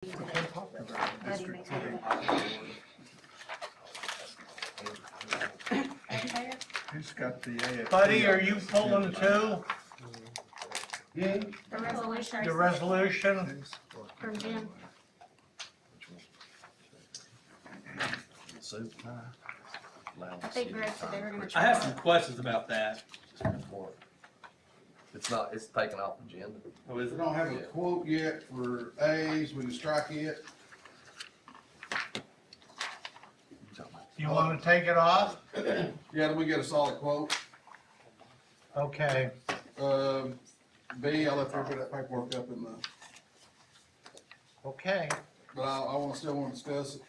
Buddy makes it. Who's got the AFP? Buddy, are you pulling too? The resolution The resolution? from Jim. I think Greg said they were gonna I try. have some questions about that. It's not, it's taken off the agenda. Oh, is We it? don't have a quote yet for A's, we can strike it. You wanna take it off? Yeah, then we get a solid quote. Okay, B, I'll let everybody that paperwork up in the, okay. but I still wanna discuss it.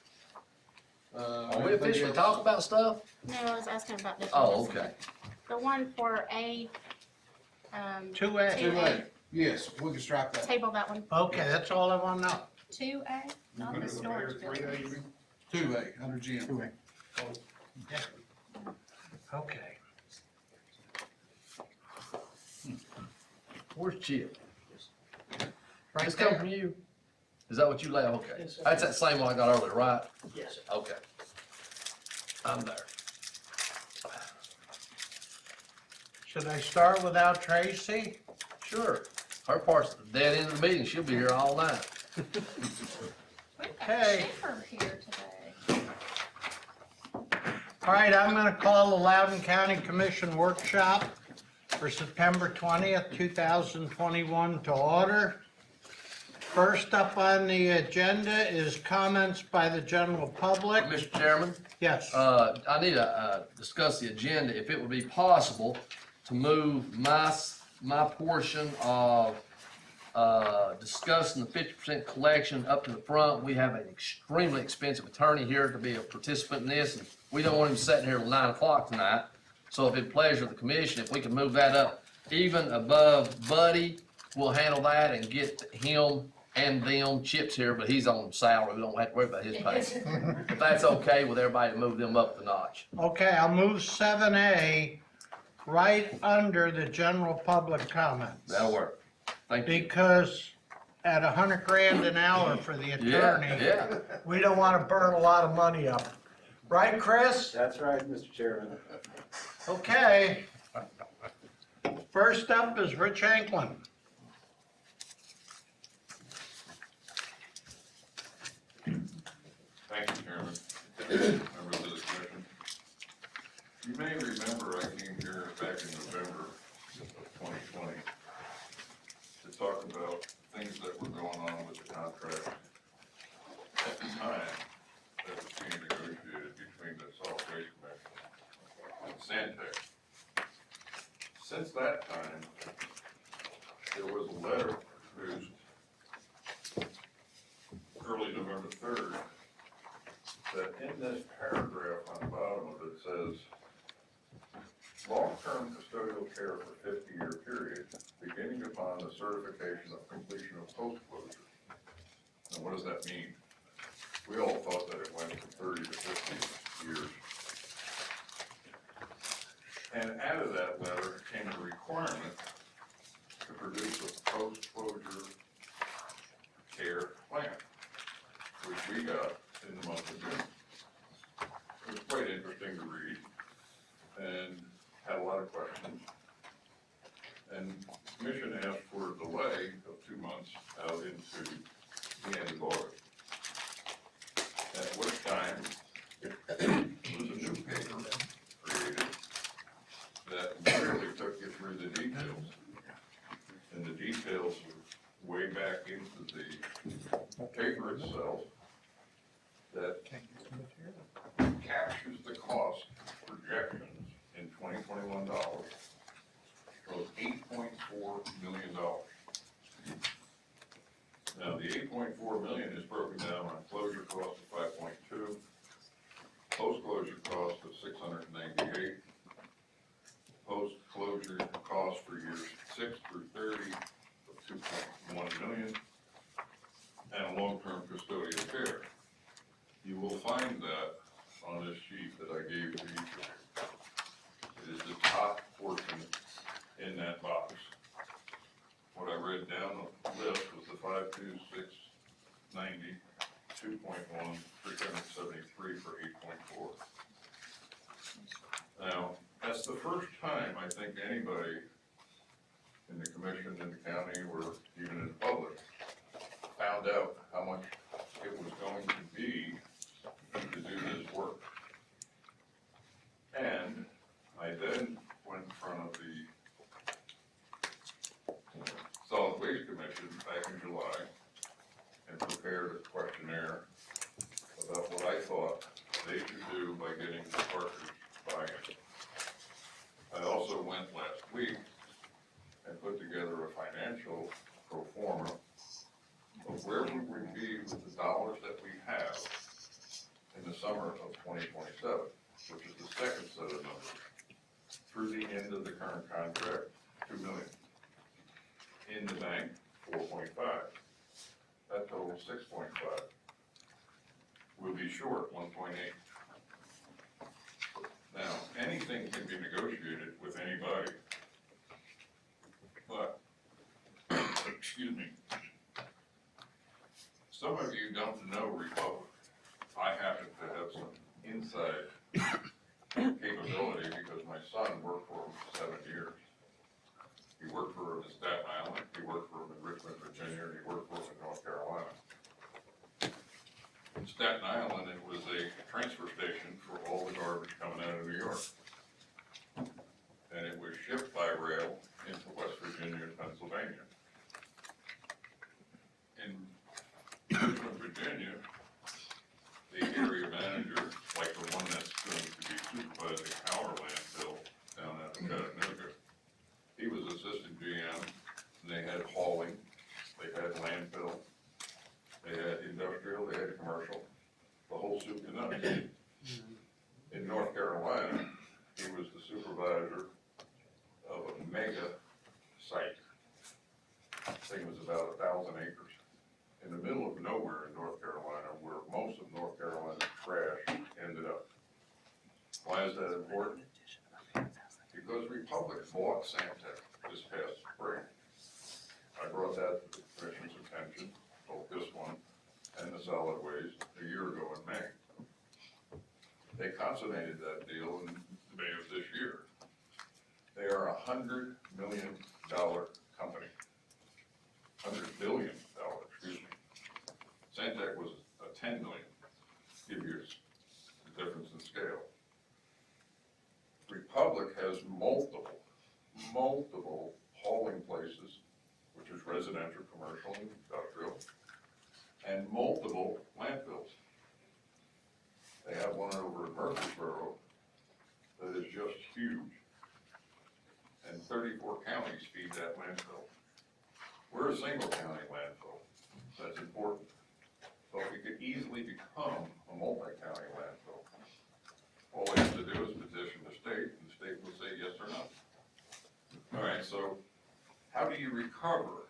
Are we officially talking about stuff? No, I was asking about this. Oh, one. okay. The one for A, 2A. 2A, yes, we can strike that. table that one. Okay, that's all I wanna know. 2A, not the storage building. 2A, under Jim. Okay. Where's Chip? Right This come there. from you? Is that what you lay? Okay. That's that same one I got earlier, right? Yes, sir. Okay. I'm there. Should I start without Tracy? Sure. Her part's the dead end of the meeting. She'll be here all night. Okay. Schiffer here today. All right, I'm gonna call the Loudon County Commission Workshop for September 20th, 2021 to order. First up on the agenda is comments by the general public. Mr. Chairman, Yes, I need to discuss the agenda. If it would be possible to move my portion of discussing the 50% collection up to the front. We have an extremely expensive attorney here to be a participant in this, and we don't want him sitting here till 9 o'clock tonight. So if it pleasure the commission, if we can move that up even above Buddy, we'll handle that and get him and them. Chip's here, but he's on salary. We don't have to worry about his pay. If that's okay with everybody to move them up the notch. okay, I'll move 7A right under the general public comments. That'll work. Thank you. Because at 100 grand an hour for the attorney, Yeah. we don't wanna burn a lot of money up. Right, Chris? That's right, Mr. Chairman. Okay. First up is Rich Anklin. Thank you, Chairman. Members of the commission. You may remember I came here back in November of 2020 to talk about things that were going on with the contract at the time that was being negotiated between the Solid Waste Commission and Santec. Since that time, there was a letter produced early November 3rd that in this paragraph on the bottom of it says, long-term custodial care for 50-year period, beginning upon the certification of completion of post-closure. Now, what does that mean? We all thought that it went from 30 to 50 years. And out of that letter came a requirement to produce a post-closure care plan, which we got in the month of June. It was quite interesting to read and had a lot of questions. And the commission asked for a delay of 2 months out into the end of August. At which time, there was a new paper created that really took you through the details. And the details were way back into the paper itself that captures the cost projections in 2021 dollars of $8.4 million. Now, the 8.4 million is broken down on closure cost of 5.2, post-closure cost of 698, post-closure cost for years 6 through 30 of 2.1 million, and long-term custodial care. You will find that on this sheet that I gave to each of you. It is the top portion in that box. What I read down the list was the 52690 2.1, 373 for 8.4. Now, that's the first time I think anybody in the commission, in the county, or even in the public, found out how much it was going to be to do this work. And I then went in front of the Solid Waste Commission back in July and prepared a questionnaire about what I thought they should do by getting the partners buy-in. I also went last week and put together a financial pro forma of where we would be with the dollars that we have in the summer of 2027, which is the second set of numbers. Through the end of the current contract, 2 million. In the bank, 4.5. That totals 6.5. We'll be short 1.8. Now, anything can be negotiated with anybody, but, excuse me, some of you don't know Republic. I happen to have some inside capability because my son worked for him for 7 years. He worked for him in Staten Island, he worked for him in Richmond, Virginia, and he worked for him in North Carolina. In Staten Island, it was a transfer station for all the garbage coming out of New York. And it was shipped by rail into West Virginia and Pennsylvania. In Richmond, Virginia, the area manager, like the one that's going to be supervising our landfill down at Chattanooga, he was assistant GM, and they had hauling, they had landfill, they had industrial, they had commercial, the whole soup to nuts. In North Carolina, he was the supervisor of a mega site. The thing was about 1,000 acres. In the middle of nowhere in North Carolina, where most of North Carolina's trash ended up. Why is that important? Because Republic bought Samtec this past spring. I brought that to the commission's attention, both this one and the solid waste, a year ago in May. They consummated that deal in May of this year. They are a $100 million company. $100 billion, excuse me. Samtec was a 10 million, give you the difference in scale. Republic has multiple hauling places, which is residential, commercial, and industrial, and multiple landfills. They have one over in Murfreesboro that is just huge. And 34 counties feed that landfill. We're a single county landfill. That's important. But we could easily become a multi-county landfill. All we have to do is petition the state, and the state will say yes or no. All right, so how do you recover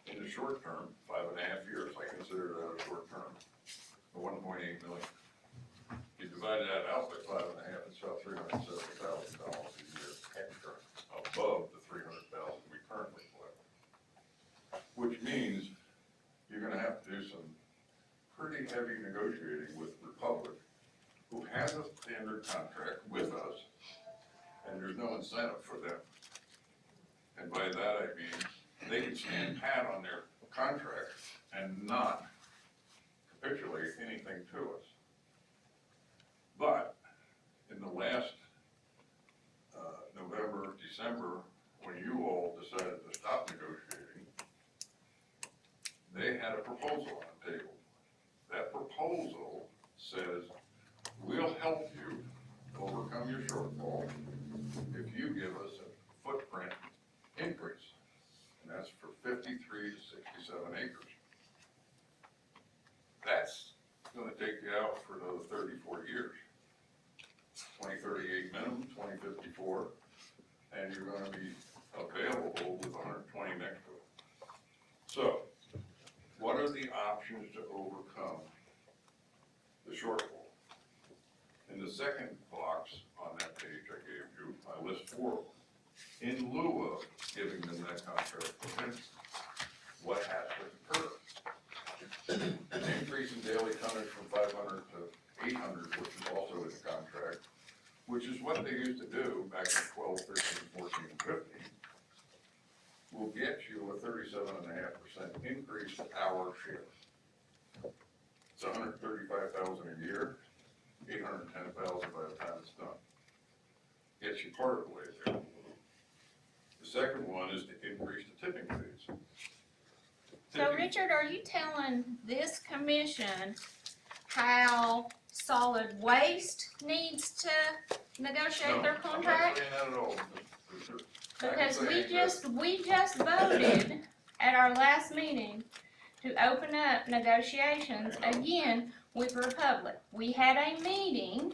in the short term, 5.5 years? I consider that a short term, the 1.8 million. You divide that out by 5.5, it's about $370,000 a year extra above the $300,000 we currently collect. Which means you're gonna have to do some pretty heavy negotiating with Republic, who has a standard contract with us, and there's no incentive for them. And by that I mean, they can stand pat on their contract and not capitulate anything to us. But in the last November, December, when you all decided to stop negotiating, they had a proposal on the table. That proposal says, we'll help you overcome your shortfall if you give us a footprint increase. And that's for 53 to 67 acres. That's gonna take you out for another 34 years. 2038 minimum, 2054, and you're gonna be available with 120 next to it. So, what are the options to overcome the shortfall? In the second box on that page I gave you, I list 4 of them. In lieu of giving them that contract extension, what has to occur? An increase in daily tonnage from 500 to 800, which is also in the contract, which is what they used to do back in 12, 13, 14, and 15, will get you a 37.5% increase in our share. It's 135,000 a year, 810,000 by the time it's done. Gets you part of the way there. The second one is to increase the tipping fees. So Richard, are you telling this commission how solid waste needs to negotiate their contract? No, I'm not saying that at all. Because we just voted at our last meeting to open up negotiations again with Republic. We had a meeting,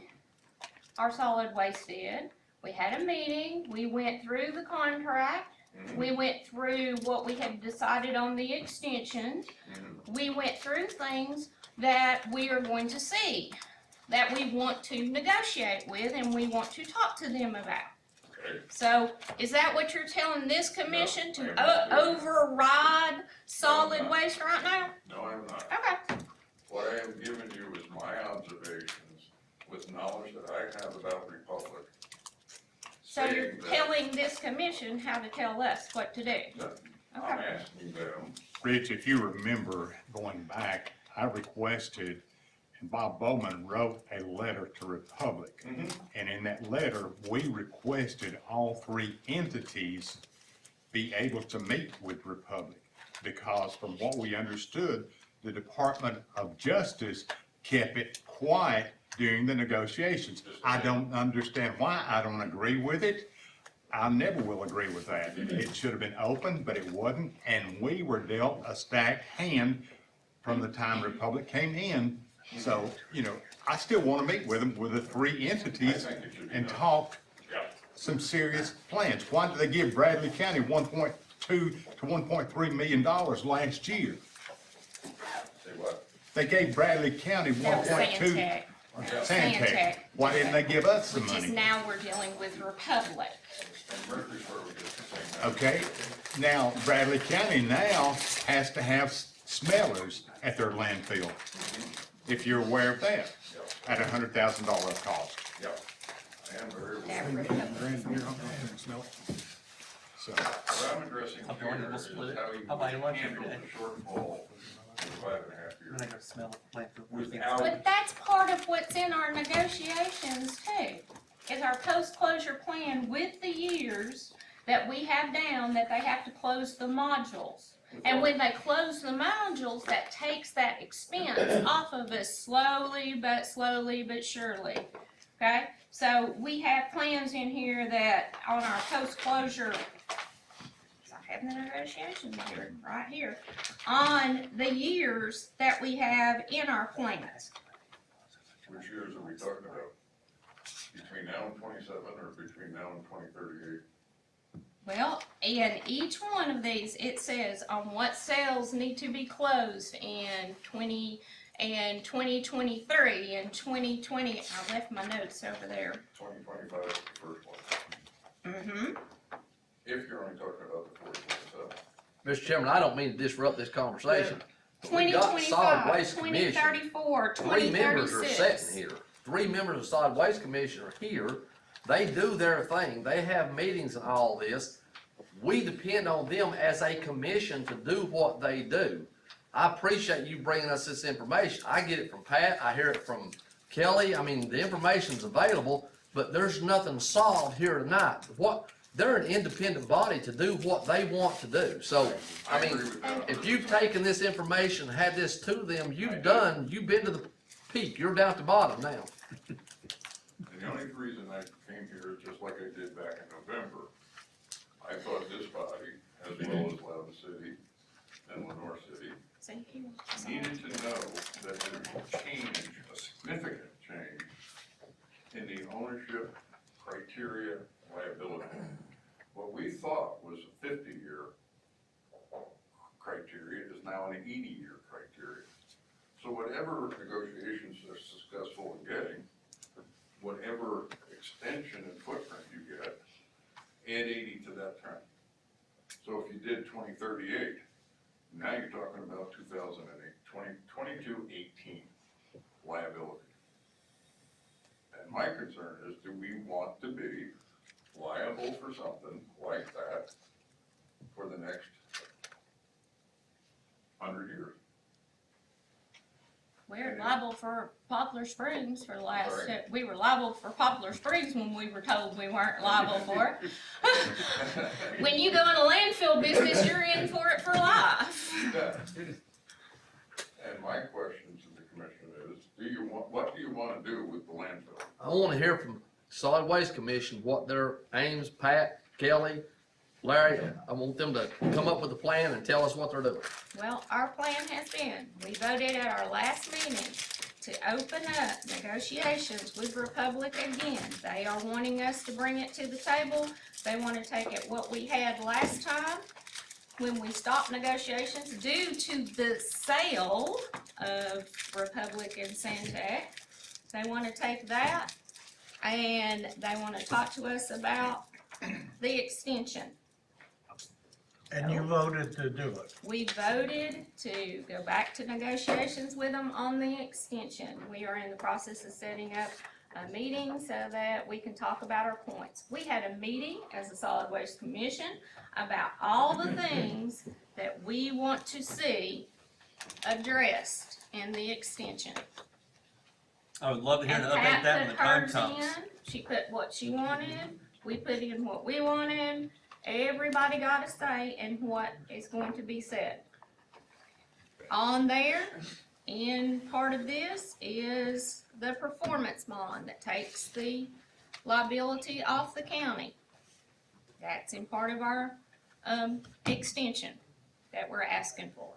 our solid waste did. We had a meeting, we went through the contract, we went through what we had decided on the extension. We went through things that we are going to see, that we want to negotiate with and we want to talk to them about. Okay. So, is that what you're telling this commission No, I to am not. override solid not. waste right now? No, I'm not. Okay. What I am giving you is my observations with knowledge that I have about Republic. So you're saying that- telling this commission how to tell us what to do? No, I'm Okay. asking them, Rich, if you remember going back, I requested, and Bob Bowman wrote a letter to Republic. And in that letter, we requested all three entities be able to meet with Republic. Because from what we understood, the Department of Justice kept it quiet during the negotiations. I don't understand why, I don't agree with it. I never will agree with that. It should have been open, but it wasn't, and we were dealt a stacked hand from the time Republic came in. So, you know, I still wanna meet with them, with the three entities, I think it should be and done. talk yeah, some serious plans. Why did they give Bradley County 1.2 to 1.3 million dollars last year? say what? They gave Bradley County That was 1.2. Santec, Santec. Santec. Why didn't they give us some which is money? now we're dealing with Republic. And Murfreesboro gets the same thing. Okay, now Bradley County now has to have smellers at their landfill, if you're aware of that, at $100,000 cost. Yeah, I am very aware. That Republic. So, What I'm addressing I'm going to here is split it. how you I'll buy you lunch handle every day. the shortfall in 5.5 years. And I go smell the landfill. Without, But that's part of what's in our negotiations too, is our post-closure plan with the years that we have down that they have to close the modules. And when they close the modules, that takes that expense off of us slowly but surely, okay? So we have plans in here that on our post-closure, I have the negotiations here, right here, on the years that we have in our plans. which years are we talking about? Between now and 27 or between now and 2038? Well, in each one of these, it says on what sales need to be closed in 2023 and 2020. I left my notes over there. 2025 is the first one, Mm-hmm. if you're only talking about the 4027. Mr. Chairman, I don't mean to disrupt this conversation. but we got the Solid 2025, Waste Commission. 2034, Three members are 2036. sitting here. Three members of the Solid Waste Commission are here. They do their thing. They have meetings and all this. We depend on them as a commission to do what they do. I appreciate you bringing us this information. I get it from Pat. I hear it from Kelly. I mean, the information's available, but there's nothing solved here tonight. They're an independent body to do what they want to do. So, I mean, agree with that. if you've taken this information, had this to them, you've been to the peak. You're down at the bottom now. And the only reason I came here, just like I did back in November, I thought this body, as well as Loudon City and Lenore City, See here. needed to know that there was a change, a significant change, in the ownership criteria liability. What we thought was a 50-year criteria is now an 80-year criteria. So whatever negotiations are successful in getting, whatever extension and footprint you get, add 80 to that term. So if you did 2038, now you're talking about 2008, 2218 liability. And my concern is, do we want to be liable for something like that for the next 100 years? We're liable for Poplar Springs for the last, Sorry? we were liable for Poplar Springs when we were told we weren't liable for it. When you go in a landfill business, you're in for it for life. Yeah. And my question to the commission is, what do you want to do with the landfill? I wanna hear from Solid Waste Commission what their aims, Pat, Kelly, Larry, I want them to come up with a plan and tell us what they're doing. Well, our plan has been, we voted at our last meeting to open up negotiations with Republic again. They are wanting us to bring it to the table. They wanna take it what we had last time when we stopped negotiations due to the sale of Republic and Santec. They wanna take that and they wanna talk to us about the extension. And you voted to do it. We voted to go back to negotiations with them on the extension. We are in the process of setting up a meeting so that we can talk about our points. We had a meeting as a Solid Waste Commission about all the things that we want to see addressed in the extension. I would love to hear an And update Pat that when the put time hers comes. in, she put what she wanted, we put in what we wanted. Everybody got a say in what is going to be said. On there, in part of this is the performance bond that takes the liability off the county. That's in part of our, extension that we're asking for.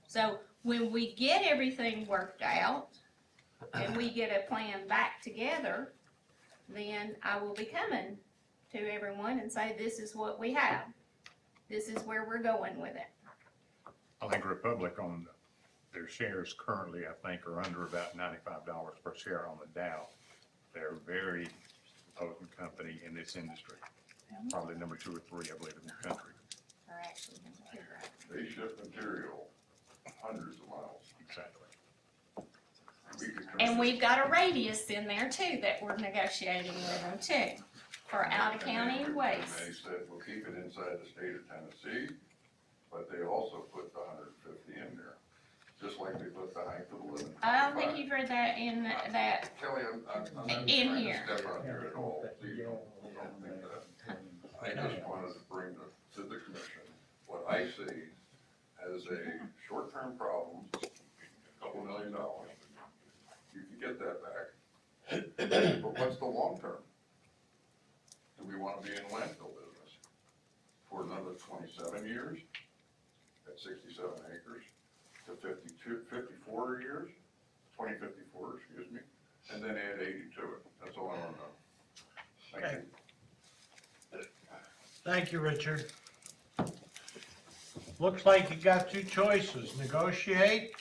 So when we get everything worked out and we get a plan back together, then I will be coming to everyone and say, this is what we have. This is where we're going with it. I think Republic on their shares currently, I think, are under about $95 per share on the Dow. They're a very potent company in this industry. Probably number 2 or 3, I believe, in the country. Or actually, They ship material hundreds of miles. Exactly. We could and we've got a radius in there too that we're negotiating with them too, for out of county And waste. they said, we'll keep it inside the state of Tennessee, but they also put the 150 in there, just like they put the height of the limit. I don't think you've read that in that, Kelly, I'm not trying In to here. step on you at all, please don't think that. I just wanted to bring to the commission what I see as a short-term problem, a couple $1 million. You can get that back, but what's the long term? Do we wanna be in the landfill business for another 27 years at 67 acres to 54 years, 2054, excuse me, and then add 80 to it? That's all I wanna know. Thank you. Thank you, Richard. Looks like you got two choices, negotiate.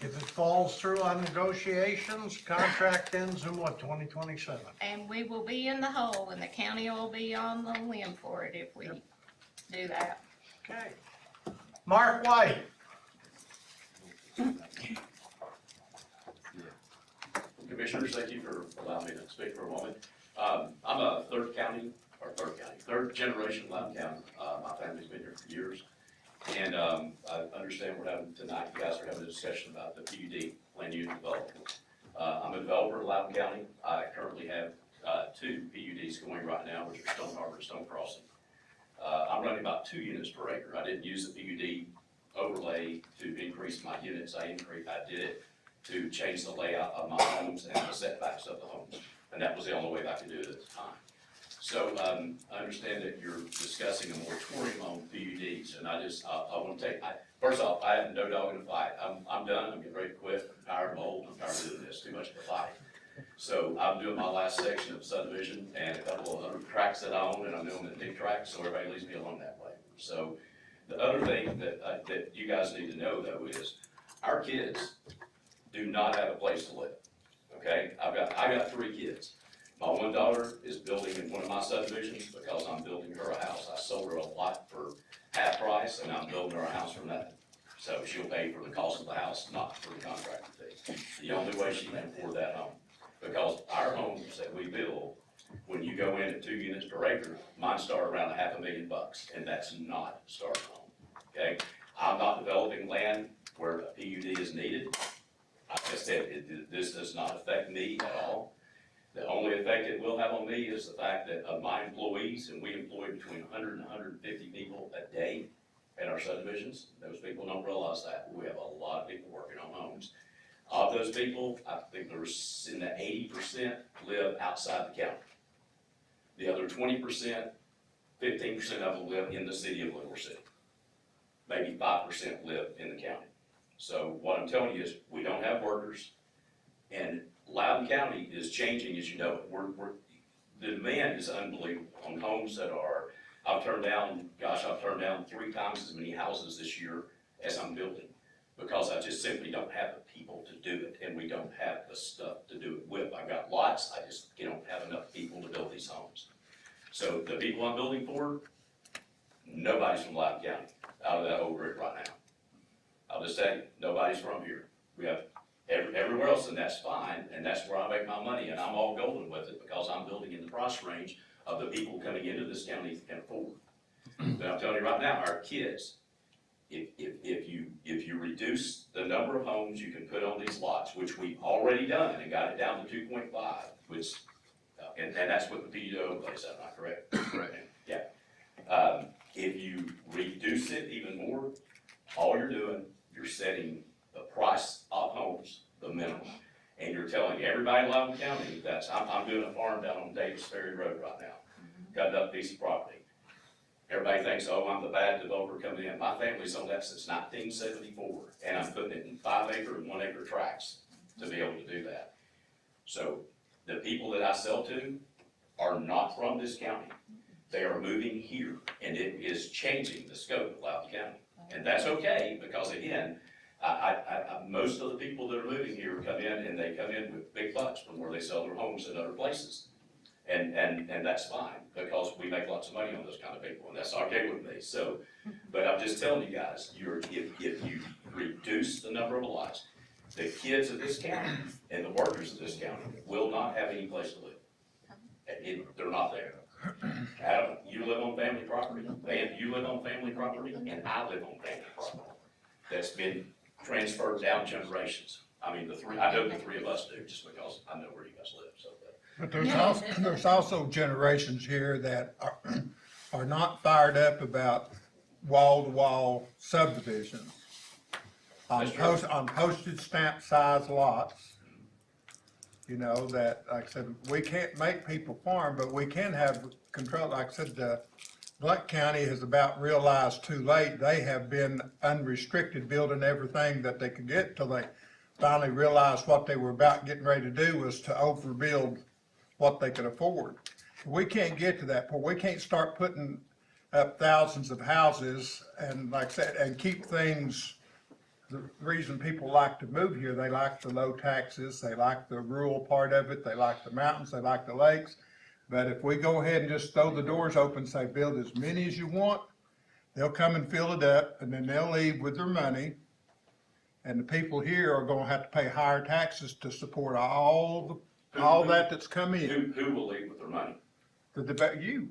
If it falls through on negotiations, contract ends in what, 2027? and we will be in the hole and the county will be on the limb for it if we do that. Okay. Mark White. Commissioners, thank you for allowing me to speak for a moment. I'm a third generation Loudon County. My family's been here for years. And I understand we're having tonight, you guys are having a discussion about the PUD, land use development. I'm a developer in Loudon County. I currently have 2 PUDs going right now, which are Stone Harbor and Stone Crossing. I'm running about 2 units per acre. I didn't use the PUD overlay to increase my units. I did it to change the layout of my homes and the setbacks of the homes. And that was the only way I could do it at the time. So, I understand that you're discussing a moratorium on PUDs, and I want to first off, I have no dog in the fight. I'm done, I'm getting ready to quit, I'm tired, I'm old, I'm tired of doing this, too much of a fight. So I'm doing my last section of subdivision and a couple of other tracks that I own, and I'm doing the big tracks, so everybody leaves me alone that way. So, the other thing that you guys need to know though is, our kids do not have a place to live, okay? I got 3 kids. My one daughter is building in one of my subdivisions because I'm building her a house. I sold her a lot for half price and I'm building her a house for nothing. So she'll pay for the cost of the house, not for the contractor fee. The only way she can afford that home. Because our homes that we build, when you go in at 2 units per acre, mine start around $500,000, and that's not a starter home, okay? I'm not developing land where a PUD is needed. Like I said, this does not affect me at all. The only effect it will have on me is the fact that of my employees, and we employ between 100 and 150 people a day in our subdivisions. Those people don't realize that. We have a lot of people working on homes. Of those people, I think there's in the 80% live outside the county. The other 20%, 15% of them live in the city of Little City. Maybe 5% live in the county. So what I'm telling you is, we don't have workers, and Loudon County is changing, as you know. The demand is unbelievable on homes that are, I've turned down 3 times as many houses this year as I'm building, because I just simply don't have the people to do it, and we don't have the stuff to do it with. I've got lots, I just don't have enough people to build these homes. So the people I'm building for, nobody's from Loudon County, out of that whole group right now. I'll just tell you, nobody's from here. We have everywhere else, and that's fine, and that's where I make my money, and I'm all golden with it, because I'm building in the price range of the people coming into this county can afford. But I'm telling you right now, our kids, if you reduce the number of homes you can put on these lots, which we've already done and got it down to 2.5, which, and that's what the PUD place, am I correct? Correct. Yeah. If you reduce it even more, all you're doing, you're setting the price of homes, the minimum. And you're telling everybody in Loudon County, I'm doing a farm down on Davis Ferry Road right now, got that piece of property. Everybody thinks, oh, I'm the bad developer coming in. My family's owned that since 1974, and I'm putting it in 5-acre and 1-acre tracts to be able to do that. So the people that I sell to are not from this county. They are moving here, and it is changing the scope of Loudon County. And that's okay, because again, most of the people that are moving here come in, and they come in with big bucks from where they sell their homes in other places. And that's fine, because we make lots of money on those kind of people, and that's okay with me. So, but I'm just telling you guys, if you reduce the number of lots, the kids of this county and the workers of this county will not have any place to live. They're not there. Adam, you live on family property, Van, you live on family property, and I live on family property. That's been transferred down generations. I mean, I know the 3 of us do, just because I know where you guys live, so. But there's also generations here that are not fired up about wall-to-wall subdivisions. On postage stamp size lots, you know, that, like I said, we can't make people farm, but we can have control. Like I said, Blount County has about realized too late, they have been unrestricted building everything that they could get till they finally realized what they were about getting ready to do was to overbuild what they could afford. We can't get to that point. We can't start putting up thousands of houses and, like I said, and keep things. The reason people like to move here, they like the low taxes, they like the rural part of it, they like the mountains, they like the lakes. But if we go ahead and just throw the doors open, say build as many as you want, they'll come and fill it up, and then they'll leave with their money. And the people here are gonna have to pay higher taxes to support all that's come in. Who will leave with their money? You.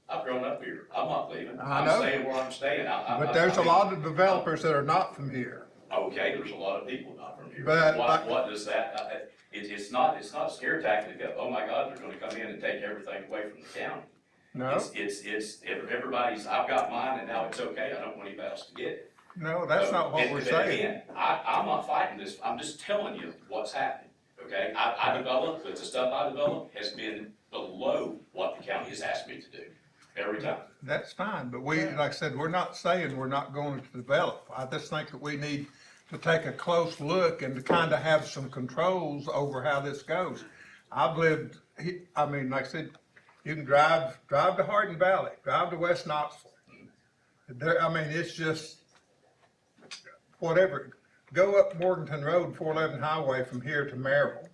I've grown up here. I'm not leaving. I know. I'm staying where I'm staying. But there's a lot of developers that are not from here. Okay, there's a lot of people not from here. But What does that, it's not a scare tactic of, oh my God, they're gonna come in and take everything away from the county. No, Everybody's, I've got mine and now it's okay. I don't want anybody else to get it. no, that's not what we're But saying. again, I'm not fighting this. I'm just telling you what's happening, okay? I developed, but the stuff I developed has been below what the county has asked me to do, every time. That's fine, but like I said, we're not saying we're not going to develop. I just think that we need to take a close look and to kind of have some controls over how this goes. I've lived, I mean, like I said, you can drive to Hardin Valley, drive to West Knoxville. I mean, it's just, whatever. Go up Morganton Road, 411 Highway from here to Maryville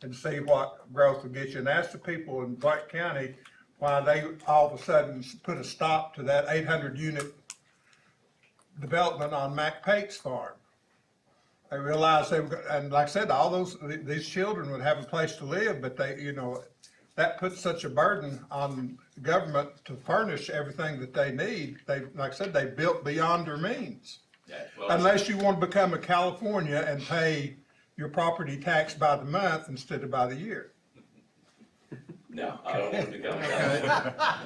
and see what growth will get you. And ask the people in Blount County why they all of a sudden put a stop to that 800 unit development on Mac Pate's farm. They realized they were, and like I said, all these children would have a place to live, but they, that puts such a burden on the government to furnish everything that they need. They, like I said, they built beyond their means. Yeah, well, Unless you want to become a California and pay your property tax by the month instead of by the year. no, I don't want to become that.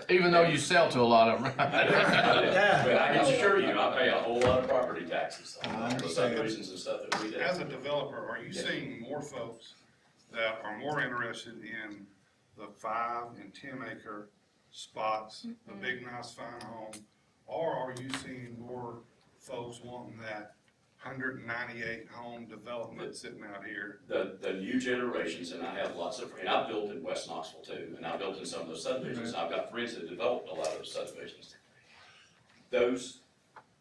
Even though you sell to a lot of them, right? But I can assure you, I pay a whole lot of property taxes on I all the understand. subdivisions and stuff that we do. As a developer, are you seeing more folks that are more interested in the 5 and 10 acre spots, a big nice fine home? Or are you seeing more folks wanting that 198 home development sitting out here? The new generations, and I have lots of, and I've built in West Knoxville too, and I've built in some of those subdivisions, I've got friends that developed a lot of those subdivisions.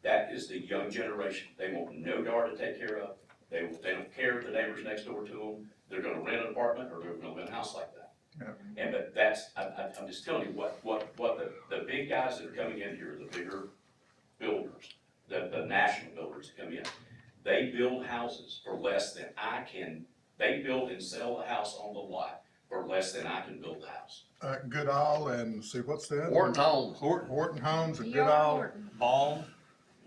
That is the young generation, they want no yard to take care of, they don't care if the neighbors next door to them, they're gonna rent an apartment or they're gonna rent a house like that. Yeah. And but I'm just telling you, what the big guys that are coming in here, the bigger builders, the national builders that come in, they build houses for less than they build and sell the house on the lot for less than I can build the house. Goodall and see, what's the other? Horton Homes, Horton Homes and You're Goodall. important. Ball,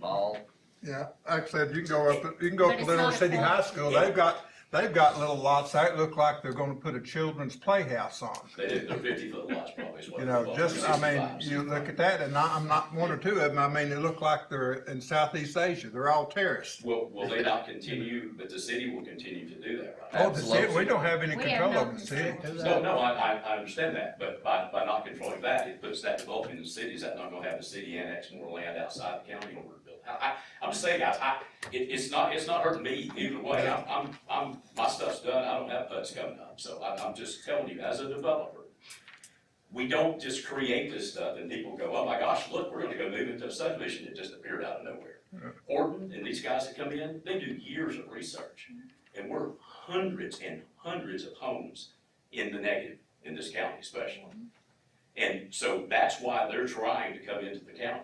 Ball. Yeah, like I said, you can go up But to it's Little not a City High club. School, they've got little lots that look like they're gonna put a children's playhouse on. They're 50-foot lots probably is what You they know, bought, just, I mean, 65s. you look at that, and I'm not one or two of them, I mean, they look like they're in Southeast Asia, they're all terraced. Will they not continue, but the city will continue to do that, right? Oh, the city, we don't have any We have control no over the city. control. No, I understand that, but by not controlling that, it puts that development in the city, is that not gonna have the city annex more land outside the county in order to build? I'm just saying, guys, it's not hurting me either way, my stuff's done, I don't have putts coming up, so I'm just telling you, as a developer, we don't just create this stuff and people go, oh my gosh, look, we're gonna go move into a subdivision that just appeared out of nowhere. Horton and these guys that come in, they do years of research, and we're hundreds and hundreds of homes in the negative in this county especially. And so that's why they're trying to come into the county.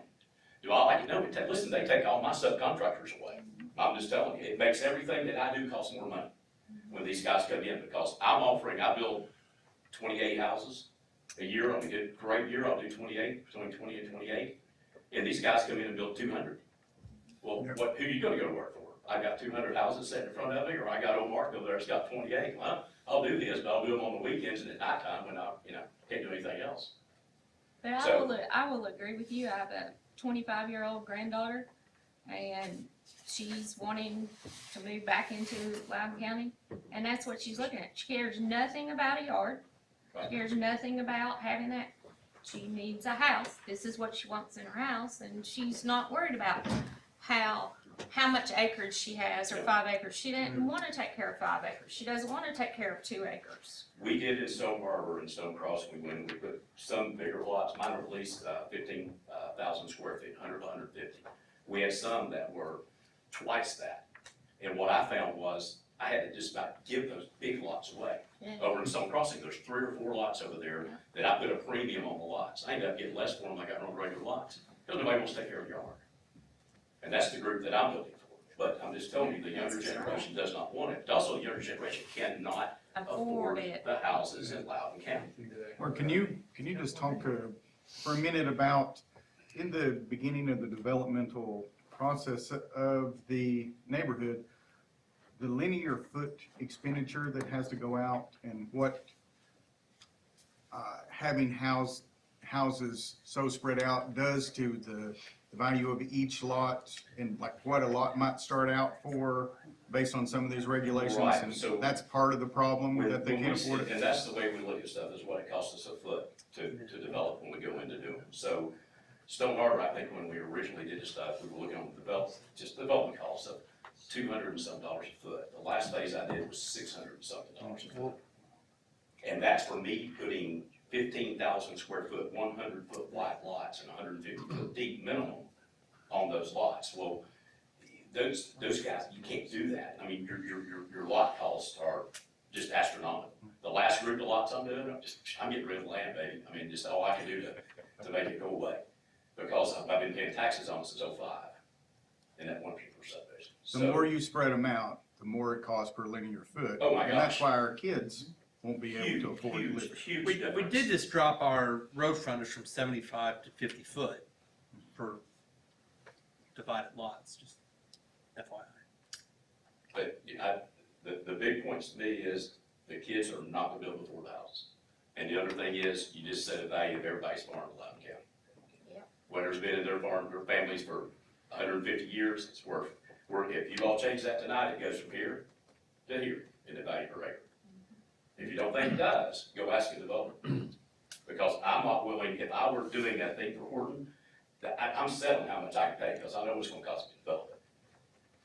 Do I like it? No, listen, they take all my subcontractors away. I'm just telling you, it makes everything that I do cost more money when these guys come in, because I build 28 houses a year. On a good, great year, I'll do 28, between 20 and 28. And these guys come in and build 200. Well, who are you gonna go to work for? I got 200 houses sitting in front of me, or I got old Mark over there that's got 28. Well, I'll do this, but I'll do them on the weekends and at nighttime when I, can't do anything else. But I will agree with you. I have a 25-year-old granddaughter, and she's wanting to move back into Loudon County, and that's what she's looking at. She cares nothing about a yard. She cares nothing about having that. She needs a house. This is what she wants in her house, and she's not worried about how much acreage she has, or 5 acres. She didn't want to take care of 5 acres. She doesn't want to take care of 2 acres. We did in Stone Harbor and Stone Crossing, we went and we put some bigger lots, mine were at least 15,000 square feet, 100 to 150. We had some that were twice that. And what I found was, I had to just about give those big lots away. Yeah. Over in Stone Crossing, there's 3 or 4 lots over there that I put a premium on the lots. I ended up getting less for them, like I got on regular lots, because nobody wants to take care of your yard. And that's the group that I'm looking for. But I'm just telling you, the younger generation does not want it. Also, the younger generation cannot Afford afford it. the houses in Loudon County. Or can you just talk for a minute about, in the beginning of the developmental process of the neighborhood, the linear foot expenditure that has to go out, and what having houses so spread out does to the value of each lot, and like what a lot might start out for based on some of these regulations? Right, And so- that's part of the problem, that they When can't we see- afford it. And that's the way we look at stuff, is what it costs us a foot to develop when we go into doing it. So Stone Harbor, I think when we originally did the stuff, we were looking on development costs of $200 and some a foot. The last phase I did was $600 and something a foot. And that's for me putting 15,000 square foot, 100-foot wide lots and 150-foot deep minimum on those lots. Well, those guys, you can't do that. I mean, your lot costs are just astronomical. The last group of lots I'm doing, I'm getting rid of the land, baby. I mean, just all I can do to make it go away. Because I've been paying taxes on it since '05. in that one particular subdivision. The So- more you spread them out, the more it costs per linear foot. Oh my And that's gosh. why our kids won't be able Huge, to afford to live. huge, huge We difference. did just drop our road frontage from 75 to 50 foot for divided lots, just FYI. But the big points to me is the kids are not gonna be able to afford the houses. And the other thing is, you just set a value of everybody's farm in Loudon County. Yep. Whether it's been in their farm, their families for 150 years, it's worth, if you all change that tonight, it goes from here to here in the value per acre. If you don't think it does, go ask a developer. Because I'm not willing, if I were doing that thing for Horton, I'm set on how much I can pay, because I know what's gonna cost me to develop it.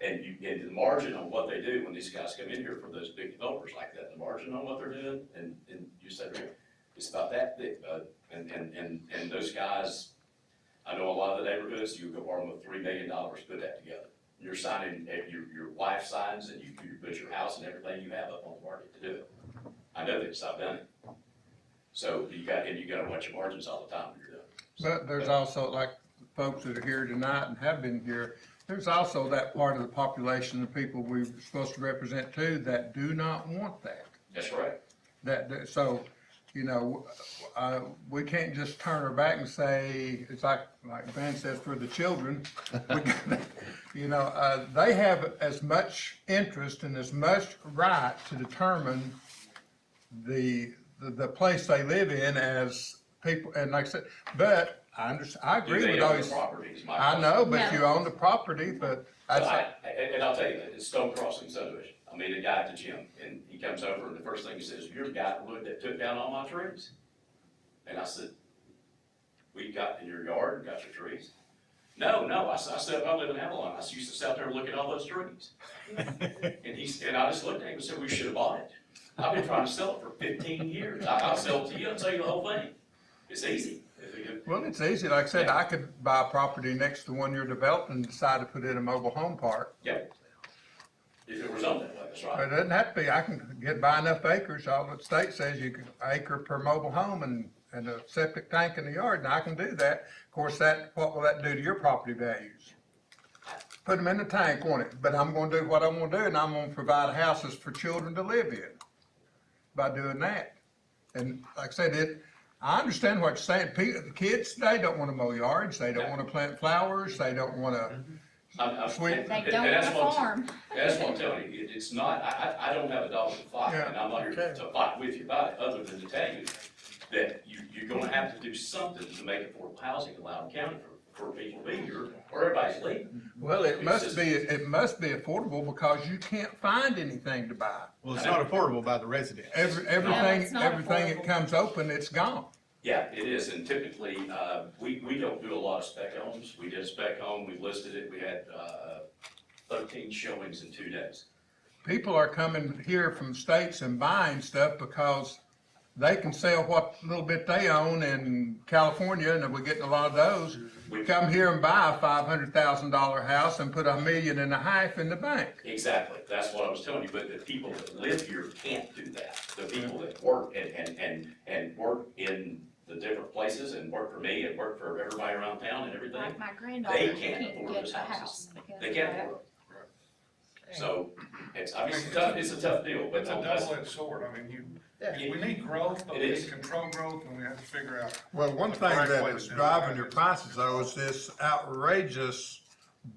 And the margin on what they do when these guys come in here for those big developers like that, the margin on what they're doing, and you said, Rick, it's about that thick, bud. And those guys, I know a lot of the neighborhoods, you go borrow them $3 million to put that together. You're signing, your wife signs, and you put your house and everything you have up on the market to do it. I know this, I've done it. So you gotta watch your margins all the time when you're doing it. But there's also, like, folks that are here tonight and have been here, there's also that part of the population, the people we're supposed to represent too, that do not want that. That's right. So, you know, we can't just turn our back and say, it's like Van says, for the children. You know, they have as much interest and as much right to determine the place they live in as people, and like I said, but I agree Do they with own all the these. properties? My I question. know, but No. you own the property, but So that's, and I'll tell you, it's Stone Crossing subdivision. I meet a guy at the gym, and he comes over, and the first thing he says, "You're the guy that took down all my trees?" And I said, "We got in your yard and got your trees?" No, I said, "I live in Avalon. I used to sit out there and look at all those trees." And I just looked at him and said, "We should have bought it. I've been trying to sell it for 15 years. I'll sell it to you, I'll tell you the whole thing. It's easy." well, it's easy. Like I said, I could buy a property next to one you're developing and decide to put in a mobile home park. Yep. If it was on that way, that's But right. it doesn't have to be, I can buy enough acres, all the state says you can acre per mobile home and a septic tank in the yard, and I can do that. Of course, what will that do to your property values? Put them in the tank, won't it? But I'm gonna do what I'm gonna do, and I'm gonna provide houses for children to live in by doing that. And like I said, I understand what you're saying, the kids today don't wanna mow yards, they don't wanna plant flowers, they don't wanna, Sweet. They and don't that's want what to farm. That's what I'm telling you, it's not, I don't have a dog in the fight, Yeah, and I'm not here okay. to fight with you about it, other than to tell you that you're gonna have to do something to make affordable housing in Loudon County for people to be here, or everybody's leaving. well, it must be affordable because you can't find anything to buy. Well, it's not affordable by the residents. Everything it's not that affordable. comes open, it's gone. Yeah, it is, and typically, we don't do a lot of spec homes, we did a spec home, we listed it, we had, 13 showings in 2 days. People are coming here from states and buying stuff because they can sell what little bit they own in California, and we're getting a lot of those. Come here and buy a $500,000 house and put $1.5 million in the bank. Exactly, that's what I was telling you, but the people that live here can't do that. The people that work and work in the different places and work for me and work for everybody around town and everything, Like my granddaughter they can't can't afford get those a houses. house because They of can't that. afford it. So, it's a tough deal, but It's a double-edged sword, I mean, we need growth, but It we is. need control growth, and we have to figure out. Well, one the thing correct that way to is do it. driving your prices though is this outrageous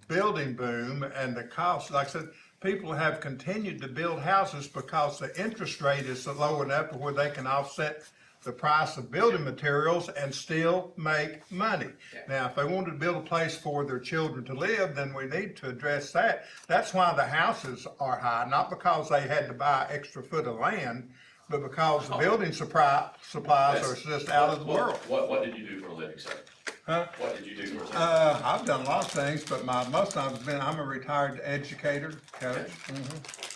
building boom and the cost. Like I said, people have continued to build houses because the interest rate is low enough where they can offset the price of building materials and still make money. Yeah. Now, if they wanted to build a place for their children to live, then we need to address that. That's why the houses are high, not because they had to buy extra foot of land, but because the building supplies are just out of the world. What did you do for a living, sir? Huh? What did you do for a living? I've done a lot of things, but most of them I'm a retired educator, coach.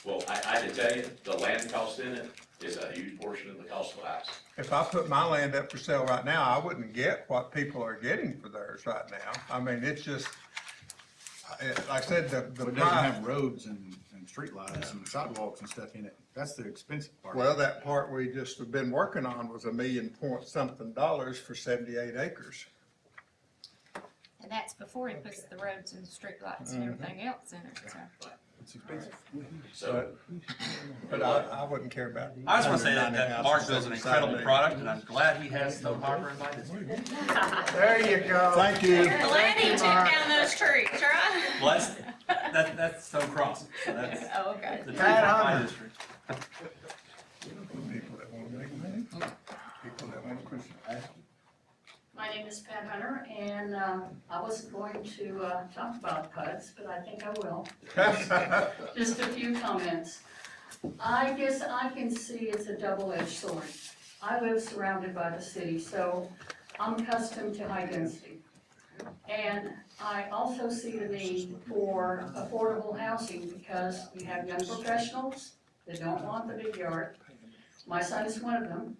Well, I had to tell you, the land cost in it is a huge portion of the cost of a house. If I put my land up for sale right now, I wouldn't get what people are getting for theirs right now. I mean, it's just, like I said, the But it doesn't price. have roads and streetlights and sidewalks and stuff in it. That's the expensive part. Well, that part we just have been working on was $1 million point something for 78 acres. And that's before he puts the roads and the streetlights and everything else in it, so. It's expensive. So, But I wouldn't care about. I just wanna say that, 190 that houses Mark builds an incredible Saturday. product, and I'm glad he has Snow Hopper in my district. There you go. Thank you. Glad he took down those trees, right? Well, that's Stone Cross, so that's Oh, okay. the trees in my district. People that wanna make money, people that wanna push it. My name is Pat Hunter, and I wasn't going to talk about PUDs, but I think I will. Just a few comments. I guess I can see it's a double-edged sword. I live surrounded by the city, so I'm accustomed to high density. And I also see the need for affordable housing because you have young professionals that don't want the big yard. My son is one of them.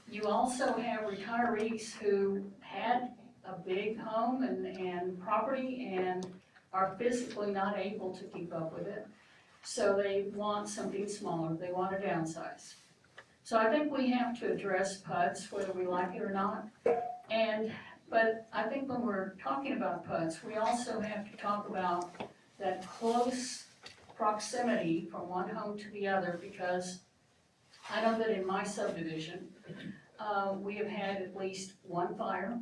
You also have retirees who had a big home and property and are physically not able to keep up with it. So they want something smaller, they want to downsize. So I think we have to address PUDs, whether we like it or not. But I think when we're talking about PUDs, we also have to talk about that close proximity from one home to the other, because I know that in my subdivision, we have had at least one fire.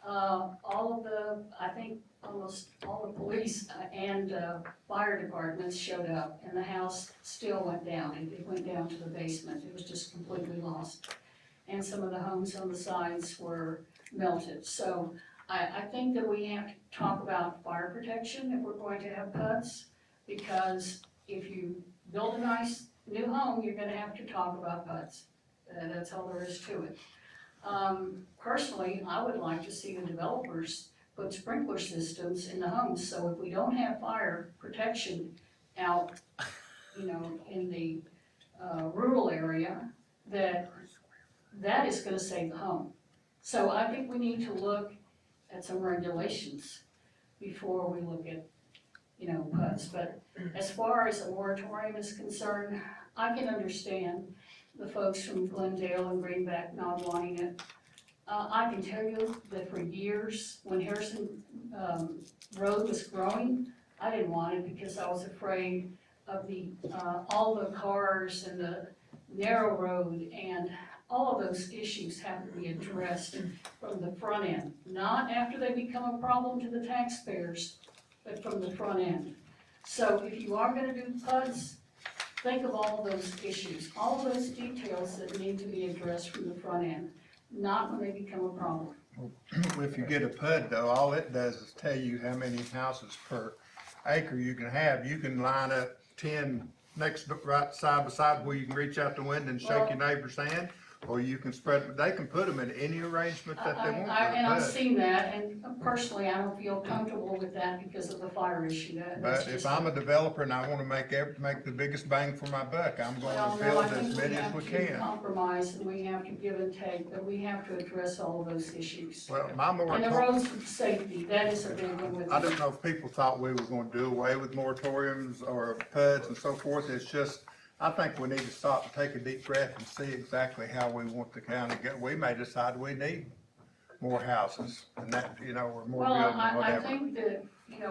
I think almost all the police and fire departments showed up, and the house still went down. It went down to the basement. It was just completely lost. And some of the homes on the sides were melted. So I think that we have to talk about fire protection if we're going to have PUDs, because if you build a nice new home, you're gonna have to talk about PUDs. That's all there is to it. Personally, I would like to see the developers put sprinkler systems in the homes, so if we don't have fire protection out, in the rural area, that is gonna save the home. So I think we need to look at some regulations before we look at, PUDs. But as far as a moratorium is concerned, I can understand the folks from Glendale and Greenback not wanting it. I can tell you that for years, when Harrison Road was growing, I didn't want it because I was afraid of all the cars and the narrow road, and all of those issues have to be addressed from the front end, not after they become a problem to the taxpayers, but from the front end. So if you are gonna do PUDs, think of all those issues, all those details that need to be addressed from the front end, not when they become a problem. If you get a PUD though, all it does is tell you how many houses per acre you can have. You can line up 10 next, right side by side where you can reach out the window and shake your neighbor's hand, or you can spread, they can put them in any arrangement that they want with And a I've PUD. seen that, and personally, I don't feel comfortable with that because of the fire issue. That's But if just- I'm a developer and I wanna make the biggest bang for my buck, I'm Well, gonna no, build I as think we many as have we to can. compromise, and we have to give and take, but we have to address all of those issues. Well, my And the moratorium, road safety, that is a big one with I me. don't know if people thought we were gonna do away with moratoriums or PUDs and so forth. It's just, I think we need to stop and take a deep breath and see exactly how we want the county to go. We may decide we need more houses and that, or more Well, building, I whatever. think that,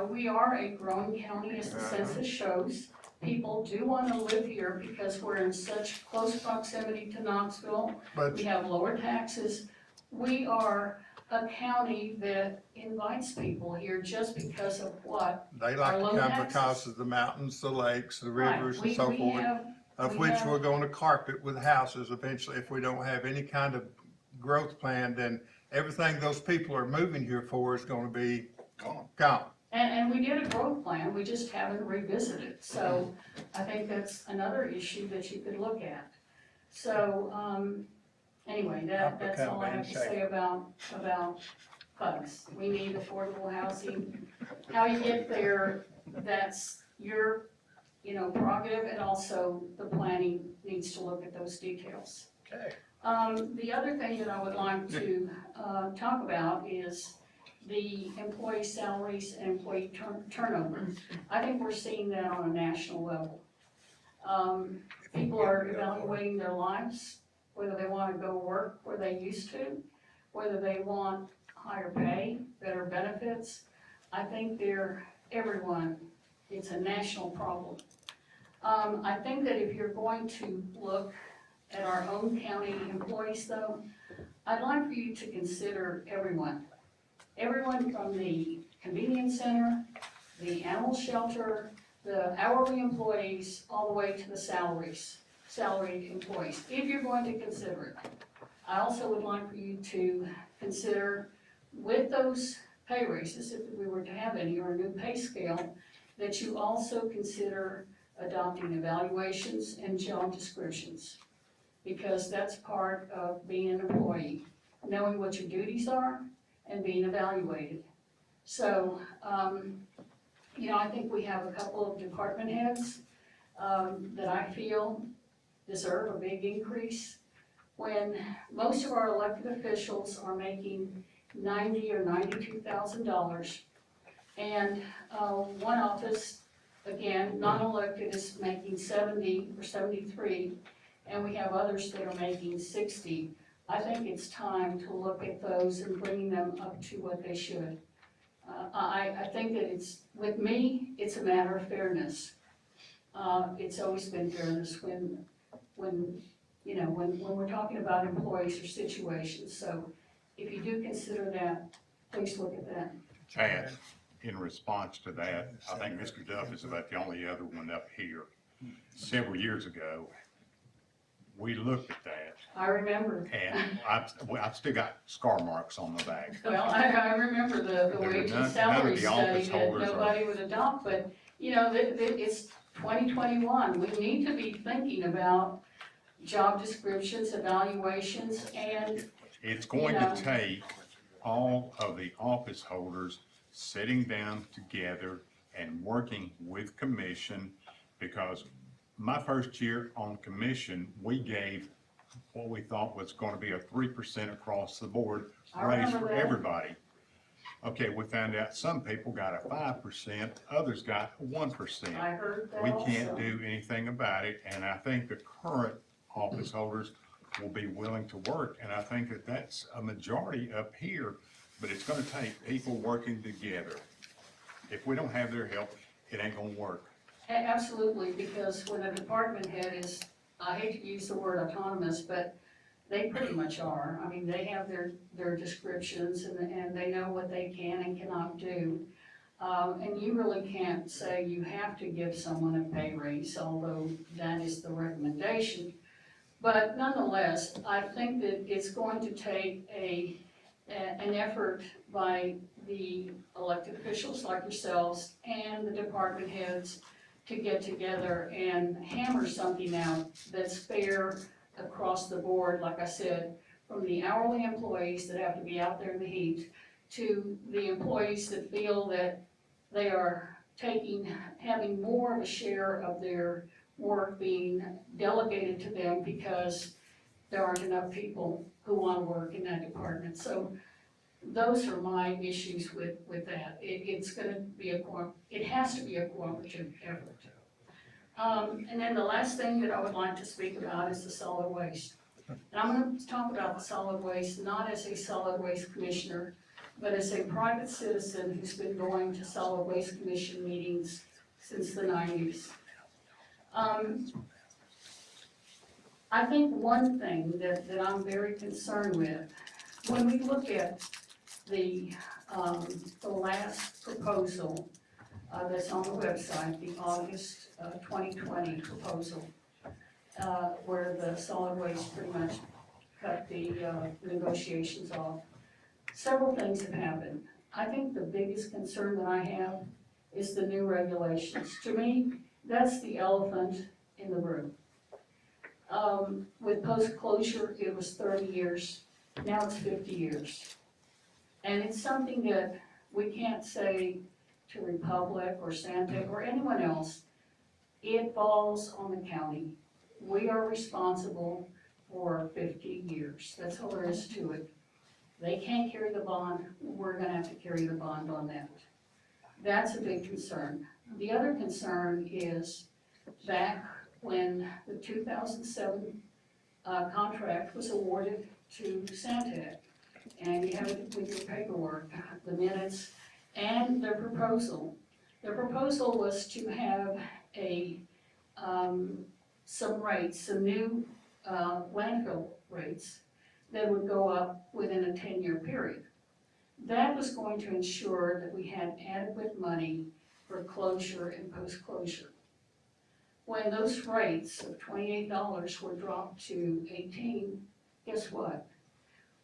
we are a growing county, as the census shows. People do wanna live here because we're in such close proximity to Knoxville. But We have lower taxes. We are a county that invites people here just because of what. they like our to low come taxes. because of the mountains, the lakes, the Right, rivers and we- so we forth. have- Of we which have- we're gonna carpet with houses eventually. If we don't have any kind of growth plan, then everything those people are moving here for is gonna be gone. And we did a growth plan, we just haven't revisited it, so I think that's another issue that you could look at. So, anyway, that's all I have to say about PUDs. We need affordable housing. How you get there, that's your, prerogative, and also the planning needs to look at those details. Okay. The other thing that I would like to, talk about is the employee salaries and employee turnover. I think we're seeing that on a national level. People are evaluating their lives, whether they wanna go work where they used to, whether they want higher pay, better benefits. I think everyone, it's a national problem. I think that if you're going to look at our own county employees though, I'd like for you to consider everyone. Everyone from the convenience center, the animal shelter, the hourly employees, all the way to the salaried employees, if you're going to consider it. I also would like for you to consider with those pay raises, if we were to have any, or a new pay scale, that you also consider adopting evaluations and job descriptions. Because that's part of being an employee, knowing what your duties are and being evaluated. So, I think we have a couple of department heads that I feel deserve a big increase. When most of our elected officials are making $90,000 or $92,000, and one office, again, non-elected, is making 70 or 73, and we have others that are making 60. I think it's time to look at those and bringing them up to what they should. I think that with me, it's a matter of fairness. It's always been fairness when we're talking about employees or situations. So if you do consider that, please look at that. Chad, in response to that, I think Mr. Duff is about the only other one up here. Several years ago, we looked at that, I remember. and I've still got scar marks on my back. Well, I remember the There are wage none and salary of the study office that holders are- nobody would adopt, but, it's 2021. We need to be thinking about job descriptions, evaluations, and, It's going to take all of the office holders sitting down together and working with commission, because my first year on commission, we gave what we thought was gonna be a 3% across the board I raise remember for that. everybody. Okay, we found out some people got a 5%, others got 1%. I heard that We also. can't do anything about it, and I think the current office holders will be willing to work, and I think that that's a majority up here, but it's gonna take people working together. If we don't have their help, it ain't gonna work. Absolutely, because when a department head is, I hate to use the word autonomous, but they pretty much are. I mean, they have their descriptions and they know what they can and cannot do. And you really can't say you have to give someone a pay raise, although that is the recommendation. But nonetheless, I think that it's going to take an effort by the elected officials like yourselves and the department heads to get together and hammer something out that's fair across the board, like I said, from the hourly employees that have to be out there in the heat to the employees that feel that they are having more of a share of their work being delegated to them because there aren't enough people who want to work in that department. So those are my issues with that. It has to be a cooperative effort. And then the last thing that I would like to speak about is the solid waste. And I'm going to talk about the solid waste not as a solid waste commissioner, but as a private citizen who's been going to solid waste commission meetings since the 90s. I think one thing that I'm very concerned with, when we look at the last proposal that's on the website, the August 2020 proposal, where the solid waste pretty much cut the negotiations off. Several things have happened. I think the biggest concern that I have is the new regulations. To me, that's the elephant in the room. With post-closure, it was 30 years, now it's 50 years. And it's something that we can't say to Republic or Santa or anyone else. It falls on the county. We are responsible for 50 years. That's all there is to it. They can't carry the bond, we're gonna have to carry the bond on that. That's a big concern. The other concern is back when the 2007 contract was awarded to Santa, and you have it with your paperwork, the minutes, and their proposal. Their proposal was to have some rates, some new landfill rates that would go up within a 10-year period. That was going to ensure that we had adequate money for closure and post-closure. When those rates of $28 were dropped to $18, guess what?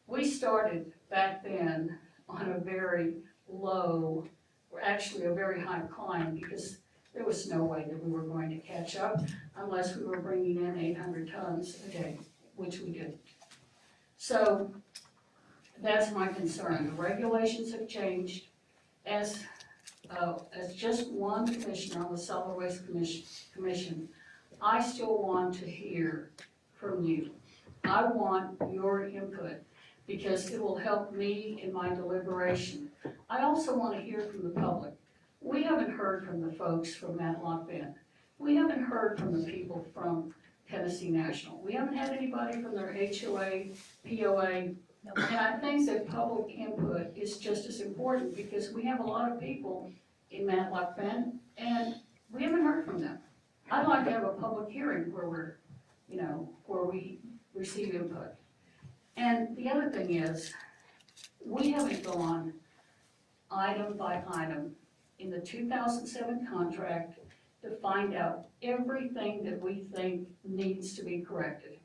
We started back then on a very low, or actually a very high climb, because there was no way that we were going to catch up unless we were bringing in 800 tons a day, which we didn't. So that's my concern. The regulations have changed. As just one commissioner on the Solid Waste Commission, I still want to hear from you. I want your input because it will help me in my deliberation. I also want to hear from the public. We haven't heard from the folks from Matlock Bend. We haven't heard from the people from Tennessee National. We haven't had anybody from their HOA, POA, and I think that public input is just as important because we have a lot of people in Matlock Bend and we haven't heard from them. I'd like to have a public hearing where where we receive input. And the other thing is, we haven't gone item by item in the 2007 contract to find out everything that we think needs to be corrected.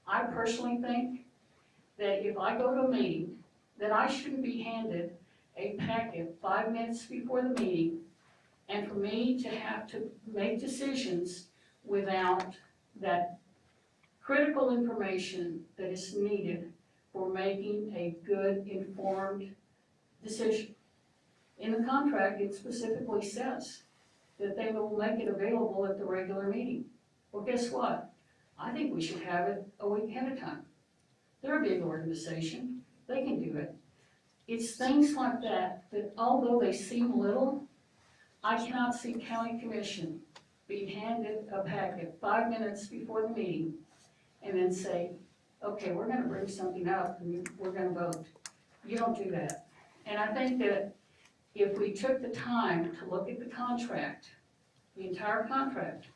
I personally think that if I go to a meeting, that I shouldn't be handed a packet 5 minutes before the meeting, and for me to have to make decisions without that critical information that is needed for making a good, informed decision. In the contract, it specifically says that they will make it available at the regular meeting. Well, guess what? I think we should have it a week ahead of time. They're a big organization, they can do it. It's things like that, that although they seem little, I cannot see county commission being handed a packet 5 minutes before the meeting and then say, okay, we're gonna bring something up and we're gonna vote. You don't do that. And I think that if we took the time to look at the contract, the entire contract,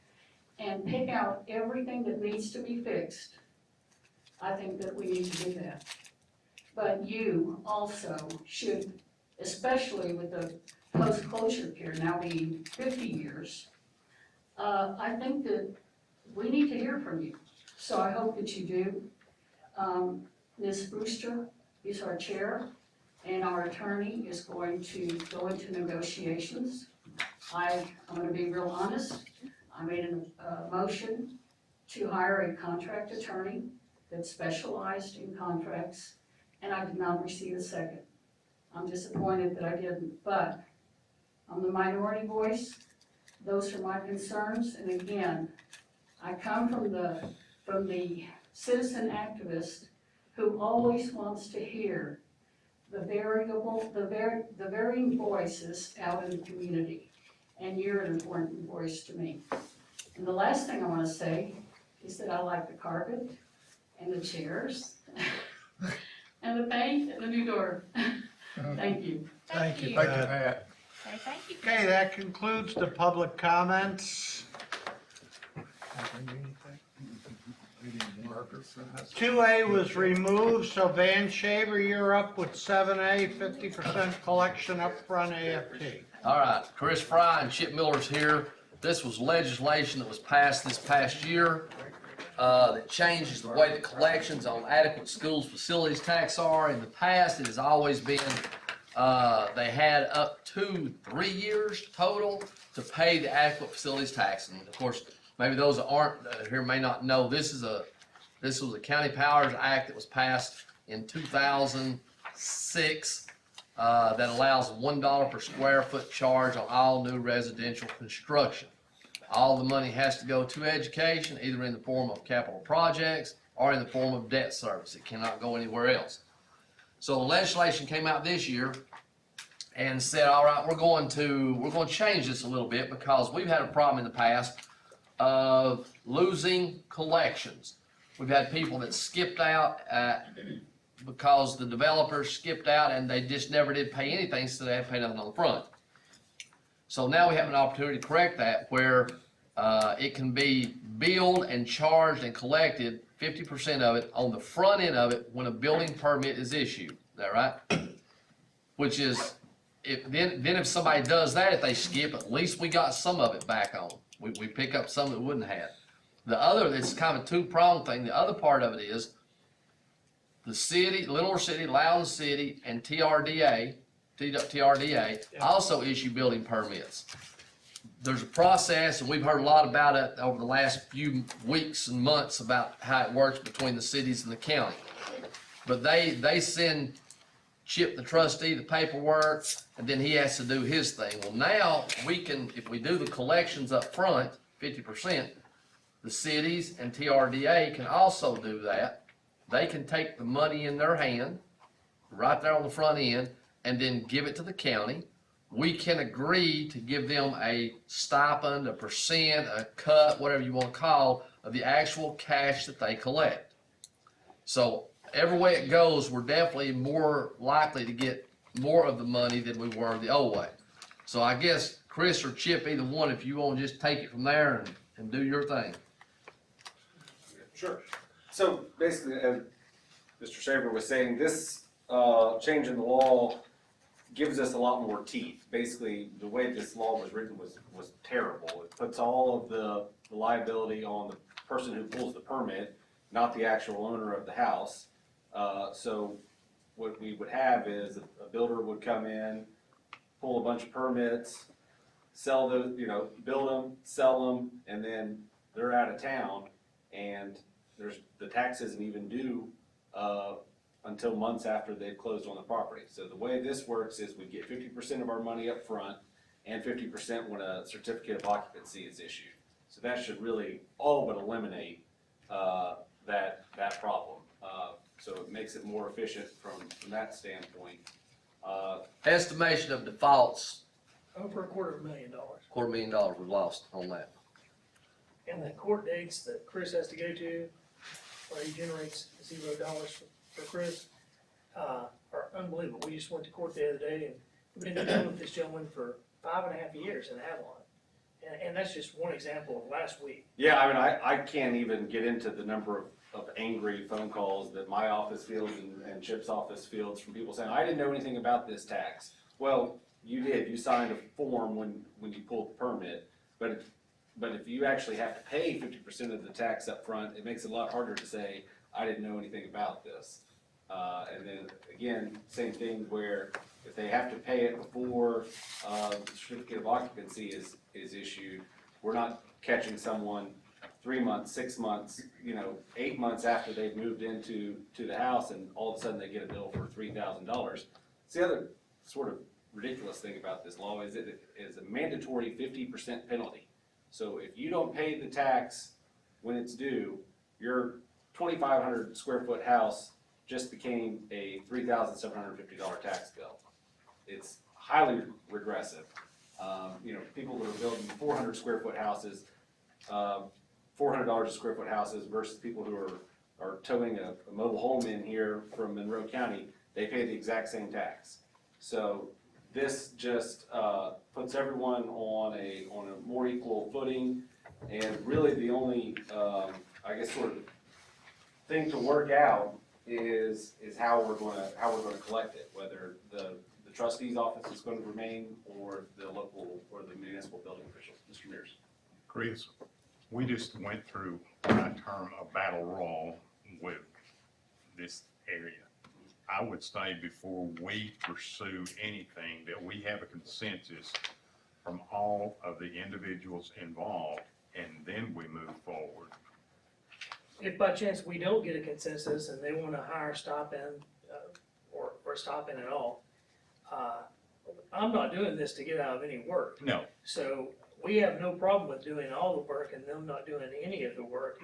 and pick out everything that needs to be fixed, I think that we need to do that. But you also should, especially with the post-closure period now being 50 years, I think that we need to hear from you. So I hope that you do. Ms. Brewster is our chair, and our attorney is going to go into negotiations. I'm gonna be real honest. I made a motion to hire a contract attorney that specialized in contracts, and I did not receive a second. I'm disappointed that I didn't, but I'm the minority voice. Those are my concerns, and again, I come from the citizen activist who always wants to hear the varying voices out in the community, and you're an important voice to me. And the last thing I want to say is that I like the carpet and the chairs and the paint and the new door. Thank you. Thank you, Thank you, Pat. Pat. Okay, thank you. Okay, that concludes the public comments. 2A was removed, so Van Shaver, you're up with 7A, 50% collection upfront AFT. All right, Chris Fry and Chip Miller's here. This was legislation that was passed this past year that changes the way the collections on adequate schools facilities tax are. In the past, it has always been, they had up to 3 years total to pay the adequate facilities tax. And of course, maybe those that aren't here may not know, this was a County Powers Act that was passed in 2006 that allows $1 per square foot charge on all new residential construction. All the money has to go to education, either in the form of capital projects or in the form of debt service. It cannot go anywhere else. So the legislation came out this year and said, all right, we're going to change this a little bit because we've had a problem in the past of losing collections. We've had people that skipped out at because the developers skipped out and they just never did pay anything, so they had to pay nothing on the front. So now we have an opportunity to correct that, where, it can be billed and charged and collected 50% of it on the front end of it when a building permit is issued. Is that right? Which is, then if somebody does that, if they skip, at least we got some of it back on. We pick up some that wouldn't have. The other, it's kind of a two-pronged thing. The other part of it is the city, Little City, Loudon City, and TRDA also issue building permits. There's a process, and we've heard a lot about it over the last few weeks and months about how it works between the cities and the county. But they send Chip, the trustee, the paperwork, and then he has to do his thing. Well, now we can, if we do the collections up front, 50%, the cities and TRDA can also do that. They can take the money in their hand, right there on the front end, and then give it to the county. We can agree to give them a stipend, a percent, a cut, whatever you want to call, of the actual cash that they collect. So every way it goes, we're definitely more likely to get more of the money than we were the old way. So I guess Chris or Chip, either one, if you want to just take it from there and do your thing. Sure. So basically, as Mr. Shaver was saying, this change in the law gives us a lot more teeth. Basically, the way this law was written was terrible. It puts all of the liability on the person who pulls the permit, not the actual owner of the house. So what we would have is a builder would come in, pull a bunch of permits, sell those, build them, sell them, and then they're out of town, and the tax isn't even due until months after they've closed on the property. So the way this works is we get 50% of our money up front and 50% when a certificate of occupancy is issued. So that should really all but eliminate that problem. So it makes it more efficient from that standpoint. Estimation of defaults, Over $250,000. $250,000 we've lost on that. And the court dates that Chris has to go to, where he generates $0 for Chris, are unbelievable. We just went to court the other day, and we've been dealing with this gentleman for 5.5 years in Avalon. And that's just one example of last week. Yeah, I mean, I can't even get into the number of angry phone calls that my office fields and Chip's office fields from people saying, I didn't know anything about this tax. Well, you did. You signed a form when you pulled the permit, but if you actually have to pay 50% of the tax up front, it makes it a lot harder to say, I didn't know anything about this. And then, again, same thing where if they have to pay it before the certificate of occupancy is issued, we're not catching someone 3 months, 6 months, 8 months after they've moved into the house, and all of a sudden they get a bill for $3,000. The other sort of ridiculous thing about this law is it is a mandatory 50% penalty. So if you don't pay the tax when it's due, your 2,500 square foot house just became a $3,750 tax bill. It's highly regressive. People that are building 400 square foot houses, $400 a square foot houses versus people who are towing a mobile home in here from Monroe County, they pay the exact same tax. So this just puts everyone on a more equal footing, and really the only sort of thing to work out is how we're going to collect it, whether the trustee's office is going to remain or the local or the municipal building officials. Mr. Mears. Chris, we just went through what I term a battle royal with this area. I would say before we pursue anything, that we have a consensus from all of the individuals involved, and then we move forward. If by chance we don't get a consensus and they want to hire stop-in, or stop-in at all, I'm not doing this to get out of any work. No, So we have no problem with doing all the work and them not doing any of the work.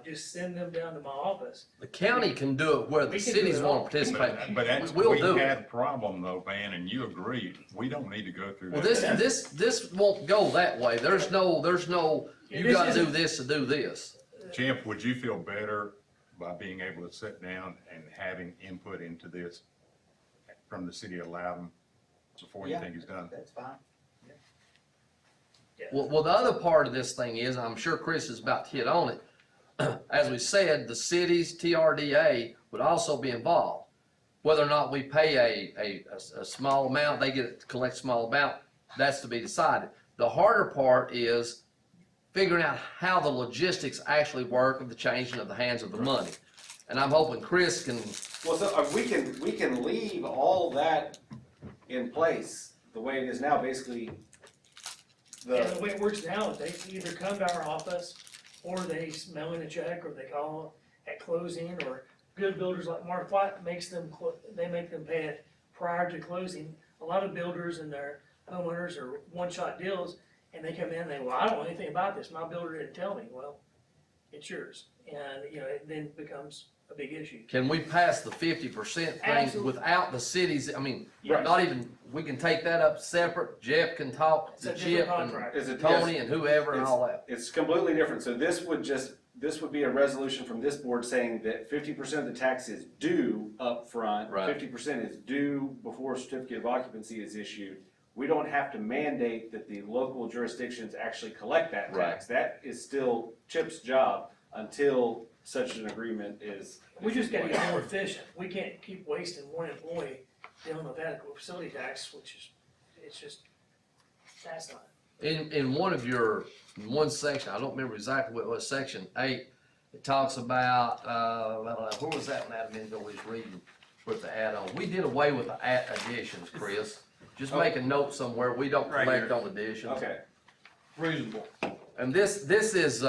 Just send them down to my office. The county can do it where the We can do cities it want all. to participate. but that's, We'll we do it. had a problem though, Van, and you agreed, we don't need to go through Well, that. this won't go that way. There's no, Yeah, you this gotta do isn't- this to do this. Jeff, would you feel better by being able to sit down and having input into this from the city of Loudon before anything is done. That's fine. Well, the other part of this thing is, I'm sure Chris is about to hit on it. As we said, the cities, TRDA would also be involved. Whether or not we pay a small amount, they get to collect a small amount, that's to be decided. The harder part is figuring out how the logistics actually work of the changing of the hands of the money. And I'm hoping Chris can, Well, so we can leave all that in place the way it is now, basically. And the way it works now, they either come to our office, or they mail in a check, or they call at closing, or good builders like Mark White they make them pay it prior to closing. A lot of builders and their homeowners are one-shot deals, and they come in and they, well, I don't know anything about this, my builder didn't tell me. Well, it's yours, and, it then becomes a big issue. can we pass the 50% thing Absolutely. without the cities? I mean, Yes. not even, we can take that up separate. Jeff can talk It's to a different Chip contract. Is and it- Tony yes. and whoever and all that. It's completely different, so this would be a resolution from this board saying that 50% of the tax is due up front. Right. 50% is due before a certificate of occupancy is issued. We don't have to mandate that the local jurisdictions actually collect that tax. That is still Chip's job until such an agreement is. We just gotta get more efficient. We can't keep wasting one employee dealing with adequate facility tax, that's not. In one section, I don't remember exactly what it was, section 8, it talks about, where was that one admin that was reading with the add-on? We did away with the additions, Chris. Just make a note somewhere, we don't Right collect here. on additions. Okay. Reasonable. And this is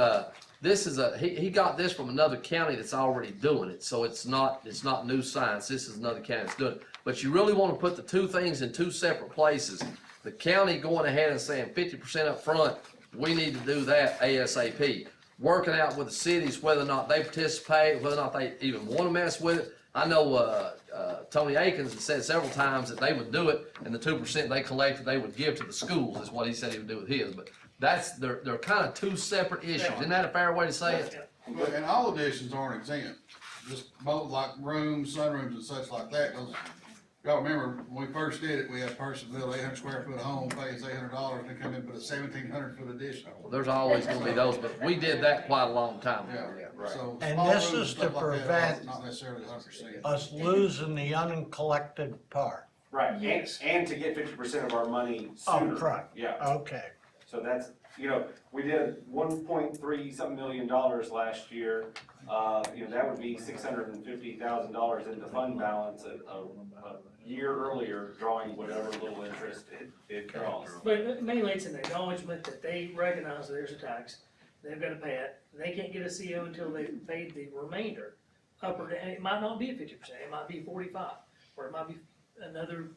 he got this from another county that's already doing it, so it's not new science, this is another county that's doing it. But you really wanna put the two things in two separate places. The county going ahead and saying 50% up front, we need to do that ASAP. Working out with the cities whether or not they participate, whether or not they even wanna mess with it. I know, Tony Akins has said several times that they would do it, and the 2% they collected, they would give to the schools, is what he said he would do with his, but they're kind of two separate issues, isn't that a fair way to say it? Well, and all additions aren't exempt, just both like rooms, sunrooms and such like that, those, y'all remember, when we first did it, we had a person build 800 square foot home, pay us $800, and they come in and put a 1,700 foot addition. Well, there's always gonna be those, but we did that quite a long time ago. Yeah, Right. so. And small this rooms is and to stuff like that are prevent Not necessarily 100%. us losing the uncollected part. Right, Yes. and to get 50% of our money Oh, sooner. correct. Yeah. Okay. So that's, we did $1.3 something million last year. That would be $650,000 in the fund balance a year earlier, drawing whatever little interest it draws. But mainly it's an acknowledgement that they recognize there's a tax, they've gotta pay it, they can't get a CO until they've paid the remainder. Up or down, it might not be 50%, it might be 45, or it might be another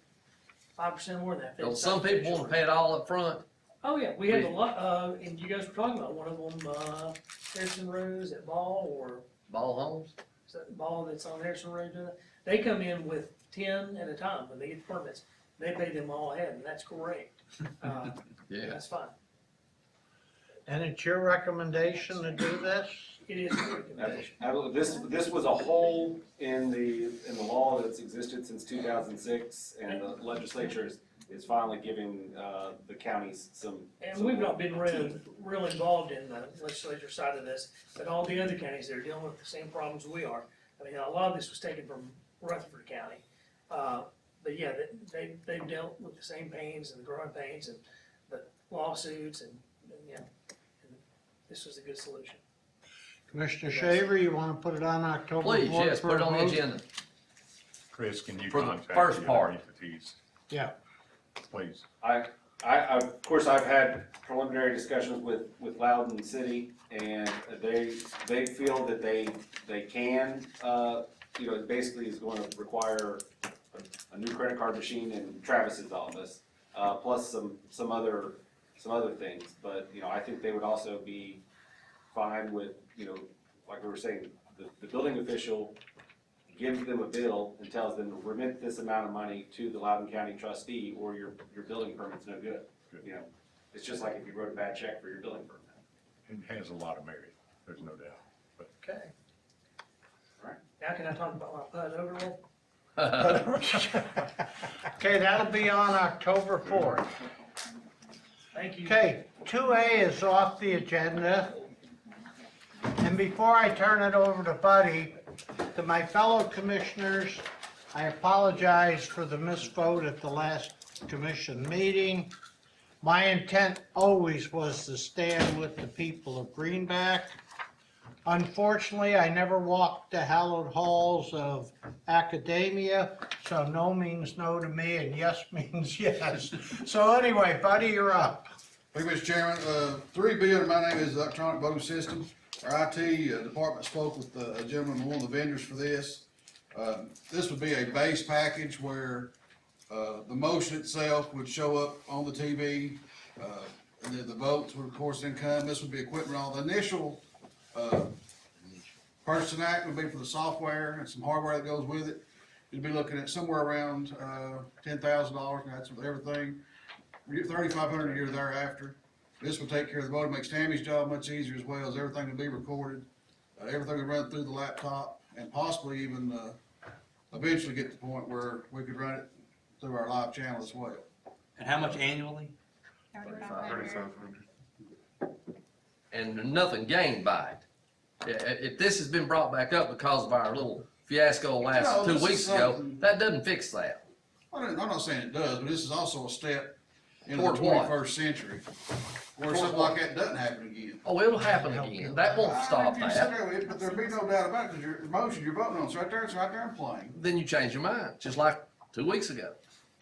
5% more than that. Don't some people wanna pay it all up front? Oh, yeah, we have a lot, and you guys were talking about one of them, Harrison Rose at Ball, or Ball homes? is that Ball that's on Harrison Road doing that? They come in with 10 at a time when they get the permits, they pay them all ahead, and that's great. Yeah. That's fine. And it's your recommendation to do this? It is a recommendation. This was a hole in the law that's existed since 2006, and the legislature is finally giving the counties some. And we've not been real involved in the legislature side of this, but all the other counties, they're dealing with the same problems we are. I mean, a lot of this was taken from Rutherford County. But yeah, they've dealt with the same pains and the growing pains and the lawsuits and this was a good solution. Commissioner Shaver, you wanna put it on October fourth? Please, yes, put it on the vote? agenda. Chris, can you For the contact first the part. other entities, Yeah. please? Of course, I've had preliminary discussions with Loudon City, and they feel that they can, it basically is going to require a new credit card machine in Travis's office, plus some other things, but, I think they would also be fine with, like we were saying, the building official gives them a bill and tells them to remit this amount of money to the Loudon County trustee, or your building permit's no good. It's just like if you wrote a bad check for your building permit. It has a lot of merit, there's no doubt. But Okay. Now can I talk about my PUD overlay? Okay, that'll be on October 4th. Thank you. Okay, 2A is off the agenda. And before I turn it over to Buddy, to my fellow commissioners, I apologize for the misvote at the last commission meeting. My intent always was to stand with the people of Greenback. Unfortunately, I never walked the hallowed halls of academia, so no means no to me and yes means yes. So anyway, Buddy, you're up. Thank you, Mr. Chairman. 3B under my name is Electronic Voting System. Our IT department spoke with a gentleman, one of the vendors for this. This would be a base package where the motion itself would show up on the TV, and then the votes would of course then come. This would be equipment. All the initial purchasing act would be for the software and some hardware that goes with it. You'd be looking at somewhere around $10,000, and that's with everything. $3,500 a year thereafter. This would take care of the voting, makes Tammy's job much easier as well, as everything would be recorded. Everything would run through the laptop, and possibly even eventually get to the point where we could run it through our live channel as well. And how much annually? 3,500. And nothing gained by it. If this has been brought back up because of our little fiasco last No, 2 this is weeks ago, something- that doesn't fix that. I'm not saying it does, but this is also a step into the Towards what? 21st century, where something like that doesn't happen again. Oh, it'll happen again. That won't stop You said that. there, but there'd be no doubt about it, because your motion you're voting on, it's right there in plain. Then you change your mind, just like 2 weeks ago.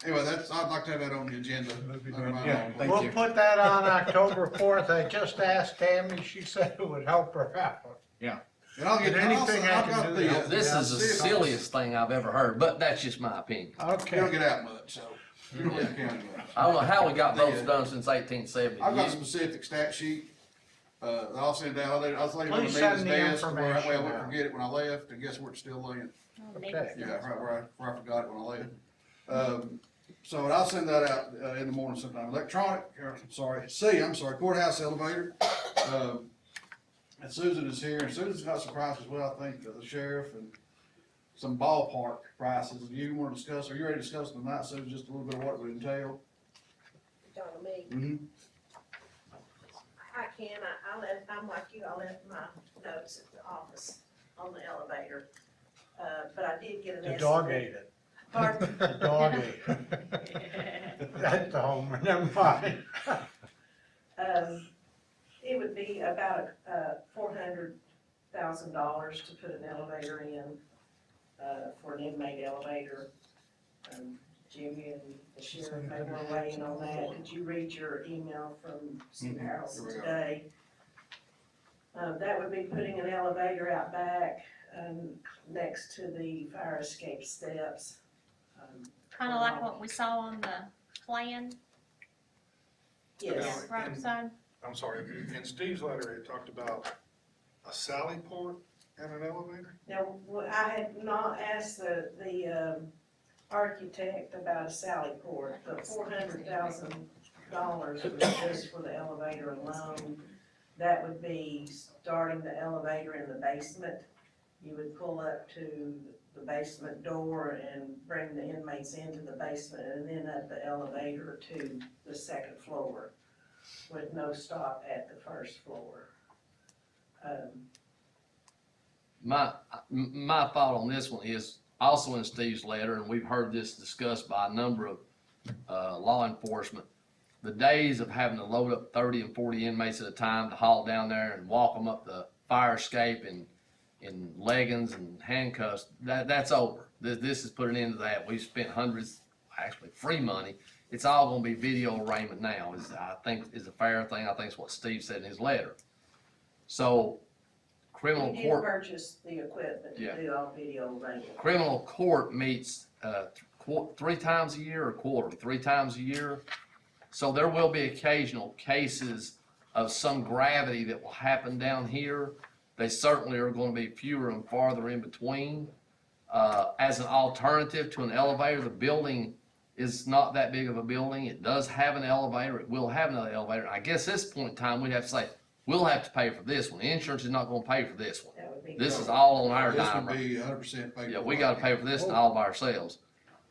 Anyway, I'd like to have that on the agenda. Under my Yeah, own. thank We'll you. put that on October 4th. I just asked Tammy, she said it would help her out. And I'll get, Is there anything I I've can got do the, to help? This is the see if I- silliest thing I've ever heard, but that's just my opinion. You don't Okay, get out much, so you don't leave the county much. I don't know how we got those done since 1870. I've got a specific stat sheet, that I'll send down, I'll let you know Please the send maintenance the desk, where that way I information wouldn't out. forget it when I left, and guess where it's still laying? okay. Yeah, right where I forgot it when I left. So I'll send that out, in the morning sometime. Courthouse elevator. And Susan is here, and Susan's got some prices, well, I think, the sheriff and some ballpark prices. Do you wanna discuss, are you ready to discuss them tonight, Susan, just a little bit of what it would entail? Talking to me, Mm-hmm. I can, I'm like you, I left my notes at the office on the elevator. But I did get an The estimate. dog ate it. Pardon? The dog ate it. That's the homer, never mind. It would be about $400,000 to put an elevator in, for an inmate elevator. Jimmy and the sheriff, they were waiting on that. Did you read your email from Steve Harrelson Here we go. today? That would be putting an elevator out back, next to the fire escape steps. Kinda like what we saw on the plan, Yes. right beside. I'm sorry, in Steve's letter, it talked about a sally port and an elevator? Now, I had not asked the architect about a sally port. The $400,000 was just for the elevator alone. That would be starting the elevator in the basement. You would pull up to the basement door and bring the inmates into the basement and then up the elevator to the second floor with no stop at the first floor. My thought on this one is also in Steve's letter, and we've heard this discussed by a number of law enforcement. The days of having to load up 30 and 40 inmates at a time to haul down there and walk them up the fire escape in leggings and handcuffs, that's over. This is putting an end to that. We've spent hundreds, actually free money. It's all gonna be video arraignment now, I think is a fair thing. I think it's what Steve said in his letter. So criminal We did court. purchase the equipment Yeah. to do all video arraignment. Criminal court meets 3 times a year or quarterly, 3 times a year. So there will be occasional cases of some gravity that will happen down here. They certainly are going to be fewer and farther in between. As an alternative to an elevator, the building is not that big of a building. It does have an elevator. It will have another elevator. I guess at this point in time, we'd have to say, we'll have to pay for this one. Insurance is not going to pay for this one. That would be. This is all on our This dime. would be 100% paid. Yeah, for we by gotta the pay for this all by ourselves.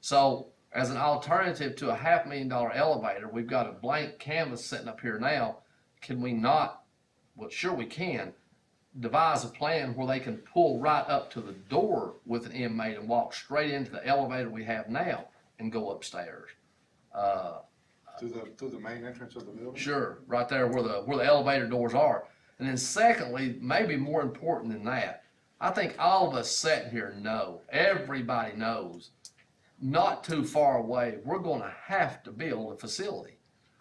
So, as an alternative to a $500,000 elevator, we've got a blank canvas sitting up here now. Can we not, well, sure we can, devise a plan where they can pull right up to the door with an inmate and walk straight into the elevator we have now and go upstairs. Through the main entrance of the building? Sure, right there where the elevator doors are. And then secondly, maybe more important than that, I think all of us sitting here know, everybody knows, not too far away, we're gonna have to build a facility.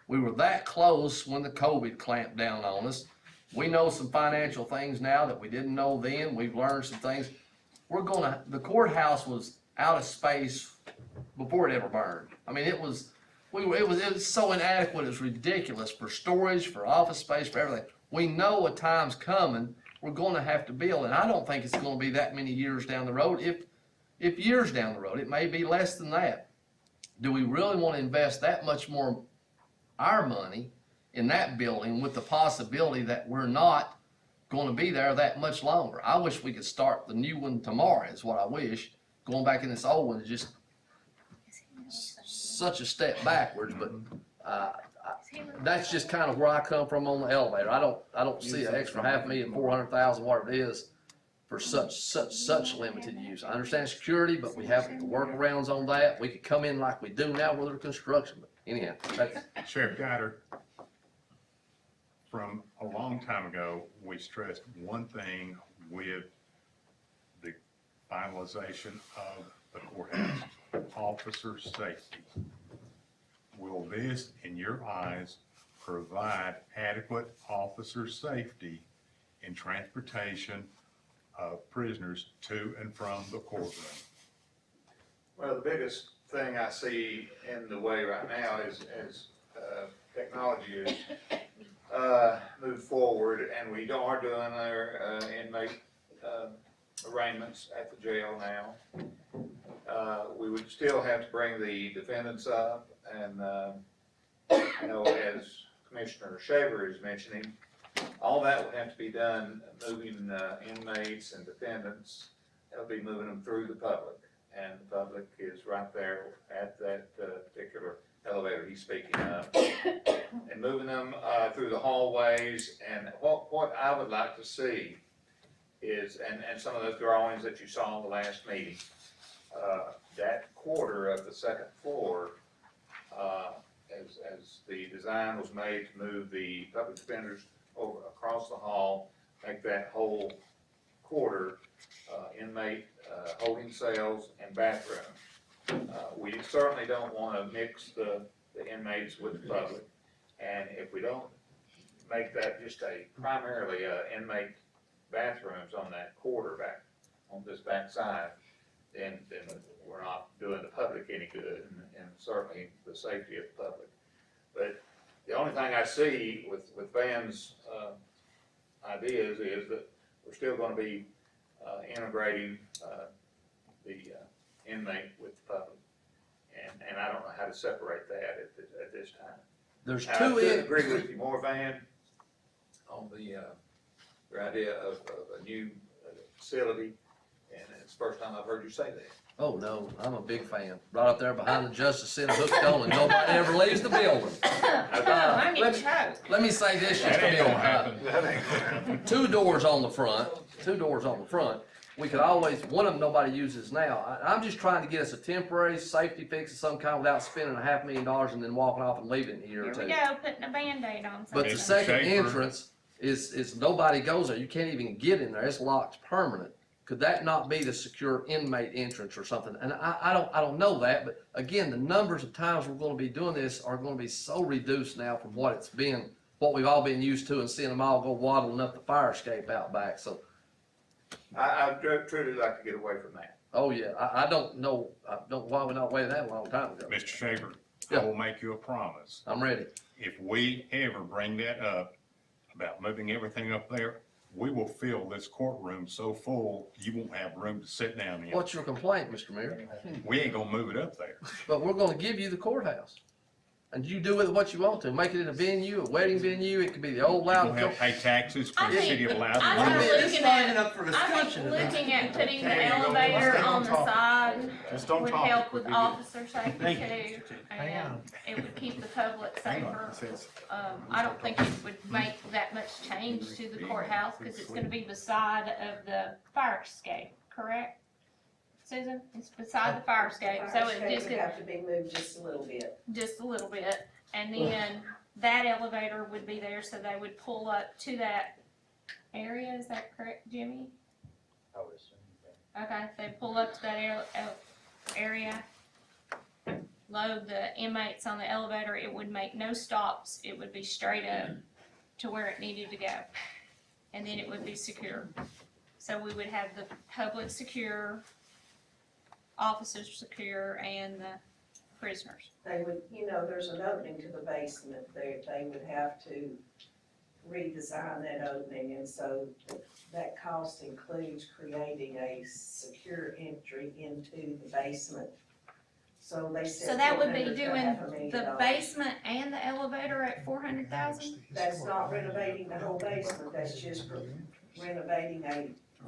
We were that close when the COVID clamped down on us. We know some financial things now that we didn't know then. We've learned some things. The courthouse was out of space before it ever burned. I mean, it was so inadequate, it was ridiculous for storage, for office space, for everything. We know a time's coming, we're gonna have to build, and I don't think it's gonna be that many years down the road. If years down the road, it may be less than that. Do we really wanna invest that much more our money in that building with the possibility that we're not gonna be there that much longer? I wish we could start the new one tomorrow, is what I wish. Going back in this old one is just such a step backwards, but, that's just kind of where I come from on the elevator. I don't see an extra $500,000, 400,000, whatever it is, for such limited use. I understand security, but we have workarounds on that. We could come in like we do now with our construction, but anyhow, that's. Sheriff Guider, from a long time ago, we stressed one thing with the finalization of the courthouse, officer safety. Will this, in your eyes, provide adequate officer safety in transportation of prisoners to and from the courtroom? Well, the biggest thing I see in the way right now is as technology is moved forward, and we are doing our inmate arraignments at the jail now. We would still have to bring the defendants up, and as Commissioner Shaver is mentioning, all that would have to be done, moving inmates and defendants. That'll be moving them through the public, and the public is right there at that particular elevator he's speaking of, and moving them through the hallways. And what I would like to see is, and some of those drawings that you saw in the last meeting, that quarter of the second floor, as the design was made to move the public defenders over across the hall, make that whole quarter inmate holding cells and bathroom. We certainly don't want to mix the inmates with the public, and if we don't make that just primarily inmate bathrooms on that quarter back on this back side, then we're not doing the public any good, and certainly the safety of the public. But the only thing I see with Van's ideas is that we're still gonna be integrating the inmate with the public. And I don't know how to separate that at this time. There's I two couldn't agree with you more, Van, on your idea of a new facility, and it's the first time I've heard you say that. Oh, no, I'm a big fan. Right up there behind the Justice Center, hooked on, and nobody ever leaves the building. I'm getting choked. Let me say this just a That ain't gonna minute. happen. That ain't gonna happen. Two doors on the front. We could always, one of them nobody uses now. I'm just trying to get us a temporary safety fix of some kind without spending $500,000 and then walking off and leaving it in a year or Here two. we go, putting a Band-Aid on But something. the Mr. second Schaefer. entrance is nobody goes there. You can't even get in there. It's locked permanent. Could that not be the secure inmate entrance or something? And I don't know that, but again, the numbers of times we're gonna be doing this are gonna be so reduced now from what it's been, what we've all been used to, and seeing them all go waddling up the fire escape out back, so. I'd truly like to get away from that. Oh, yeah, I don't know, why we not waited that a long time ago. Mr. Shaver, Yeah. I will make you a promise. I'm ready. If we ever bring that up about moving everything up there, we will fill this courtroom so full, you won't have room to sit down in. What's your complaint, Mr. Mayor? We ain't gonna move it up there. But we're gonna give you the courthouse. and you do with it what you want to. Make it in a venue, a wedding venue. It could be the old You Loudon. gonna have to pay taxes for I the think- city of Loudon. I Wait a think minute, looking it's at- lining up for I discussion. think looking at putting the Okay, elevator let's on stay the on side Just don't would talk. help with We'll be officer safety Thank too, Hang and on. it would keep the public Hang on. safer. It says- I don't think it would make that much change to the courthouse, cause it's gonna be beside of the fire escape, correct? Susan, it's beside the fire escape, so Fire it escape just would could, have to be moved just a little bit. just a little bit, and then that elevator would be there, so they would pull up to that area, is that correct, Jimmy? I would assume that. Okay, they pull up to that area, load the inmates on the elevator, it would make no stops, it would be straight up to where it needed to go. And then it would be secure. So we would have the public secure, officers secure, and the prisoners. They would, there's an opening to the basement, they would have to redesign that opening, and so that cost includes creating a secure entry into the basement. So they said. So that would be $400,000 to doing $500,000. the basement and the elevator at 400,000? That's not renovating the whole basement, that's just renovating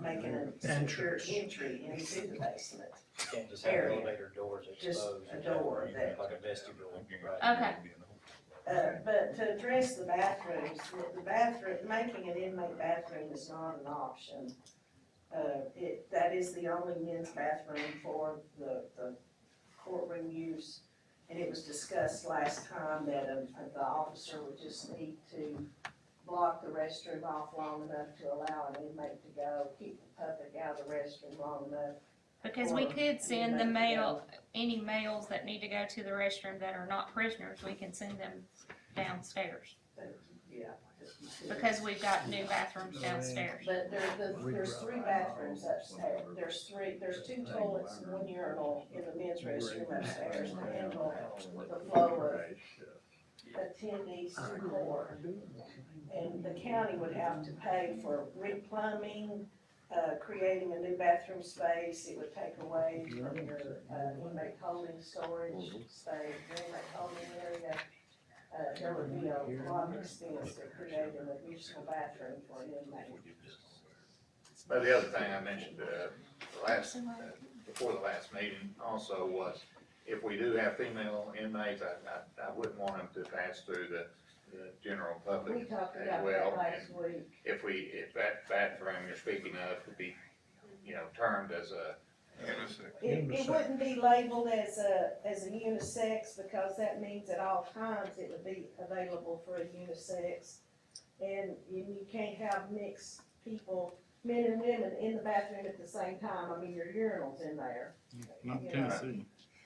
making a secure entry into the basement. You can't just have Area. elevator doors Just exposed. a door that- Like a vestibule, right? Okay. But to address the bathrooms, making an inmate bathroom is not an option. That is the only men's bathroom for the courtroom use. And it was discussed last time that the officer would just need to block the restroom off long enough to allow an inmate to go, keep the public out of the restroom long enough. Because we could send the any males that need to go to the restroom that are not prisoners, we can send them downstairs. Yeah. Because we've got new bathrooms downstairs. But there's 3 bathrooms upstairs, there's 2 toilets and 1 urinal in the men's restroom upstairs to handle the flow of attendees to court. And the county would have to pay for replumbing, creating a new bathroom space, it would take away from your inmate holding storage space, your inmate holding area. There would be a lot of expense to create an additional bathroom for an inmate. But the other thing I mentioned, before the last meeting also was, if we do have female inmates, I wouldn't want them to pass through the general We public talked as about well. that last week. If that bathroom you're speaking of could be, termed as a, It wouldn't be labeled as a unisex, because that means at all times it would be available for a unisex. And you can't have mixed people, men and women, in the bathroom at the same time, I mean, your urinal's in there. Not You know. Tennessee.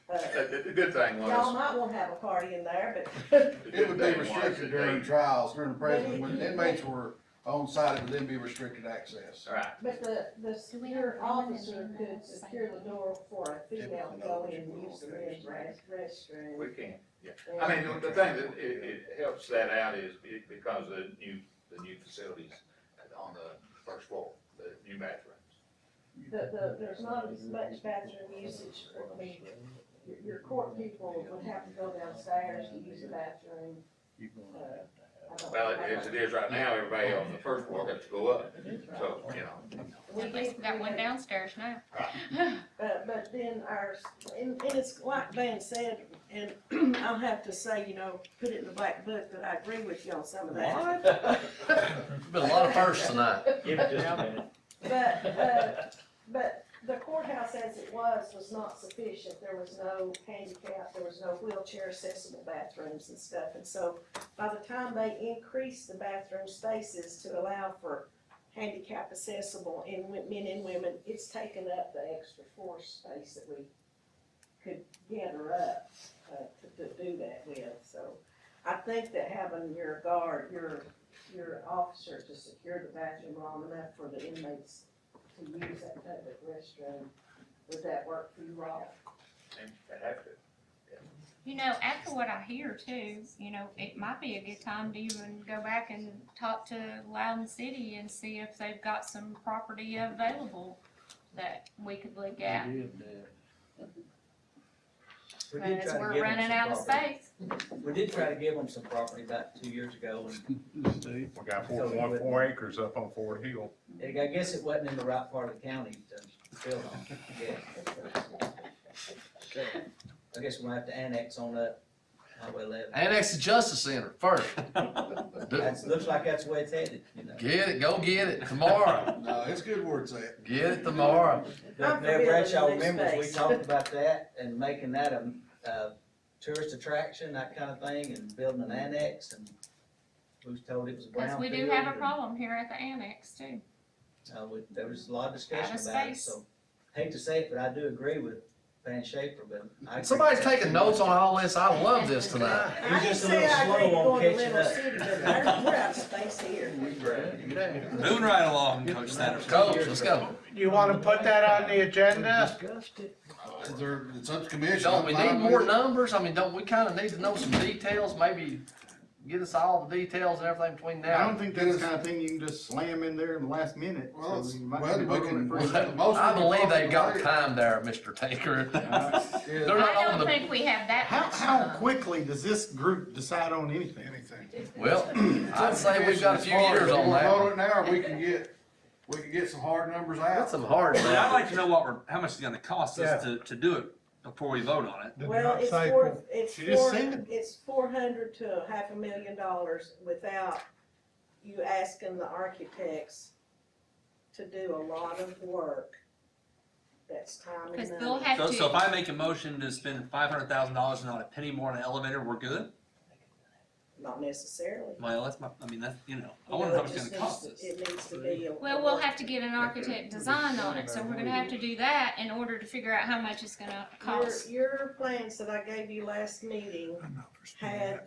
the good thing Y'all was, might wanna have a party in there, but It would be restricted during trials, during the prison, when inmates were on site, it would then be restricted access. right, But the secure officer could secure the door for a female to go in and use the men's restroom. we can, yeah. I mean, the thing that it helps that out is because the new facilities on the first floor, the new bathrooms. There's not as much bathroom usage, I mean, your court people would have to go downstairs to use the bathroom. Well, as it is right now, everybody on the first floor has to go up, so, At least we got one downstairs now. But then and it's like Van said, and I'll have to say, put it in the black book that I agree with you on some of that. Been a lot of firsts tonight. Give it just a minute. But the courthouse as it was not sufficient, there was no handicap, there was no wheelchair accessible bathrooms and stuff, and so by the time they increased the bathroom spaces to allow for handicap accessible in men and women, it's taken up the extra floor space that we could gather up, to do that with, so I think that having your guard, your officer to secure the bathroom long enough for the inmates to use that public restroom, would that work for you, Rob? and they have to. After what I hear too, it might be a good time to even go back and talk to Loudon City and see if they've got some property available that we could look at. We did Because try to we're give them running some out of property. space. We did try to give them some property about 2 years ago, and We got 4.4 acres up on Ford Hill. I guess it wasn't in the right part of the county to build on, yeah. I guess we'll have to annex on that Highway 11. Annex the Justice Center first. Looks like that's the way it's headed, you know. Get it, go get it tomorrow. No, it's good where it's at. Get it tomorrow. But Mayor Bradshaw remembers, we talked about that and making that a tourist attraction, that kind of thing, and building an annex, and we was told it was a brownfield. Because we do have a problem here at the annex too. There was a lot of discussion Out of about it, space. so, hate to say it, but I do agree with Van Schaefer, but I agree. Somebody's taking notes on all this. I love this tonight. He's just a little slow on catching up. City, but we're out of space here. Moving right along, Coach Sanders. Coach, let's go. You wanna put that on the agenda? It's up to commission. Don't we I'm need fine more with it. numbers? I mean, don't we kinda need to know some details? Maybe get us all the details and everything between I now. don't think that's the kind of thing you can just slam in there in the last minute. Well, So you might well, be we voting can- for it. I believe they've got time there, Mr. Taker. They're not I on don't the, think we have that How, much how time. quickly does this group decide on anything? well, I'd say we've got a few years on We're that. voting now, we can get some hard numbers That's out. some hard But I'd math. like to know how much it's gonna cost us to do it before we vote on it. Well, it's She just said. it's $400,000 to $500,000 without you asking the architects to do a lot of work. That's time and Because money. they'll have So if to, I make a motion to spend $500,000 and not a penny more on an elevator, we're good? Not necessarily. Well, that's I mean, that's, I You wonder know, how much it it's just gonna cost needs us. to- It needs to be a. well, we'll have to get an architect design on it, so we're gonna have to do that in order to figure out how much it's gonna cost. Your plans that I gave you last meeting had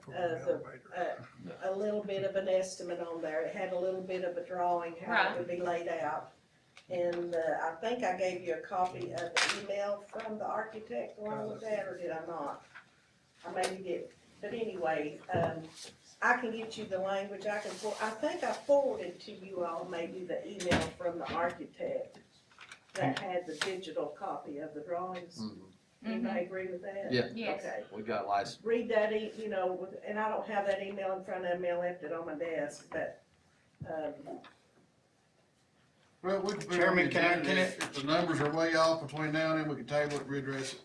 a little bit of an estimate on there. It had a little bit of a drawing, how Right. it would be laid out. And I think I gave you a copy of the email from the architect along with that, or did I not? I maybe did, but anyway, I can get you the language, I think I forwarded to you all maybe the email from the architect that had the digital copy of the drawings. Anybody agree with that? Yeah. Yes. Okay. We got license. Read that, and I don't have that email in front of me, I left it on my desk, but, Well, we can put it on Chairman, the can I- agenda. can If the numbers are way off between now and then, we can table it, readdress it.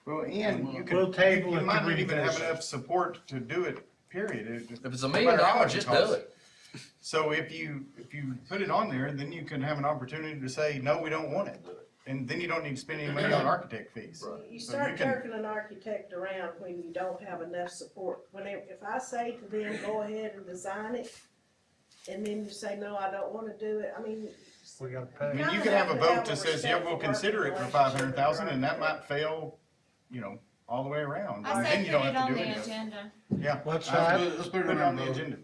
Well, and you We'll could, table you it to might not even have revisit. enough support to do it, period. If it's $1 million, just do it. So if you put it on there, then you can have an opportunity to say, no, we don't want it. And then you don't need to spend any money on architect fees. you So start you can- jerking an architect around when you don't have enough support. If I say to them, go ahead and design it, and then you say, no, I don't wanna do it, I mean, We gotta I pay. mean, you could have a vote that says, yeah, we'll consider it for 500,000, and that might fail, all the way around. I And say then you put don't it have on to do the it. agenda. Yeah. What's I'll that? Let's Put it on the vote. agenda.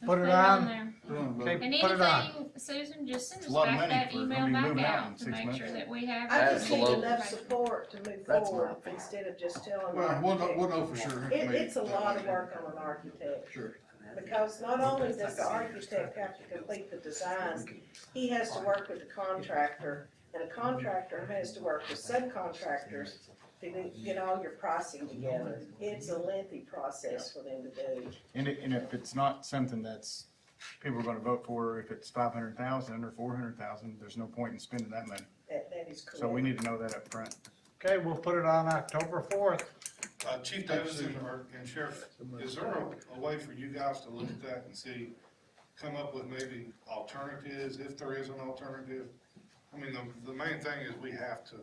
Put it Put on. there. Put it on the vote. Okay, And put it on. anything, Susan, just send It's us a lot of back money that for email somebody back moving out in out to 6 make months. sure that we have. I just need Absolutely. enough support to move That's forward not bad. instead of just telling the Well, we'll architect. know for sure. It's a lot of work on an architect. Sure. Because not only does the architect have to complete the designs, he has to work with the contractor, and a contractor has to work with subcontractors to get all your pricing together. It's a lengthy process for them to do. And if it's not something that's, people are gonna vote for, if it's 500,000 or 400,000, there's no point in spending that money. That is correct. So we need to know that up front. Okay, we'll put it on October 4th. Chief Davis and Sheriff, is there a way for you guys to look at that and see, come up with maybe alternatives, if there is an alternative? I mean, the main thing is we have to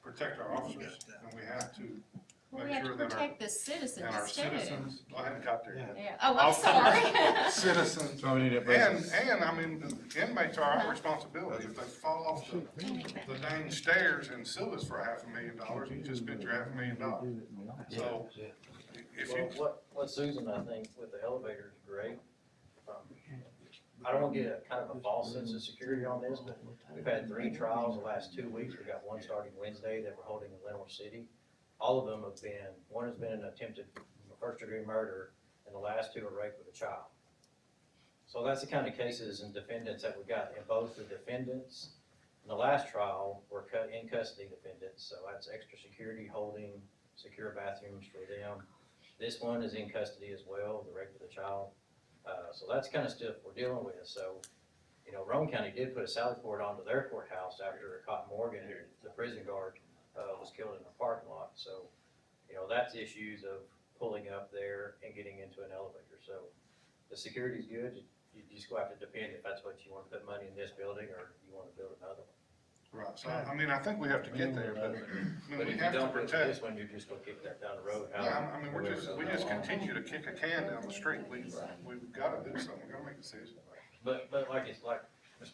protect our officers, and we have to Well, we make have to sure that our, protect the and citizens our too. citizens, I hadn't got there yet. Yeah, oh, I'm sorry. Citizens, So we need to. and I mean, the inmates are our responsibility. If they fall off the dang stairs and sue us for $500,000, you just spent your $500,000. So, if you, What Susan, I think, with the elevator is great. I don't want to get a kind of a false sense of security on this, but we've had 3 trials the last 2 weeks. We got one starting Wednesday that we're holding in Lenore City. All of them have been, one has been an attempted first-degree murder, and the last 2 are rape with a child. So that's the kind of cases and defendants that we got. And both the defendants in the last trial were in custody defendants, so that's extra security holding secure bathrooms for them. This one is in custody as well, the regular child. So that's kind of stuff we're dealing with. So, you know, Roane County did put a sally port onto their courthouse after Cotton Morgan, the prison guard, was killed in a parking lot. So, you know, that's issues of pulling up there and getting into an elevator. So the security's good. You just go have to depend if that's what you want to put money in this building or you want to build another one. Right, so, I mean, I think we have to get there, but, I mean, But we if you have to don't put protect. this one, you're just gonna kick that down the road. Yeah, I mean, we just continue to kick a can down the street. We've gotta do something, we gotta make a decision. But like Ms.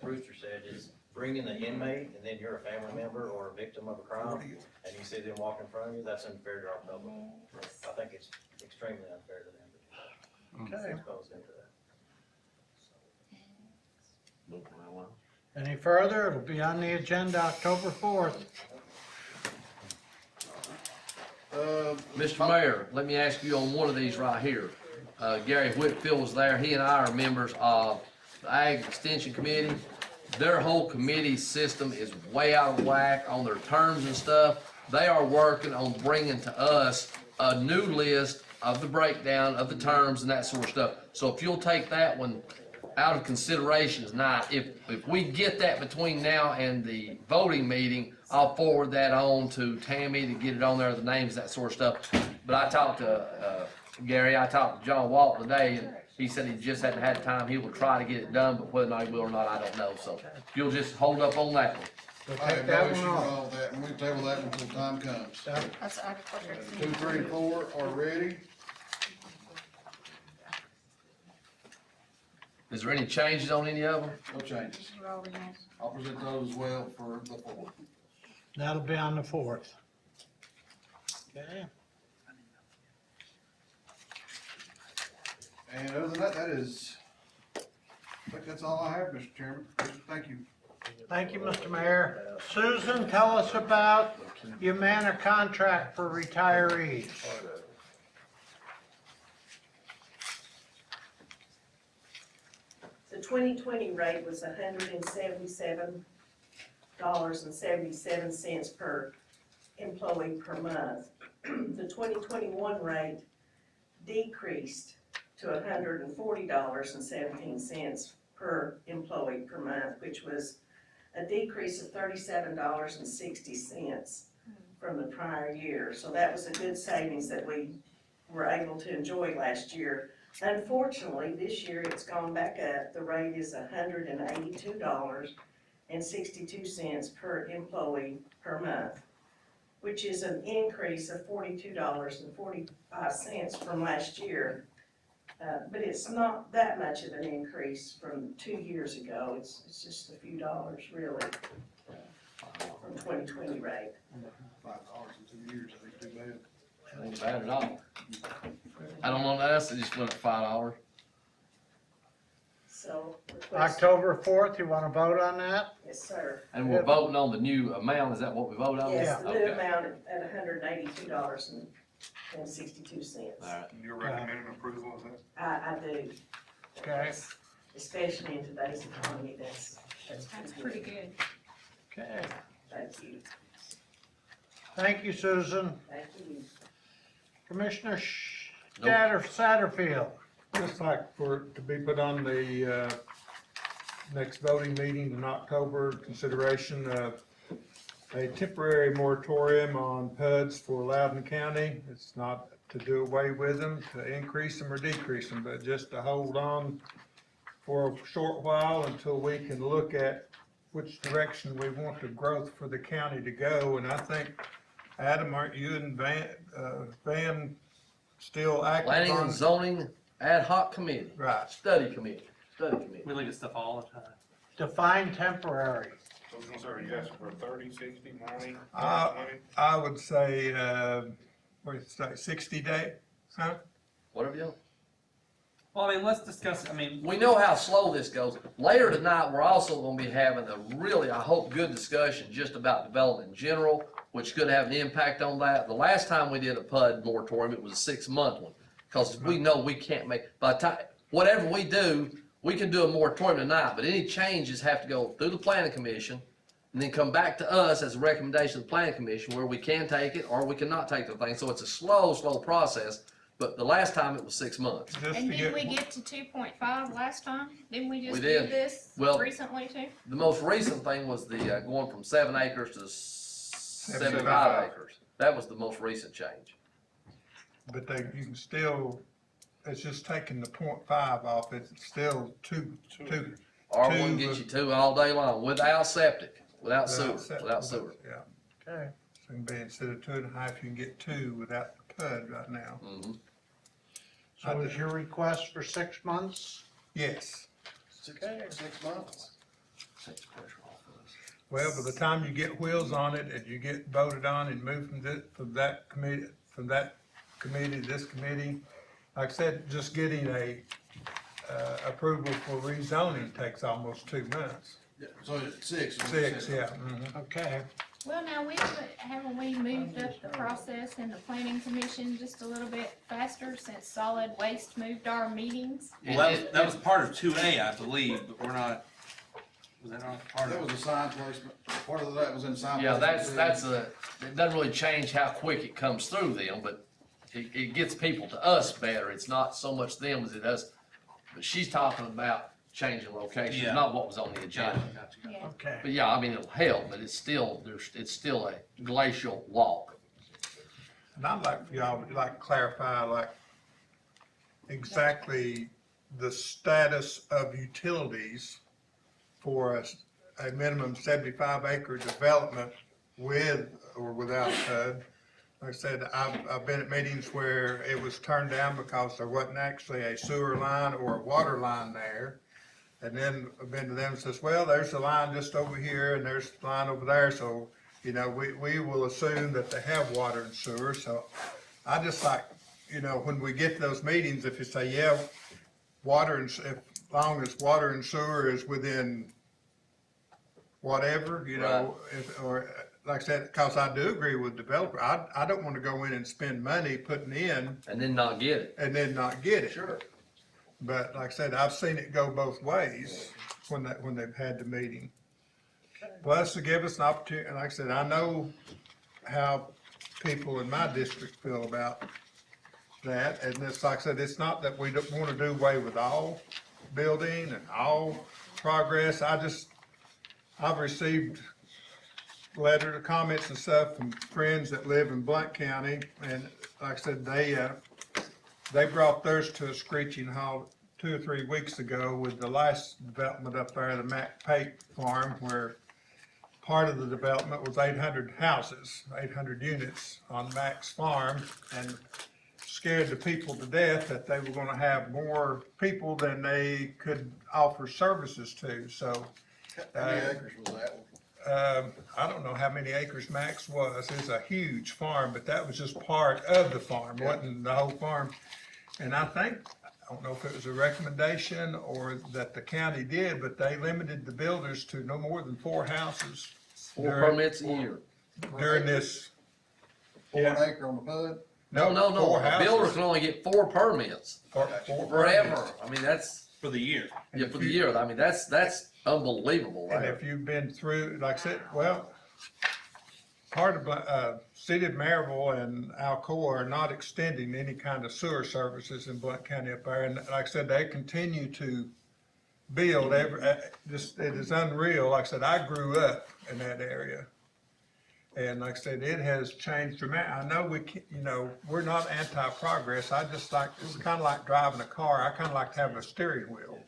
Brewster said, is bring in the inmate and then you're a family member or a victim of a crime and you see them walk in front of you, that's unfair to our public. I think it's extremely unfair to them to be exposed into that. Any further? It'll be on the agenda October 4th. Mr. Mayor, let me ask you on one of these right here. Gary Whitfield was there. He and I are members of the Ag Extension Committee. Their whole committee system is way out of whack on their terms and stuff. They are working on bringing to us a new list of the breakdown of the terms and that sort of stuff. So if you'll take that one out of consideration tonight, if we get that between now and the voting meeting, I'll forward that on to Tammy to get it on there, the names, that sort of stuff. But I talked to, Gary, I talked to John Walton today, and he said he just hadn't had time. He will try to get it done, but whether or not he will or not, I don't know. So if you'll just hold up on that one. We'll I take have that no one issue with off. all that, and we table that until time comes. That's, I 2, 3, and 4 are ready. Is there any changes on any of them? No changes. I'll present those as well for the 4th. That'll be on the 4th. Okay. And other than that, I think that's all I have, Mr. Chairman. Thank you. Thank you, Mr. Mayor. Susan, tell us about your Humana contract for retirees. The 2020 rate was $177.77 per employee per month. The 2021 rate decreased to $140.17 per employee per month, which was a decrease of $37.60 from the prior year. So that was a good savings that we were able to enjoy last year. Unfortunately, this year it's gone back up. The rate is $182.62 per employee per month, which is an increase of $42.45 from last year. But it's not that much of an increase from 2 years ago. It's just a few dollars really from 2020 rate. $5 in 2 years, I think, too bad. Ain't bad at all. I don't know, that's, it just went up $5. So. October 4th, you want to vote on that? Yes, sir. And we're voting on the new amount, is that what we vote on? Yes, the new Okay. amount at $182.62. All right. You're recommending approval of that? I do. Okay. Especially in today's economy, that's pretty good. Okay. Thank you. Thank you, Susan. Thank you. Commissioner Satterfield. Just like for, to be put on the, next voting meeting in October, consideration of a temporary moratorium on PUDs for Loudon County. It's not to do away with them, to increase them or decrease them, but just to hold on for a short while until we can look at which direction we want the growth for the county to go. And I think, Adam, aren't you and Van still active Planning on? and zoning ad hoc committee. Right. Study committee. We look at stuff all the time. Define temporary. So, sir, you asking for 30, 60, 90, 20? I would say, what do you say, 60 day, huh? Whatever you. Well, I mean, let's discuss, I mean. We know how slow this goes. Later tonight, we're also gonna be having a really, I hope, good discussion just about development in general, which could have an impact on that. The last time we did a PUD moratorium, it was a 6-month one, because we know we can't make, by the time, whatever we do, we can do a moratorium tonight, but any changes have to go through the planning commission, and then come back to us as a recommendation of the planning commission where we can take it or we cannot take the thing. So it's a slow process, but the last time it was 6 months. Just And to did we get, get to 2.5 last time? Didn't we just We do did. this Well- recently too? The most recent thing was the, going from 7 acres to 75 75. acres. That was the most recent change. But you can still, it's just taking the 0.5 off, it's still two. R1 gets you 2 all day long, without septic, without sewer, septic, without sewer. Yeah, okay, so it can be, instead of 2.5, you can get 2 without the PUD right now. Mhm. so is your request for 6 months? Yes. Okay. 6 months. Takes the pressure off of us. Well, by the time you get wheels on it and you get voted on and moved from that committee to this committee, like I said, just getting a, approval for rezoning takes almost 2 months. Yeah, so it's 6. 6, yeah. Mhm. Okay, Well, now haven't we moved up the process in the planning commission just a little bit faster since solid waste moved our meetings? Well, that was part of 2A, I believe, but we're not, was that not part That of? was a sign placement. Part of that was in sign Yeah, placement. it doesn't really change how quick it comes through them, but it gets people to us better. It's not so much them as it does, but she's talking about changing locations, Yeah. not what was on the agenda. Gotcha. Yeah. okay. But yeah, I mean, it'll help, but it's still a glacial walk. And I'd like for y'all to like clarify like exactly the status of utilities for a minimum 75 acre development with or without PUD. Like I said, I've been at meetings where it was turned down because there wasn't actually a sewer line or a water line there. And then I've been to them and says, well, there's a line just over here and there's a line over there, so, you know, we will assume that they have water and sewer, so I just like, you know, when we get to those meetings, if you say, yeah, water and, if long as water and sewer is within whatever, you know, if, or, like I said, cause I do agree with developer, I don't wanna go in and spend money putting in And then not get it. and then not get it. Sure. But like I said, I've seen it go both ways when they've had the meeting. Plus to give us an opportunity, and like I said, I know how people in my district feel about that. And it's like I said, it's not that we don't wanna do away with all building and all progress. I've received letter comments and stuff from friends that live in Blount County. And like I said, they brought theirs to a screeching halt 2 or 3 weeks ago with the last development up there, the Mac Pate Farm, where part of the development was 800 houses, 800 units on Mac's farm, and scared the people to death that they were gonna have more people than they could offer services to, so. How many acres was that? I don't know how many acres Max was. It's a huge farm, but that was just part of the farm, wasn't the whole farm. And I don't know if it was a recommendation or that the county did, but they limited the builders to no more than 4 houses. 4 permits a year. During this. 1 acre on the PUD? No, 4 a builder can only get 4 permits Four permits. forever. I mean, that's, For the year. yeah, for the year. I mean, that's unbelievable, And right? if you've been through, like I said, well, part of, City of Maryville and Alcoa are not extending any kind of sewer services in Blount County up there. And like I said, they continue to build just, it is unreal. Like I said, I grew up in that area. And like I said, it has changed dramatically. I know we're not anti-progress. I just like, it's kind of like driving a car. I kind of like to have a steering wheel.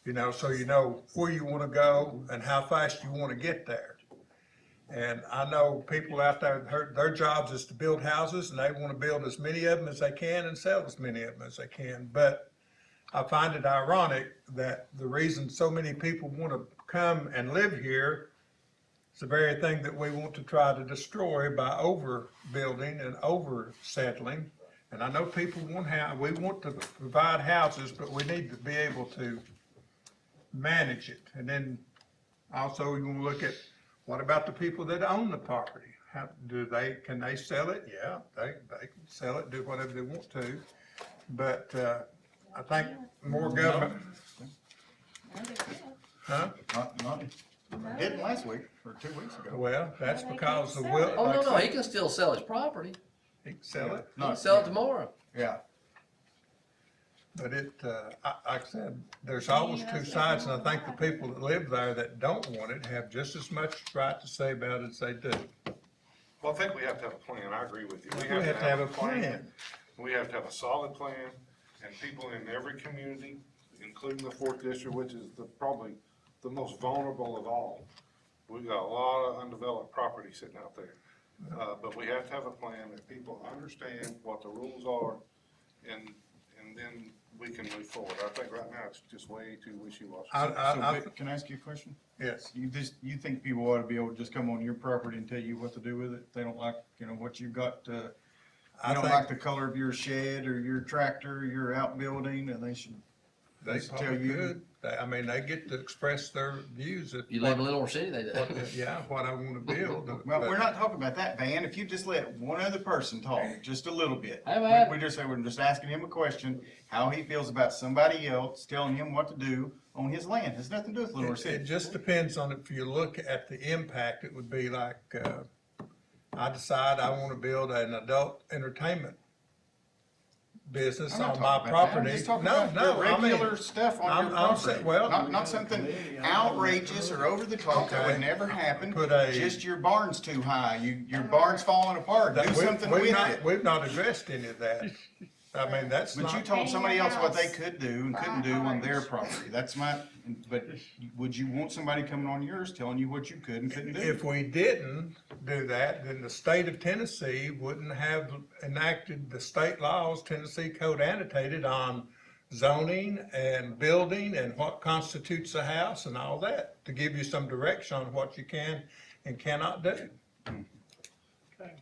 You know, so you know where you want to go and how fast you want to get there. And I know people out there, their jobs is to build houses and they want to build as many of them as they can and sell as many of them as they can. But I find it ironic that the reason so many people want to come and live here is the very thing that we want to try to destroy by overbuilding and oversettling. And I know people we want to provide houses, but we need to be able to manage it. And then also you want to look at, what about the people that own the property? Can they sell it? Yeah, they can sell it, do whatever they want to. But, I think more government, huh? Didn't last week, or 2 weeks ago. Well, that's Well, they because the can't will. sell it. Oh, no, like I no, said, he can still sell his property. He can sell it, He can sell it tomorrow. Yeah. but like I said, there's always two sides, and I think the people that live there that don't want it have just as much right to say about it as they do. Well, I think we have to have a plan, I agree with you. We have to have a plan. We have to have a solid plan, and people in every community, including the fourth district, which is probably the most vulnerable of all. We've got a lot of undeveloped property sitting out there. But we have to have a plan that people understand what the rules are, and then we can move forward. I think right now it's just way too wishy-washy. So, Vic, can I ask you a question? Yes. You think people ought to be able to just come on your property and tell you what to do with it? They don't like, what you've got, you don't like the color of your shed or your tractor, or your outbuilding, and they should They tell probably you. could. They get to express their views. You live in a little city, they do. Yeah, what I wanna build. Well, we're not talking about that, Van. If you just let one other person talk, just a little bit. Hey, man. We're just asking him a question, how he feels about somebody else telling him what to do on his land. It has nothing to do with Little It City. just depends on if you look at the impact, it would be like, I decide I wanna build an adult entertainment business I'm not on my talking about that. I'm property. just talking No, about no, the I mean, regular stuff on your I'm property. saying, well. Not something outrageous or over the top that Okay. would never happen. Put a- Just your barn's too high, your barn's falling apart. Do something with it. We've not addressed any of that. I mean, that's But you not, told somebody else what they house. could do and couldn't do on their property. That's but would you want somebody coming on yours telling you what you could and couldn't do? if we didn't do that, then the state of Tennessee wouldn't have enacted the state laws, Tennessee Code annotated on zoning and building and what constitutes a house and all that, to give you some direction on what you can and cannot do.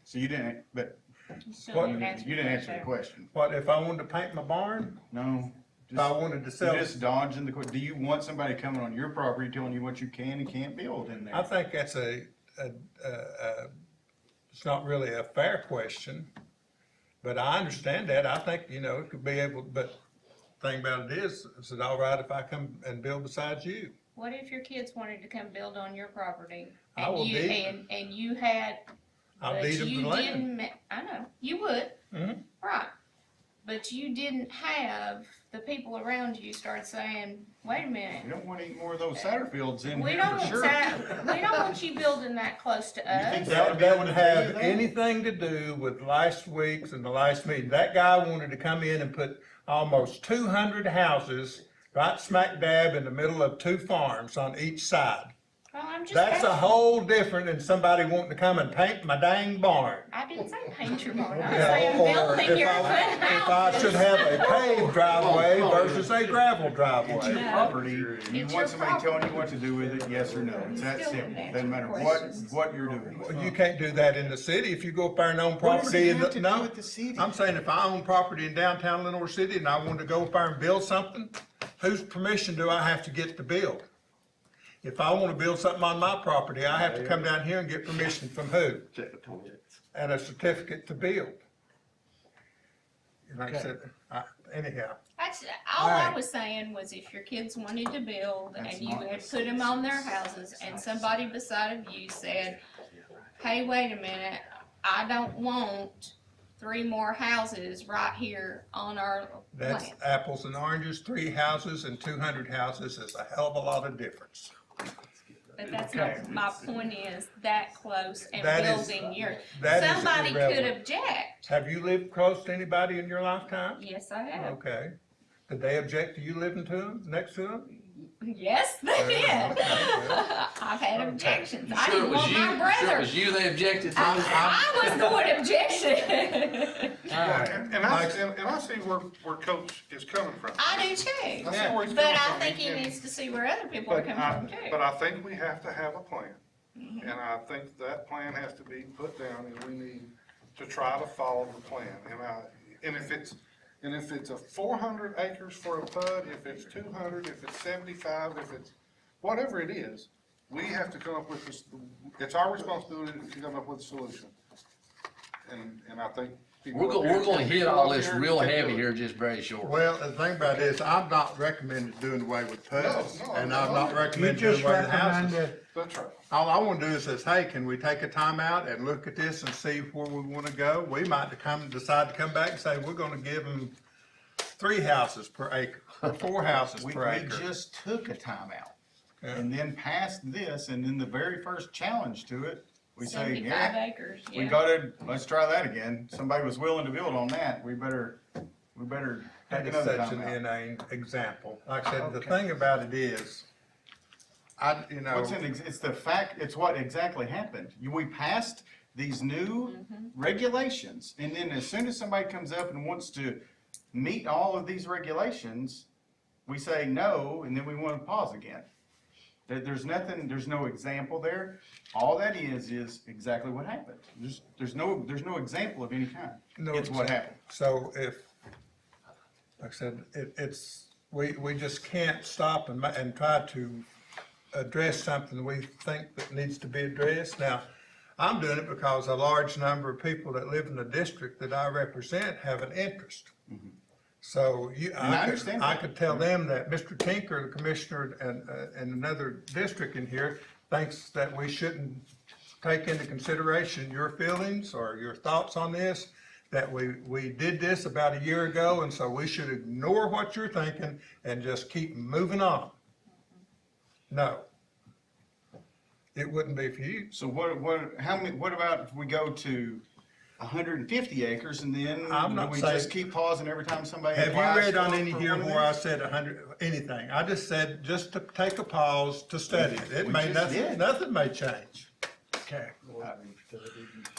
So you didn't, but You still What- didn't answer you didn't the answer the question. What, if I wanted to paint my barn? No. If I wanted to sell, You're just dodging the, do you want somebody coming on your property telling you what you can and can't build in I there? think that's it's not really a fair question, but I understand that. I think, it could be able, but thing about it is it all right if I come and build beside you? What if your kids wanted to come build on your property? I will And you, deed- and you had, I'll but deed them you the land. didn't, I know, you would, Mhm. right. But you didn't have the people around you start saying, wait a minute. You don't want any more of those Satterfields in We here don't, for sure. we don't want you building that close to think us. they ought to That be able doesn't to tell you have that? anything to do with last week's and the last meeting. That guy wanted to come in and put almost 200 houses right smack dab in the middle of two farms on each side. Well, I'm just That's a asking. whole different than somebody wanting to come and paint my dang barn. I didn't say paint your barn, I was Yeah, saying or building if your I- foot If I should have a paved driveway versus a gravel It's driveway. your No. property, you It's want your somebody telling you what to do with it, yes or no, it's that Still simple, didn't doesn't matter answer what, questions. what you're doing. with it. You can't do that in the city. If you go up there and own What does property it in have the, to do no. with the city? I'm saying if I own property in downtown Lenore City and I wanted to go up there and build something, whose permission do I have to get to build? If I wanna build something on my property, I have to come down here and get permission from who? And a certificate to build. And like I said, anyhow, That's, all I Alright. was saying was if your kids wanted to build and That's you not had the put them on their houses and somebody beside of you said, hey, wait a minute, I don't want 3 more houses right here on our that's land. apples and oranges. 3 houses and 200 houses is a hell of a lot of difference. But that's not, my point is that close and That is- building your, that is somebody could irrelevant. object. Have you lived close to anybody in your lifetime? Yes, I have. Okay. Did they object to you living to them, next to them? Yes, they did. I've had objections. I Sure didn't it was want you, my sure it brother. was you they objected to. I was the one objecting. And I see where Coach is coming from. I do too. I see where he's But coming I from. think he And- needs to see where other people are coming from But too. I think we have to have a plan, and I think that plan has to be put down, and we need to try to follow the plan. And if it's a 400 acres for a PUD, if it's 200, if it's 75, if it's, whatever it is, we have to come up with this, it's our responsibility to come up with a solution. and I think. people We're up here we're gonna can hit go all up this here and real take heavy a- here just very short. Well, the thing about it is, I'm not recommending doing away with PUDs, No, and no, I'm not no. You recommending doing just away with houses. recommended, That's right. All I wanna do is says, hey, can we take a time out and look at this and see where we wanna go? We might decide to come back and say, we're gonna give them 3 houses per acre, or 4 houses We per acre. just took a timeout Yeah. and then passed this, and then the very first challenge to it, we say, 75 yeah, acres, we yeah. gotta, let's try that again. Somebody was willing to build on that. We better That take is another such an timeout. inane example. Like I said, the Okay. thing about it is, you know. It's the fact, it's what exactly happened. We passed these new Mm-hmm. regulations, and then as soon as somebody comes up and wants to meet all of these regulations, we say no, and then we want to pause again. There's nothing, there's no example there. All that is exactly what happened. There's no example of any kind. No It's what example. happened. So if, like I said, we just can't stop and try to address something we think that needs to be addressed. Now, I'm doing it because a large number of people that live in the district that I represent have an interest. So And I understand I that. could tell them that Mr. Tinker, the commissioner, and another district in here thinks that we shouldn't take into consideration your feelings or your thoughts on this, that we did this about a year ago, and so we should ignore what you're thinking and just keep moving on. No. It wouldn't be for you. So what about if we go to 150 acres and then I'm not we saying- just keep pausing every time somebody Have you applies read on for- any for here one of where I these? said 100, anything? I just said just to take a pause to study it. It We may, just did. nothing may change. Okay.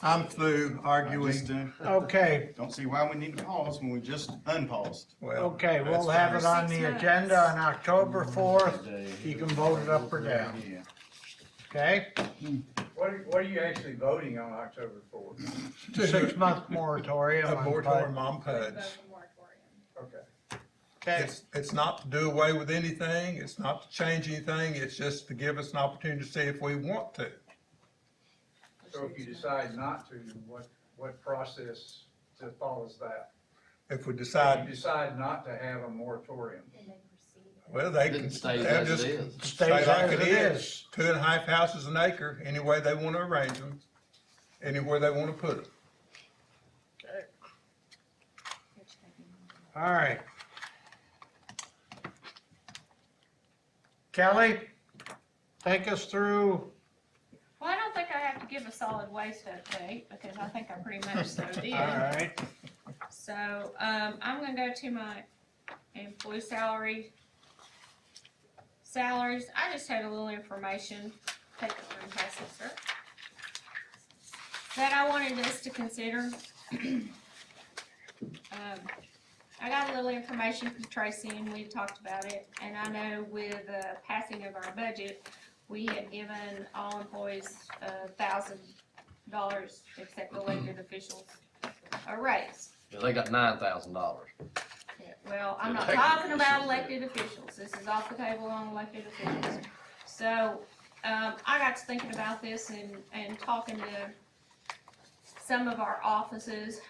I'm through I arguing. just, okay, don't see why we need to pause when we just unpaused. Well, okay, we'll That's have it on For the 6 agenda months. on October 4th. You can vote it up or down, Yeah. okay? What are you actually voting on October 4th? 6-month moratorium a on moratorium PUD. on PUDs. Okay. Okay, It's not to do away with anything. It's not to change anything. It's just to give us an opportunity to see if we want to. So if you decide not to, what process follows that? If we If decide, you decide not to have a moratorium, well, they Then can, it stays they'll as just it is. stay Stays like as it it is. is. 2.5 houses an acre, any way they want to arrange them, anywhere they want to put them. all right. Kelly, take us through, Well, I don't think I have to give a solid waste update, because I think I pretty much so did. all right, So, I'm gonna go to my employee salaries. I just had a little information, take it from Cassie, sir, that I wanted us to consider. I got a little information from Tracy and we talked about it, and I know with the passing of our budget, we had given all employees $1,000 except elected officials a raise. Yeah, they got $9,000. Well, I'm not Elected talking about officials. elected officials, this is off the table on elected officials. So, I got to thinking about this and talking to some of our offices,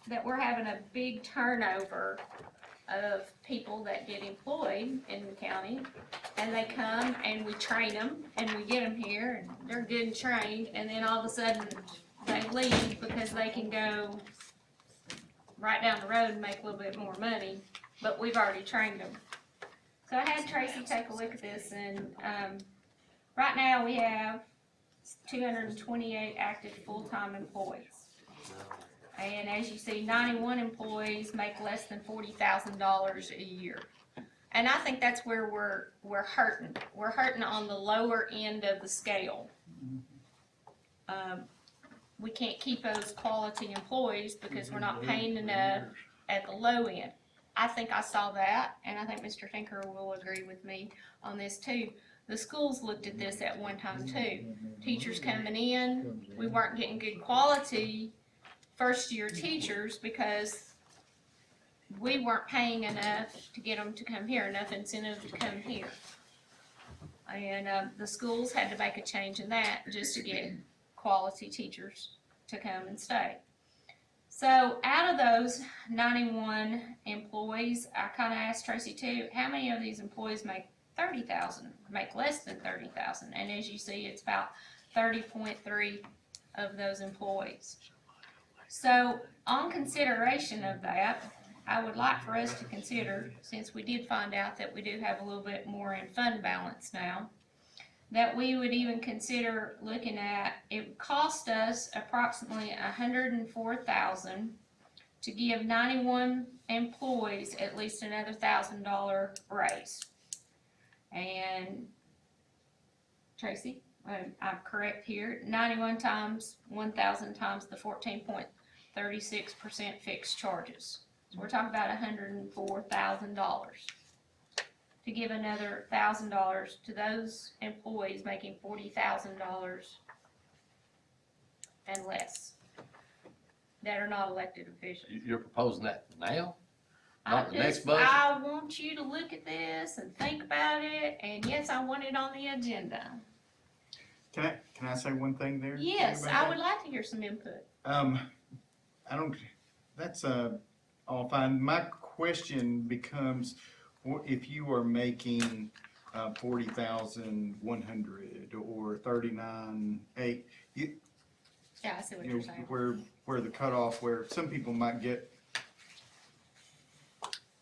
that we're having a big turnover of people that get employed in the county. And they come and we train them and we get them here and they're good and trained, and then all of a sudden they leave because they can go right down the road and make a little bit more money, but we've already trained them. So I had Tracy take a look at this, and, right now we have 228 active full-time employees. And as you see, 91 employees make less than $40,000 a year. And I think that's where we're hurting. We're hurting on the lower end of the scale. We can't keep those quality employees because we're not paying enough at the low end. I think I saw that, and I think Mr. Tinker will agree with me on this too. The schools looked at this at one time too. Teachers coming in, we weren't getting good quality first-year teachers because we weren't paying enough to get them to come here, enough incentive to come here. And the schools had to make a change in that just to get quality teachers. to come and stay. So out of those 91 employees, I kind of asked Tracy too, how many of these employees make 30,000, make less than 30,000? And as you see, it's about 30.3 of those employees. So on consideration of that, I would like for us to consider, since we did find out that we do have a little bit more in fund balance now, that we would even consider looking at, it would cost us approximately $104,000 to give 91 employees at least another $1,000 raise. And Tracy, I'm correct here, 91 times 1,000 times the 14.36% fixed charges. So we're talking about $104,000 to give another $1,000 to those employees making $40,000 and less that are not elected officials. You're proposing that now? I Not the next just, budget? I want you to look at this and think about it, and yes, I want it on the agenda. Can I say one thing there? Yes, about I that? would like to hear some input. That's all fine. My question becomes, if you are making 40,100 or 39,800, Yeah, I see what you're saying. where the cutoff, where some people might get,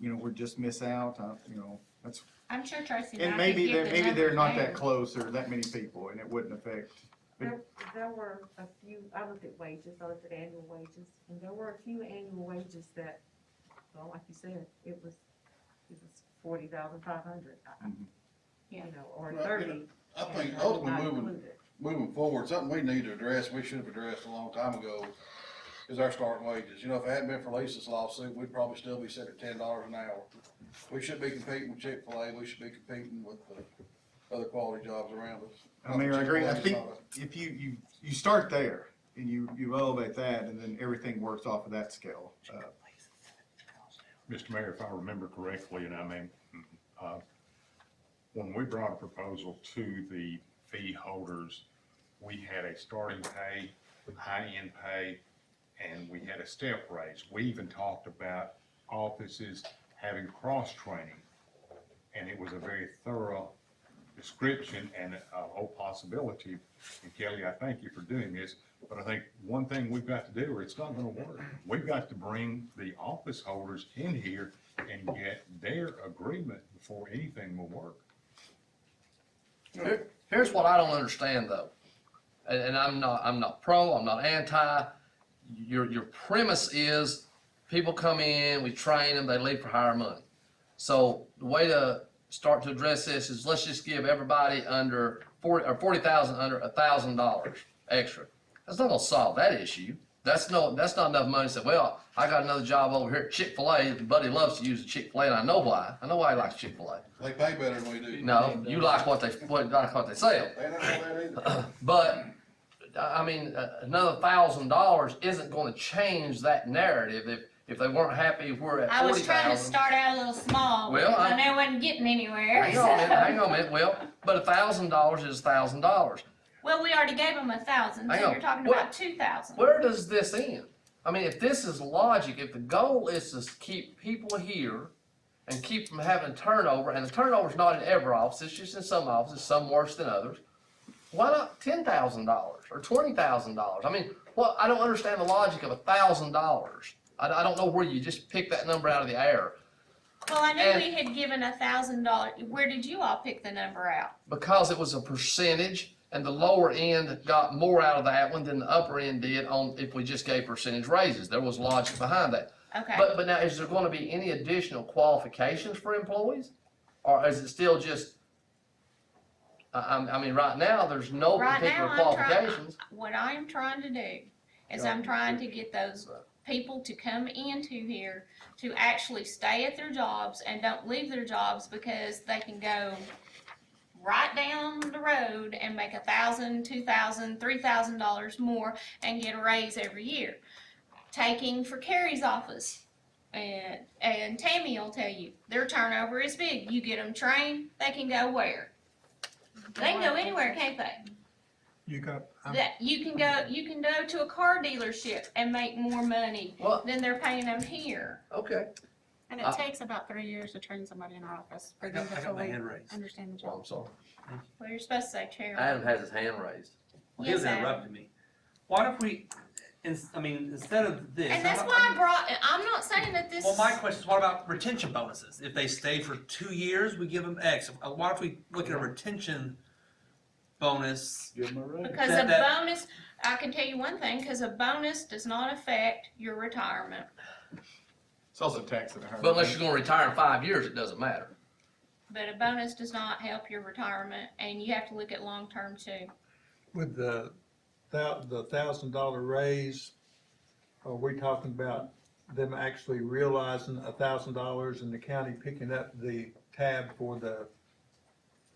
we're just miss out, that's, I'm sure Tracy and might maybe give the they're number not there. that close or that many people, and it wouldn't affect. There were a few, I looked at wages, I looked at annual wages, and there were a few annual wages that, well, like you said, it was 40,500. Yeah. Or Well, 30. I think and ultimately not moving included. forward, something we need to address, we should have addressed a long time ago, is our starting wages. If it hadn't been for Lisa's lawsuit, we'd probably still be sitting at $10 an hour. We should be competing with Chick-fil-A, we should be competing with other quality jobs around us. Mayor, I agree. I Chick-fil-A is think not if you start there and you elevate that, and then everything works off of that scale. Mr. Mayor, if I remember correctly, and I mean, when we brought a proposal to the fee holders, we had a starting pay, high-end pay, and we had a step raise. We even talked about offices having cross-training, and it was a very thorough description and a whole possibility. And Kelly, I thank you for doing this, but I think one thing we've got to do, or it's not gonna work. We've got to bring the office holders in here and get their agreement before anything will work. Here's what I don't understand though, and I'm not pro, I'm not anti. Your premise is people come in, we train them, they leave for higher money. So the way to start to address this is let's just give everybody under 40,000 under $1,000 extra. That's not gonna solve that issue. That's not enough money to say, well, I got another job over here at Chick-fil-A. Buddy loves to use a Chick-fil-A, and I know why. I know why he likes Chick-fil-A. They pay better than we do. No, you like what they sell. They don't know that either. But I mean, another $1,000 isn't going to change that narrative. If they weren't happy, we're at 40,000. I was trying to start out a little small, Well, because I knew I wasn't getting anywhere. Hang on a minute, hang on a minute. Well, but $1,000 is $1,000. Well, we already gave them 1,000, Hang so on. you're talking What- about 2,000. Where does this end? I mean, if this is logic, if the goal is to keep people here and keep from having turnover, and the turnover's not in every office, it's just in some offices, some worse than others, why not $10,000 or $20,000? I mean, well, I don't understand the logic of $1,000. I don't know where you just pick that number out of the air. Well, I knew And- we had given $1,000. Where did you all pick the number out? Because it was a percentage, and the lower end got more out of that one than the upper end did on if we just gave percentage raises. There was logic behind that. Okay. But now, is there gonna be any additional qualifications for employees? Or is it still just, I mean, right now, there's no Right particular now, qualifications. what I am trying to do is I'm trying to get those people to come into here to actually stay at their jobs and don't leave their jobs because they can go right down the road and make $1,000, $2,000, $3,000 more and get a raise every year. Taking for Carrie's office, and Tammy will tell you, their turnover is big. You get them trained, they can go where? They can go anywhere, can't they? You got, that you can go to a car dealership and make more money Well- than they're paying them here. Okay. And it takes about 3 years to train somebody in our office for them to I got my fully hand raised. understand the Oh, job. I'm sorry. Well, you're supposed to say chairman. Adam has his hand raised. Well, he was Yes, Adam. interrupting me. Why don't we, instead of this. And that's why I'm not saying that this. Well, my question is, what about retention bonuses? If they stay for 2 years, we give them X. Why don't we look at a retention bonus? Give them a raise. Because That- a that- bonus, I can tell you one thing, because a bonus does not affect your retirement. It's also taxed at a higher But unless rate. you're gonna retire in 5 years, it doesn't matter. But a bonus does not help your retirement, and you have to look at long-term too. with the $1,000 raise, are we talking about them actually realizing $1,000 and the county picking up the tab for the?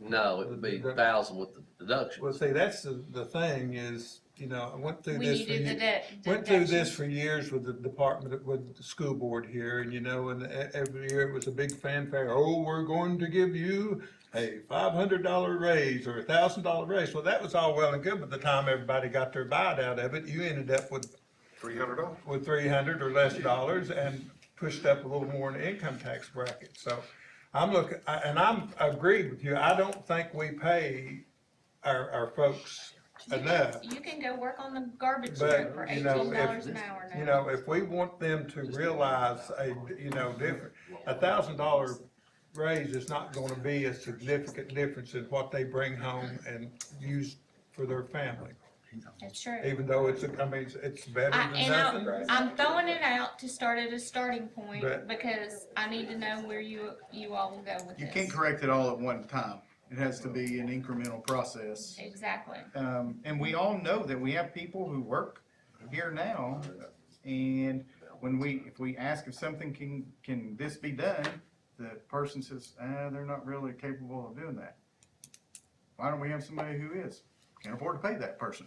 No, it would be 1,000 with the deduction. Well, see, that's the thing is, you know, I went through When this you for do the went through this deductions. for years with the department, with the school board here, and you know, and every year it was a big fanfare, oh, we're going to give you a $500 raise or $1,000 raise. Well, that was all well and good, but the time everybody got their bite out of it, you ended up with $300. with $300 or less dollars and pushed up a little more in the income tax bracket. So I'm looking, and I agree with you, I don't think we pay our folks enough. You can go work on the garbage But, truck for you know, $18 an hour now. You know, if we want them to realize different, $1,000 raise is not gonna be a significant difference in what they bring home and use for their family. That's true. Even though it's better than And nothing. I'm throwing it out to start at a starting point, But- because I need to know where you all will go with You this. can't correct it all at one time. It has to be an incremental process. Exactly. And we all know that we have people who work here now, and if we ask if something can this be done, the person says, they're not really capable of doing that. Why don't we have somebody who is, can't afford to pay that person?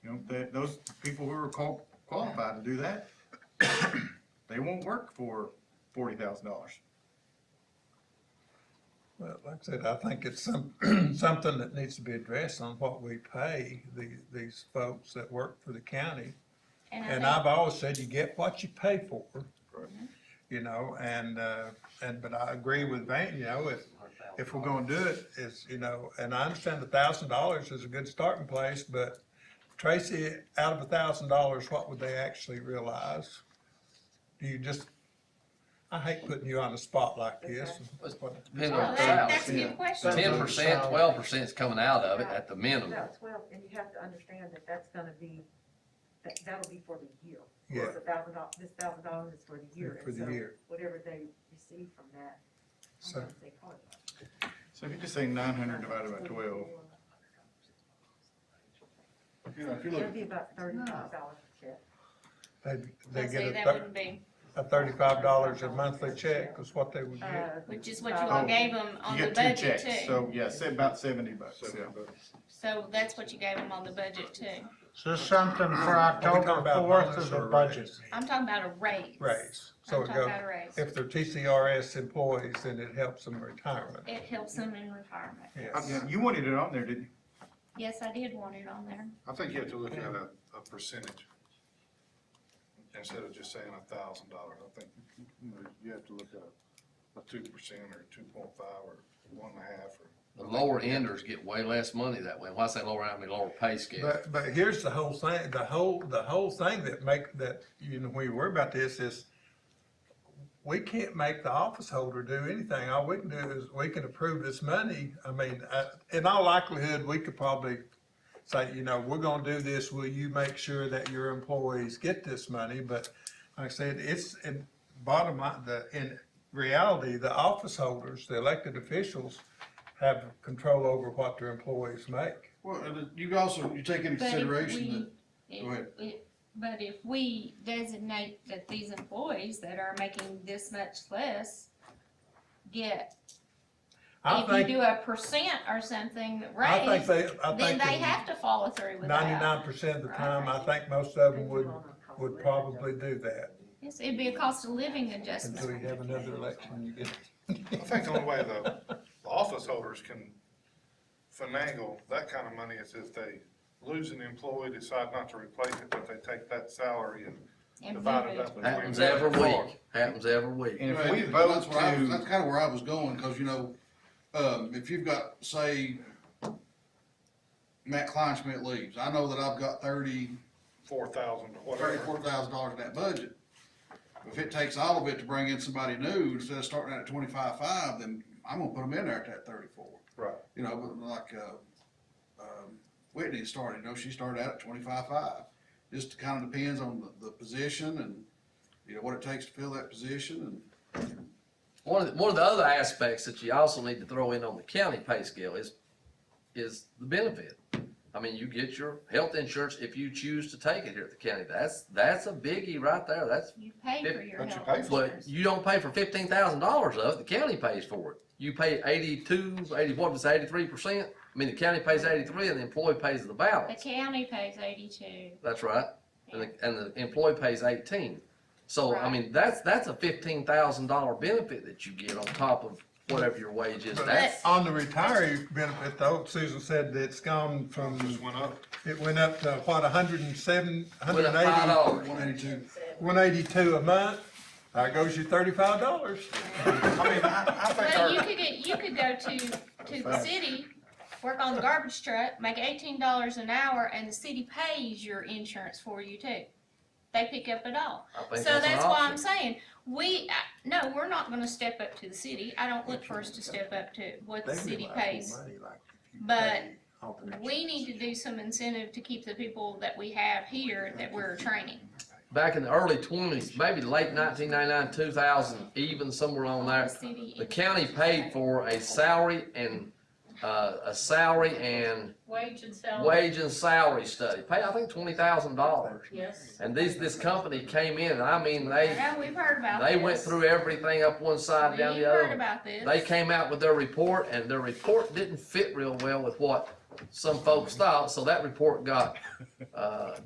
You know, those people who are qualified to do that, they won't work for $40,000. Well, like I said, I think it's something that needs to be addressed on what we pay these folks that work for the county. And I've always said you get what you pay for, you know, but I agree with Van, you know, if we're gonna do it, and I understand $1,000 is a good starting place, but Tracy, out of $1,000, what would they actually realize? Do you just, I hate putting you on the spot like this. Depending Well, on the that's a salary. good question. 10%, 12% is coming out of it at the minimum. No, 12, and you have to understand that that's gonna be, that'll be for the year. Yeah. This $1,000 is for the year. For and the so year. Whatever they receive from that, So- I'm gonna say part of it. So if you just say 900 divided by 12, You know, if you It'll look, be about $35 a check. they See, get that a wouldn't be, $35 a monthly check is what they would get. which is what you all gave them on you the get two budget checks, too. so yeah, say about $70. Yeah. So that's what you gave them on the budget too. Is this something for Are we talking October about 4th bonus or or the a budget? raise? I'm talking about a raise. Raise. So I'm it talking goes, about a raise. if they're TCRS employees, then it helps them retirement. It helps them in retirement. Yes. Yeah, you wanted it on there, didn't you? Yes, I did want it on there. I think you have to look at a percentage instead of just saying $1,000. I think you have to look at a 2% or 2.5 or 1.5 or. The lower enders get way less money that way. When I say lower, I mean lower pay scale. But here's the whole thing, the whole thing that when you worry about this is, we can't make the office holder do anything. All we can do is we can approve this money. I mean, in all likelihood, we could probably say, we're gonna do this. Will you make sure that your employees get this money? But like I said, it's in bottom line, in reality, the office holders, the elected officials have control over what their employees make. well, you take into But if consideration we, Go ahead. but if we designate that these employees that are making this much less get, I if think, you do a percent or something I think raise, I then think they have to follow through with that. 99% of the time, I think most of them would probably do that. Yes, it'd be a cost of living Until adjustment. you have another election, you get. I think the only way the office holders can finagle that kind of money is if they lose an employee, decide not to replace it, but they take that salary and divide it up between. Happens them. every week, happens every week. And if Right, we but vote that's where I was- to, That's kinda where I was going, cause you know, if you've got, say, Matt Kleinschmidt leaves, I know that I've got $34,000 or whatever. in that budget. If it takes all of it to bring in somebody new, instead of starting out at 25.5, then I'm gonna put them in there at that 34. Right. You know, but like, Whitney started, you know, she started out at 25.5. Just kinda depends on the position and, you know, what it takes to fill that position and. One of the other aspects that you also need to throw in on the county pay scale is the benefit. I mean, you get your health insurance if you choose to take it here at the county. That's a biggie right there. That's, You pay for your But you health pay for it. insurance. but you don't pay for $15,000 of it. The county pays for it. You pay 83%. I mean, the county pays 83 and the employee pays the The balance. county pays 82. That's right. And the employee pays 18. So, I Right. mean, that's a $15,000 benefit that you get on top of whatever your wage is. But That's, on the retiree benefit though, Susan said that it's gone from, Just went up. it went up to what, 107, went up 180, $5. 182. 182 a month? There goes your $35. I mean, I think Well, our, you could go to the city, work on the garbage truck, make $18 an hour, and the city pays your insurance for you too. They pick up it all. I think So that's an that's why I'm option. saying, no, we're not gonna step up to the city. I don't look for us to step up to what the city pays. But we need to do some incentive to keep the people that we have here that we're training. Back in the early 20s, maybe late 1999, 2000, even somewhere on there, the county paid for a salary and wage and salary study. Paid, I think, $20,000. Yes. And this company came in, and I mean, they Yeah, we've heard about this. went through everything up one side, down We've the heard other. about this. They came out with their report, and their report didn't fit real well with what some folks thought, so that report got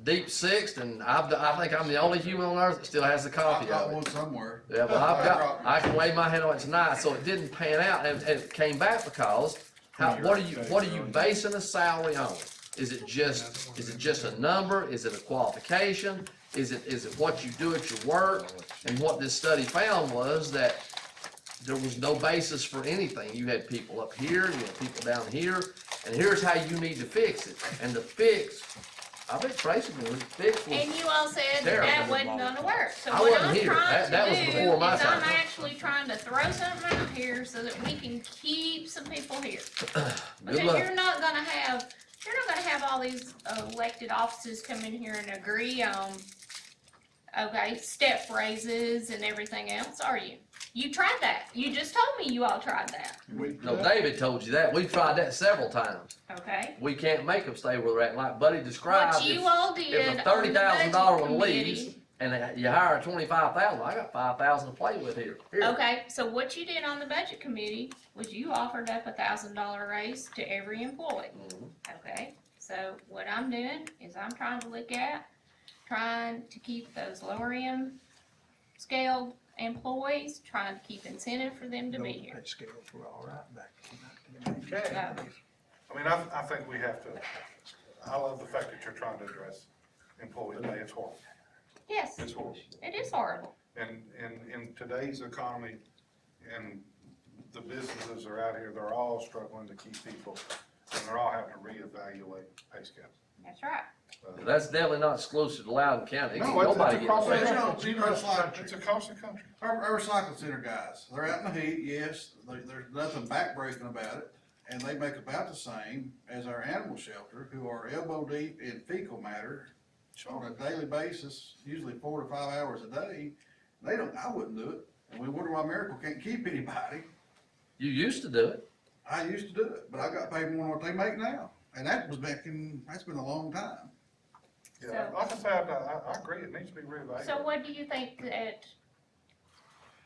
deep sixed, and I think I'm the only human on earth that still has a copy I've got of it. one somewhere. Yeah, well, I can lay my hand on it tonight, so it didn't pan out, and it came back because, what are you basing a salary on? Is it just a number? Is it a qualification? Is it what you do at your work? And what this study found was that there was no basis for anything. You had people up here, you had people down here, and here's how you need to fix it. And the fix, I think basically the fix was, And you all said that terrible. that wasn't gonna work, so I what wasn't I'm here. trying That to was do before my is I'm time. actually trying to throw something out here so that we can keep some people here. good Because luck. you're not gonna have all these elected offices come in here and agree on, okay, step raises and everything else, are you? You tried that, you just told me you all tried that, No, David told you that. We've tried that several times. okay? We can't make them stay where they're at. Like Buddy described, What you all did if a on the $30,000 budget one leaves committee. and you hire 25,000, I got 5,000 to play with here. Okay, so what you did on the budget committee was you offered up $1,000 raise to every employee. Mhm. Okay, so what I'm doing is I'm trying to look at, trying to keep those lower end scaled employees, trying to keep incentive for them to be here. Scales were all right back okay. So, I mean, I think we have to, I love the fact that you're trying to address employee pay. It's horrible. yes, It's horrible. it is horrible. And in today's economy, and the businesses are out here, they're all struggling to keep people, and they're all having to reevaluate pay scales. That's right. That's definitely not exclusive to Loudon County. No, it's Nobody across the gets country. that. It's across the country. Our recycling center guys, they're out in the heat, yes, there's nothing backbreaking about it, and they make about the same as our animal shelter, who are elbow deep in fecal matter on a daily basis, usually 4 to 5 hours a day. I wouldn't do it, and we wonder why Miracle can't keep anybody. You used to do it. I used to do it, but I got paid more than what they make now, and that's been a long time. Yeah, like I said, I agree, it needs to be reevaluated. So what do you think that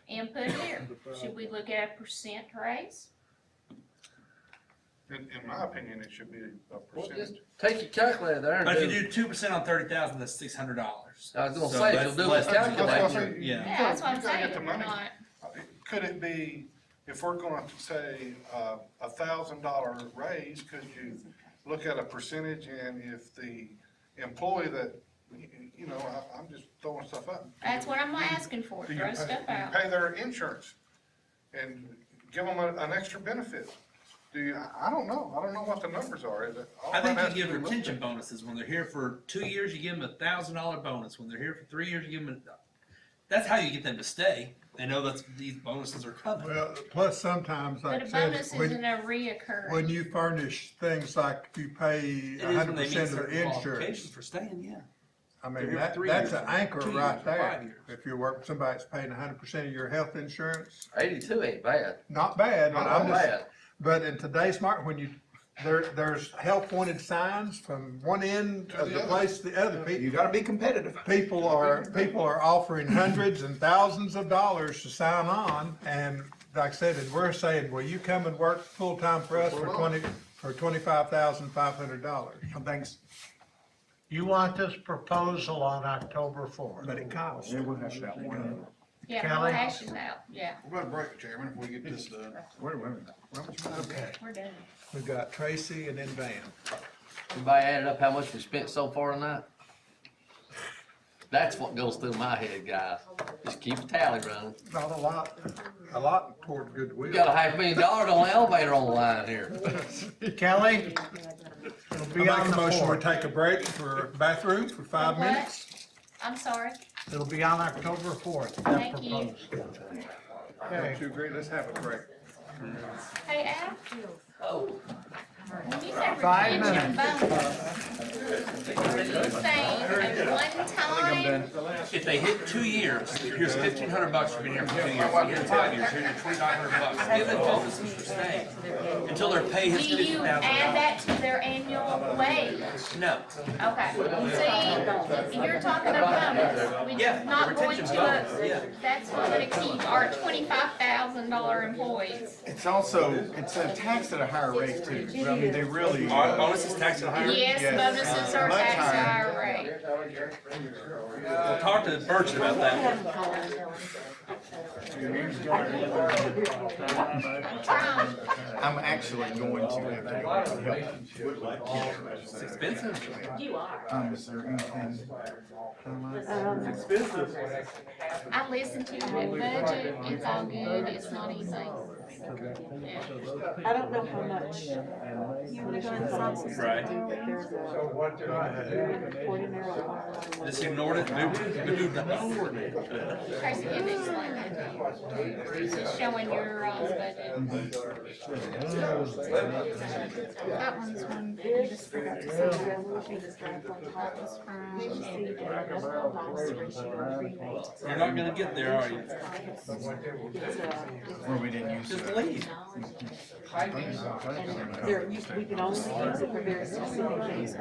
input here? Should we look at a percent raise? In my opinion, it should be a percentage. Take your calculator there and But if do. you do 2% on 30,000, that's $600. I was gonna say, if you'll do the calculator. Yeah. Yeah, that's what I'm You gotta saying, get the we're money. not, Could it be, if we're gonna say, $1,000 raise, could you look at a percentage, and if the employee that, you know, I'm just throwing stuff up. That's what I'm asking for, Do you throw pay- stuff do you out. pay their insurance and give them an extra benefit? Do you, I don't know what the numbers are, is it? all I think that has you to give be looked retention at. bonuses. When they're here for 2 years, you give them $1,000 bonus. When they're here for 3 years, you give them that's how you get them to stay. They know that these bonuses are coming. Well, plus sometimes, But like a I said, bonus when, isn't a reoccurring. when you furnish things like if you pay It is when they meet 100% of certain the qualifications insurance. for staying, yeah. I They're mean, here for 3 that's years, an anchor 2 right years, 5 there. years. If you work with somebody that's paying 100% of your health insurance, 82 ain't bad. not bad, but Not I'm just, bad. but in today's market, when you, there's help wanted signs from one end of the place to the other. You gotta be competitive. People are offering hundreds and thousands of dollars to sign on, and like I said, and we're saying, well, you come and work full-time for us for $25,500. Thanks. You want this proposal on October 4th? But it costs. Yeah, we'll hash it out. Yeah, Kelly? we'll hash it out, yeah, We're about to break, Chairman, if we get this done. Wait a minute. Okay, we're done. we've got Tracy and then Van. Everybody added up how much we spent so far tonight? That's what goes through my head, guys. Just keep a tally running. Not a lot toward We goodwill. got $500,000 on the elevator on the line here. Kelly? It'll I be make on a the motion, we 4th. take a break for bathroom for 5 What? minutes. I'm sorry. It'll be on October 4th, that Thank you. proposed. Don't you agree? Let's have a break. Hey, Al, Oh. when you say 5 retention minutes. bonus, are you saying at one time? If they hit 2 years, here's $1,500 for being here for 2 years. If you hit 5 years, here's your $2,900. Give them bonuses for staying until their pay Do hits you add $50,000. that to their annual wage? No. Okay, see, you're talking about bonus, we're Yeah, not the going to, retention bonus, yeah. that's what we're gonna keep our $25,000 employees. It's also, it's taxed at a higher rate too. I mean, they really. Bonuses taxed at a higher rate? Yes, bonuses are Much taxed at a higher. higher rate. We'll talk to Burchett about that. I'm trying. I'm actually going to have to go to help. It's expensive. Is there anything? I listened to it, budget, it's all good, it's not easy. Yeah. I don't know how much. You wanna go and sign some stuff? Right. There's a report in there on water. Just ignored it, moved on. Tracy, you explain that to you. This is showing your budget. That one's one you just forgot to say. That was from, You're not gonna get there, are you? Or we didn't use Just it. leave. There, we can only use it for very specific things.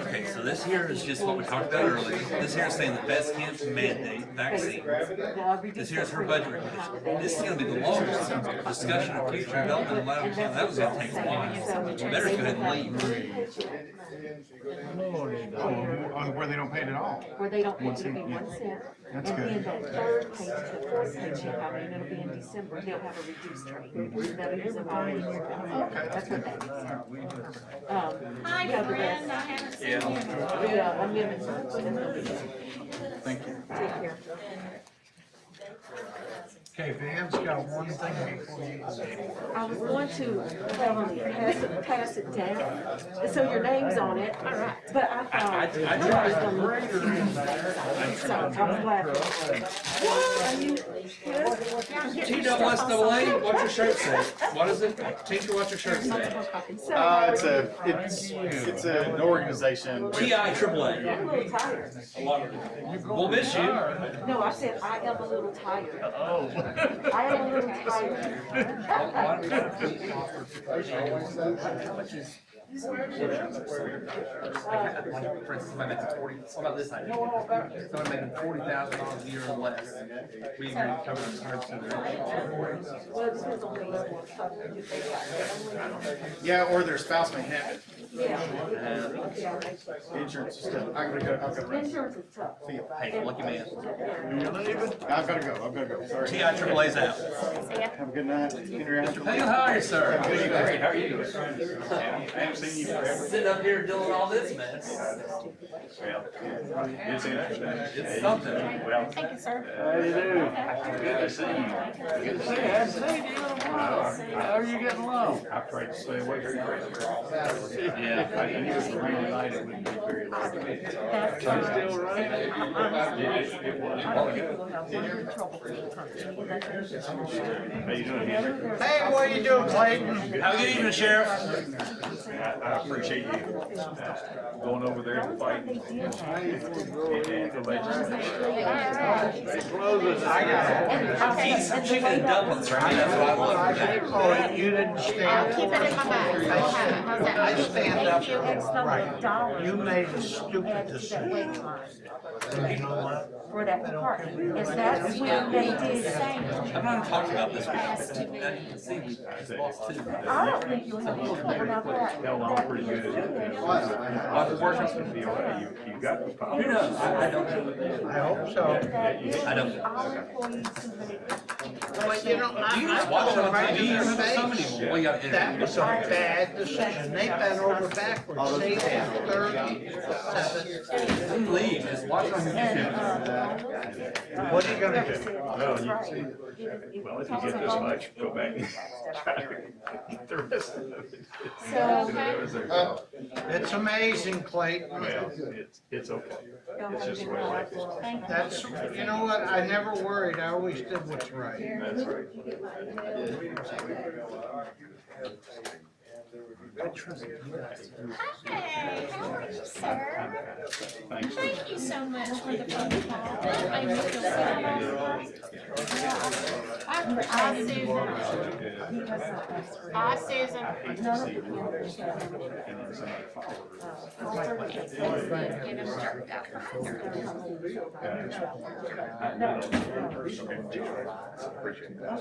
Okay, so this here is just what we talked about earlier. This here is saying the best camp mandate vaccine. This here is her budget recommendation. This is gonna be the longest discussion of future development in Loudon County. That was gonna take a while. You better just go ahead and leave. Where they don't pay it at all. Where they don't, it'll be 1 cent. That's And good. then that third paycheck, fourth paycheck, I mean, it'll be in December, they'll have a reduced rate. That'll use it all year. That's what that is. Hi, Yeah, the friend, rest. I haven't seen Yeah. you. Yeah, I'm giving some, and they'll be, Thank you. take care. Okay, Van's got one thing before you. I was going to pass it down, so your name's on it, but I thought. I was gonna. So I'm glad. Are you good? T-double-S-double-A, what's your shirt say? What is it? Teacher, what's your shirt say? It's an organization. T-I-triple-A. I'm a little tired. We'll miss you. No, I said I am a little tired. I am a little tired. For instance, I make 40, what about this item? So I'm making $40,000 a year or less. We agree to cover the hard Well, it depends on the level of coverage. Yeah, or their spouse may have it. Insurance is tough. I gotta go, I've gotta run. Insurance is tough. Hey, lucky man. I've gotta go, sorry. TI AAA's out. Have a good night. Mr. Payne, how are you, sir? Great, how are you? I haven't seen you forever. Sitting up here doing all this mess. Well, it's interesting. It's something. Well, Thank you, sir. how you do? Good to see you. Good to see you. I haven't seen you in a while. How are you getting along? I tried to stay away from crazy. Yeah, I knew it was a rainy night, it wouldn't be very long. It's still raining? It was. How you doing, Henry? Hey, what you doing, Clayton? Have a good evening, Sheriff. I appreciate you going over there and fighting. He's chicken and dumplings, right? That's what I want for that. Oh, you didn't I'll stand keep it in my bag. We'll have it. How's that? I stand up. Thank you. Right. You made a stupid decision. You know what? For that department, and that's when they did say, I'm not talking about this one. See, we lost two. I don't think you'll have any trouble about that. Hell, I'm pretty good at it. You got the power. Who knows? I don't. I hope so. I don't. Our employees who made But you know, You just watch it on TV. There's so many. Well, you got that was a bad decision. They bent over backwards, saved 37. Leave. Just watch it on YouTube. What are you gonna do? Well, if you get this much, go back and try to eat the rest of it. It's amazing, Clayton. Well, it's okay. It's just the way life is. That's, you know what, I never worried, I always did what's right. That's right. Hey, how are you, sir? Thanks. Thank you so much for the phone call. That made me feel so good. Hi, Susan. Hi, Susan. And then somebody followed her. Get him jerked out. Appreciate that.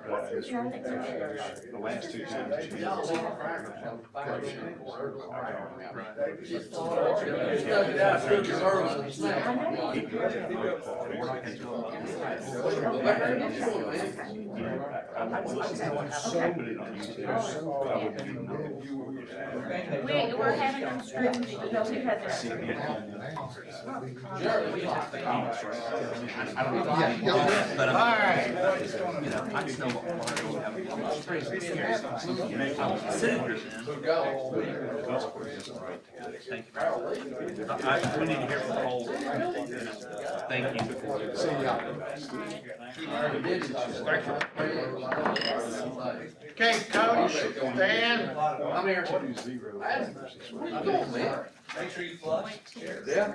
The last two times she We're having them streamed. But All right. you know, I just know what sitting here, thank you. We need to hear from Cole. Thank you. Okay, Coach, Dan, I'm here. Where you going, man? Make sure you flush. Yeah.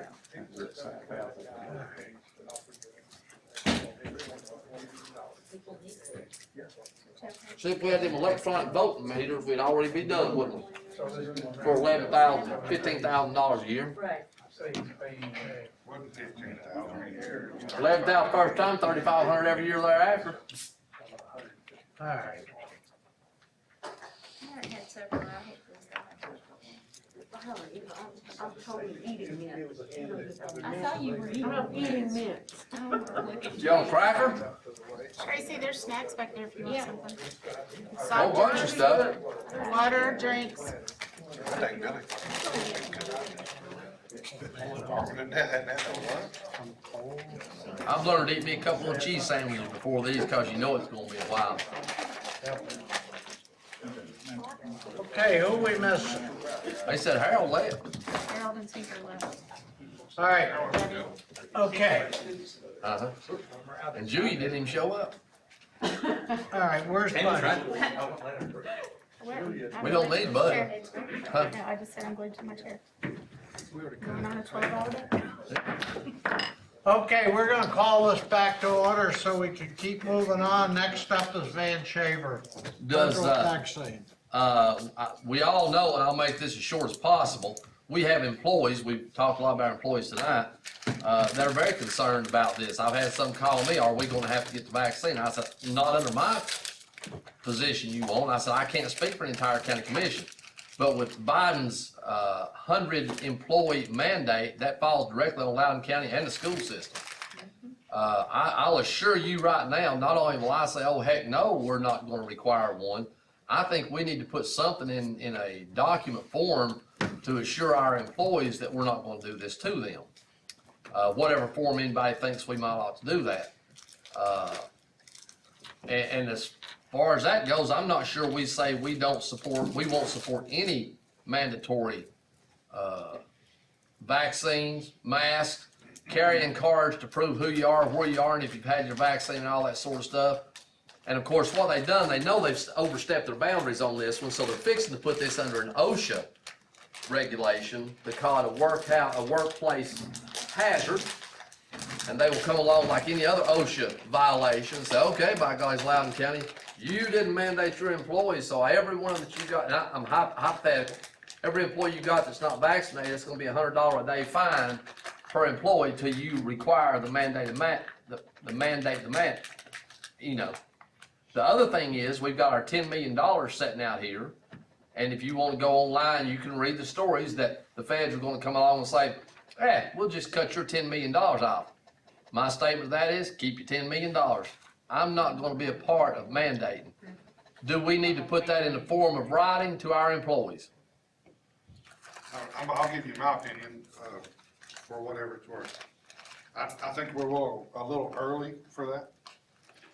See, if we had them electronic voting meters, we'd already be done, wouldn't we? For $15,000 a year. Right. Wasn't 15,000 a year. $11,000 first time, $3,500 every year thereafter. all right. I'm totally eating mints. I thought you were eating. I'm eating mints. You on cracker? Tracy, there's snacks back there if you want something. A whole bunch of stuff. Water, drinks. I've learned to eat me a couple of cheese sandwiches before these, cause you know it's gonna be a while. Okay, who we missing? They said Harold left. Harold and Caesar left. All right, okay, Uh-huh. And Julie didn't even show up. all right, where's Buddy? We don't need Buddy. Huh? No, I just said I'm going to my chair. Going on a 12-hour day. Okay, we're gonna call this back to order so we can keep moving on. Next up is Van Shaver. Does, Federal taxing. we all know, and I'll make this as short as possible, we have employees, we've talked a lot about our employees tonight, that are very concerned about this. I've had some call me, are we gonna have to get the vaccine? I said, not under my position you want. I said, I can't speak for the entire county commission. But with Biden's 100-employee mandate, that falls directly on Loudon County and the school system. I'll assure you right now, not only will I say, oh, heck no, we're not gonna require one, I think we need to put something in a document form to assure our employees that we're not gonna do this to them. Whatever form anybody thinks we might ought to do that. And as far as that goes, I'm not sure we say we won't support any mandatory vaccines, masks, carrying cards to prove who you are, where you are, and if you've had your vaccine and all that sort of stuff. And of course, what they've done, they know they've overstepped their boundaries on this one, so they're fixing to put this under an OSHA regulation to call it a workplace hazard. And they will come along like any other OSHA violation and say, okay, by golly, Loudon County, you didn't mandate your employees, so every one that you got, and I'm hypothetical, every employee you got that's not vaccinated, it's gonna be $100 a day fine per employee till you require the mandate, you know. The other thing is, we've got our $10 million sitting out here, and if you want to go online, you can read the stories that the feds are going to come along and say, we'll just cut your $10 million off. My statement to that is, keep your $10 million. I'm not going to be a part of mandating. Do we need to put that in the form of writing to our employees? I'll give you my opinion, for whatever it's worth. I think we're a little early for that.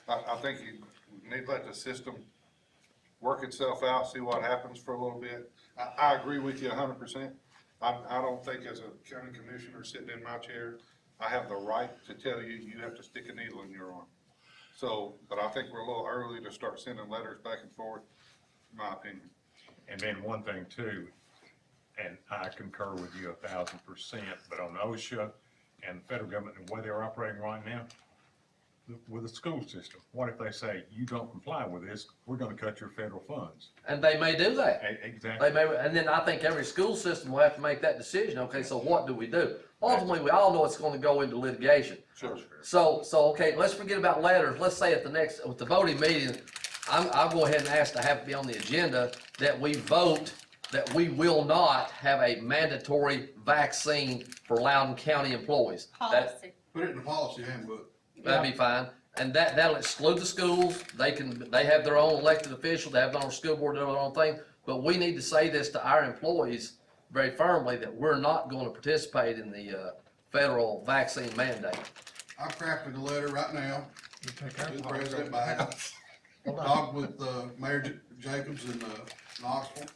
I think you need to let the system work itself out, see what happens for a little bit. I agree with you 100%. I don't think as a county commissioner sitting in my chair, I have the right to tell you, you have to stick a needle in your arm. So, but I think we're a little early to start sending letters back and forth, in my opinion. And then one thing too, and I concur with you 1,000%, but on OSHA and the federal government, the way they're operating right now, with the school system, what if they say, you don't comply with this, we're gonna cut your federal funds? And they may do that. Exactly. They may, and then I think every school system will have to make that decision. Okay, so what do we do? Ultimately, we all know it's going to go into litigation. Sure. So okay, let's forget about letters. Let's say at the voting meeting, I'll go ahead and ask to have it be on the agenda that we vote that we will not have a mandatory vaccine for Loudon County employees. Policy. Put it in the policy handbook. That'd be fine. And that'll exclude the schools. They have their own elected officials, they have their own school board, their own thing. But we need to say this to our employees very firmly, that we're not going to participate in the federal vaccine mandate. I've crafted a letter right now to President Biden. Talked with Mayor Jacobs in Knoxville.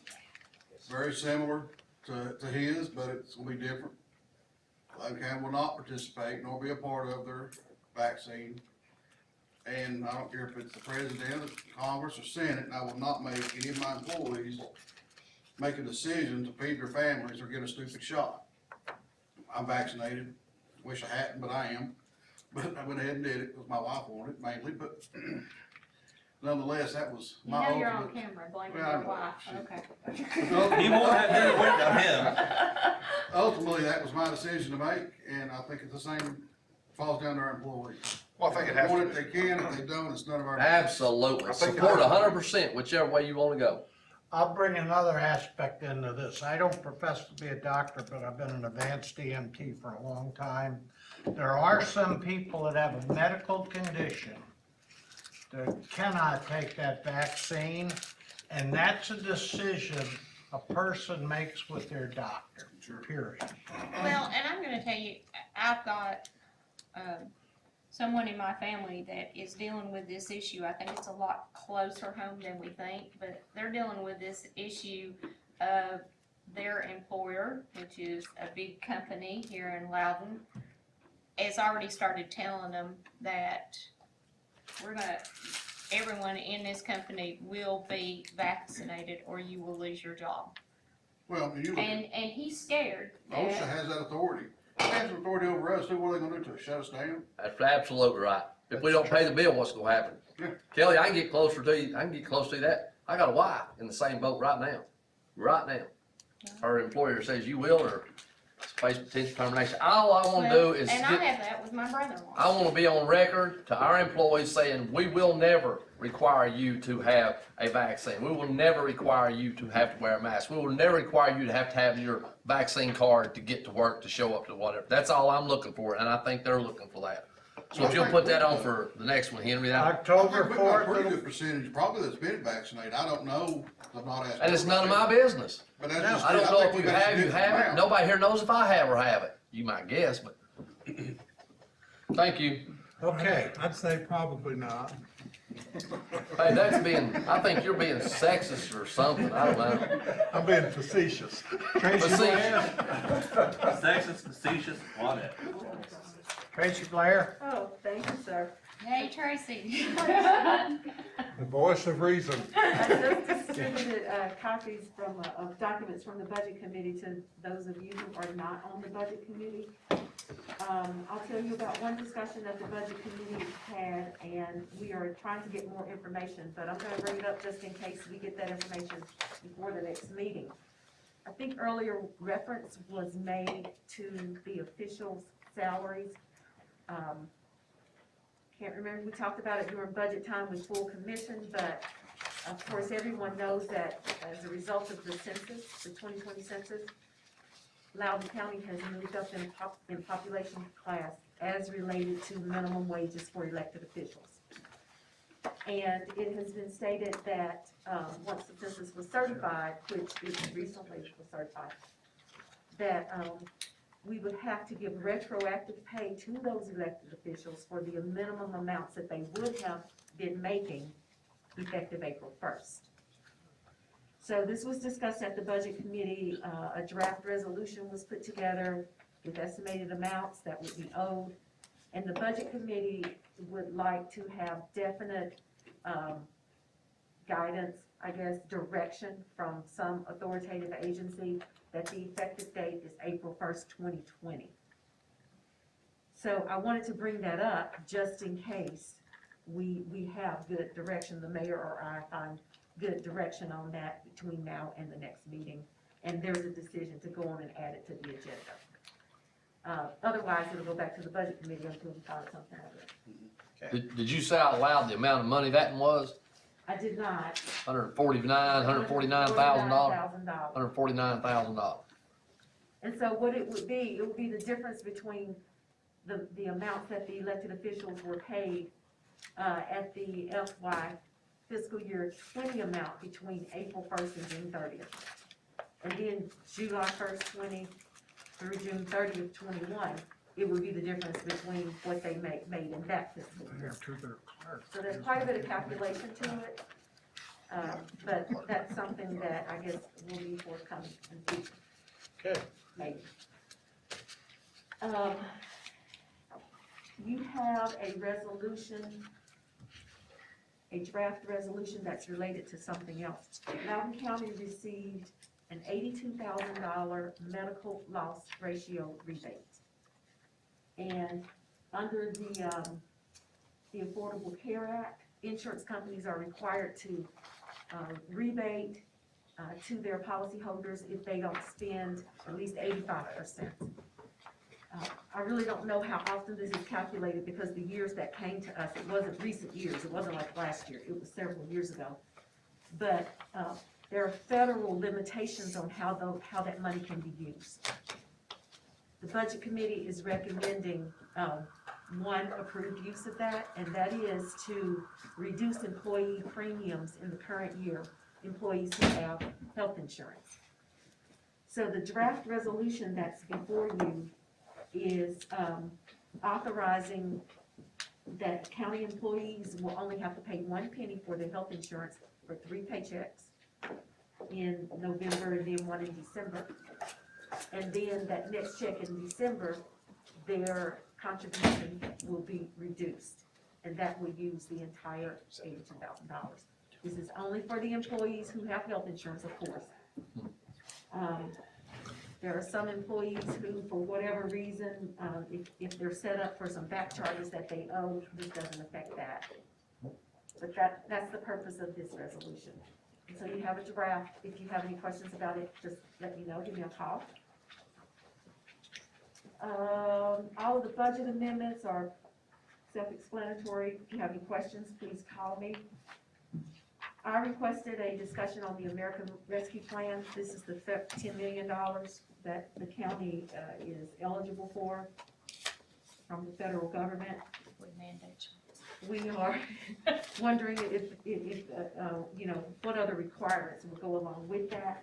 Very similar to his, but it's gonna be different. Loudon County will not participate nor be a part of their vaccine. And I don't care if it's the President, the Congress, or Senate, and I will not make any of my employees make a decision to feed their families or get a stupid shot. I'm vaccinated, wish I hadn't, but I am. But I went ahead and did it because my wife wanted it mainly, but nonetheless, that was You my know you're on ultimate. camera blaming Well, I your know. wife, okay. He won't have dinner without him. Ultimately, that was my decision to make, and I think it's the same, falls down to our employees. Well, I think it If has they to want it, they can, if they don't, it's none of our business. Absolutely. I think it Support has to be. 100%, whichever way you want to go. I'll bring another aspect into this. I don't profess to be a doctor, but I've been an advanced EMT for a long time. There are some people that have a medical condition that cannot take that vaccine, and that's a decision a person makes with their doctor, period. Well, and I'm gonna tell you, I've got, someone in my family that is dealing with this issue. I think it's a lot closer home than we think, but they're dealing with this issue of their employer, which is a big company here in Loudon, has already started telling them that everyone in this company will be vaccinated or you will lose your job. Well, you look And he's scared OSHA that, has that authority. They have authority over us, so what are they gonna do to us, shut us down? That's absolutely right. If we don't pay the bill, what's gonna happen? Yeah. Kelly, I can get closer to you, that. I got a wife in the same boat right now. Her employer says you will, or face potential termination. All I wanna do is And I get, have that with my brother-in-law. I wanna be on record to our employees saying, we will never require you to have a vaccine. We will never require you to have to wear a mask. We will never require you to have your vaccine card to get to work, to show up to whatever. That's all I'm looking for, and I think they're looking for that. So if you'll put that on for the next one, Henry, that, October We've got a pretty 4th, good percentage, probably that's been vaccinated, I don't know, I'm not asking. and it's none of my business. But that's just. I don't know think if you we've got a have, you significant haven't. amount. Nobody here knows if I have or haven't. You might guess, but. Thank you. okay. I'd say probably not. Hey, that's being, I think you're being sexist or something, I don't know. I'm being facetious. Tracy Blair, Sexist, facetious, whatever. Tracy Blair, Oh, thank you, sir. Hey, Tracy. The voice of reason. I just distributed, copies from, of documents from the budget committee to those of you who are not on the budget committee. I'll tell you about one discussion that the budget committee had, and we are trying to get more information, but I'm gonna bring it up just in case we get that information before the next meeting. I think earlier reference was made to the officials' salaries. Can't remember, we talked about it during budget time with full commission, but of course, everyone knows that as a result of the census, the 2020 census, Loudon County has moved up in population class as related to minimum wages for elected officials. And it has been stated that, once the census was certified, which it recently was certified, that, we would have to give retroactive pay to those elected officials for the minimum amounts that they would have been making effective April 1st. So this was discussed at the budget committee. A draft resolution was put together with estimated amounts that would be owed. And the budget committee would like to have definite guidance, I guess, direction from some authoritative agency that the effective date is April 1st, 2020. So I wanted to bring that up just in case we have good direction, the mayor or I find good direction on that between now and the next meeting, and there's a decision to go on and add it to the agenda. Otherwise, it'll go back to the budget committee until we find something out of it. Did you say out loud the amount of money that was? I did not. $149,000. $149,000. And so what it would be the difference between the amounts that the elected officials were paid at the FY fiscal year 20 amount between April 1st and June 30th. And then July 1st, 20 through June 30th, 21, it would be the difference between what they made in that fiscal year. So there's quite a bit of calculation to it, but that's something that I guess will be forthcoming in the future. okay. Maybe. You have a resolution, a draft resolution that's related to something else. Loudon County received an $82,000 medical loss ratio rebate. And under the Affordable Care Act, insurance companies are required to rebate to their policyholders if they don't spend at least 85%. I really don't know how often this is calculated because the years that came to us, it wasn't recent years, it wasn't like last year, it was several years ago. But there are federal limitations on how that money can be used. The Budget Committee is recommending one approved use of that, and that is to reduce employee premiums in the current year, employees who have health insurance. So the draft resolution that's before you is authorizing that county employees will only have to pay 1 penny for their health insurance for 3 paychecks in November and then 1 in December. And then that next check in December, their contribution will be reduced, and that will use the entire $82,000. This is only for the employees who have health insurance, of course. There are some employees who, for whatever reason, if they're set up for some back charges that they owe, this doesn't affect that. But that's the purpose of this resolution. And so you have a draft. If you have any questions about it, just let me know, give me a call. All of the budget amendments are self-explanatory. If you have any questions, please call me. I requested a discussion on the American Rescue Plan. This is the $10 million that the county is eligible for from the federal government. We are wondering if you know, what other requirements will go along with that.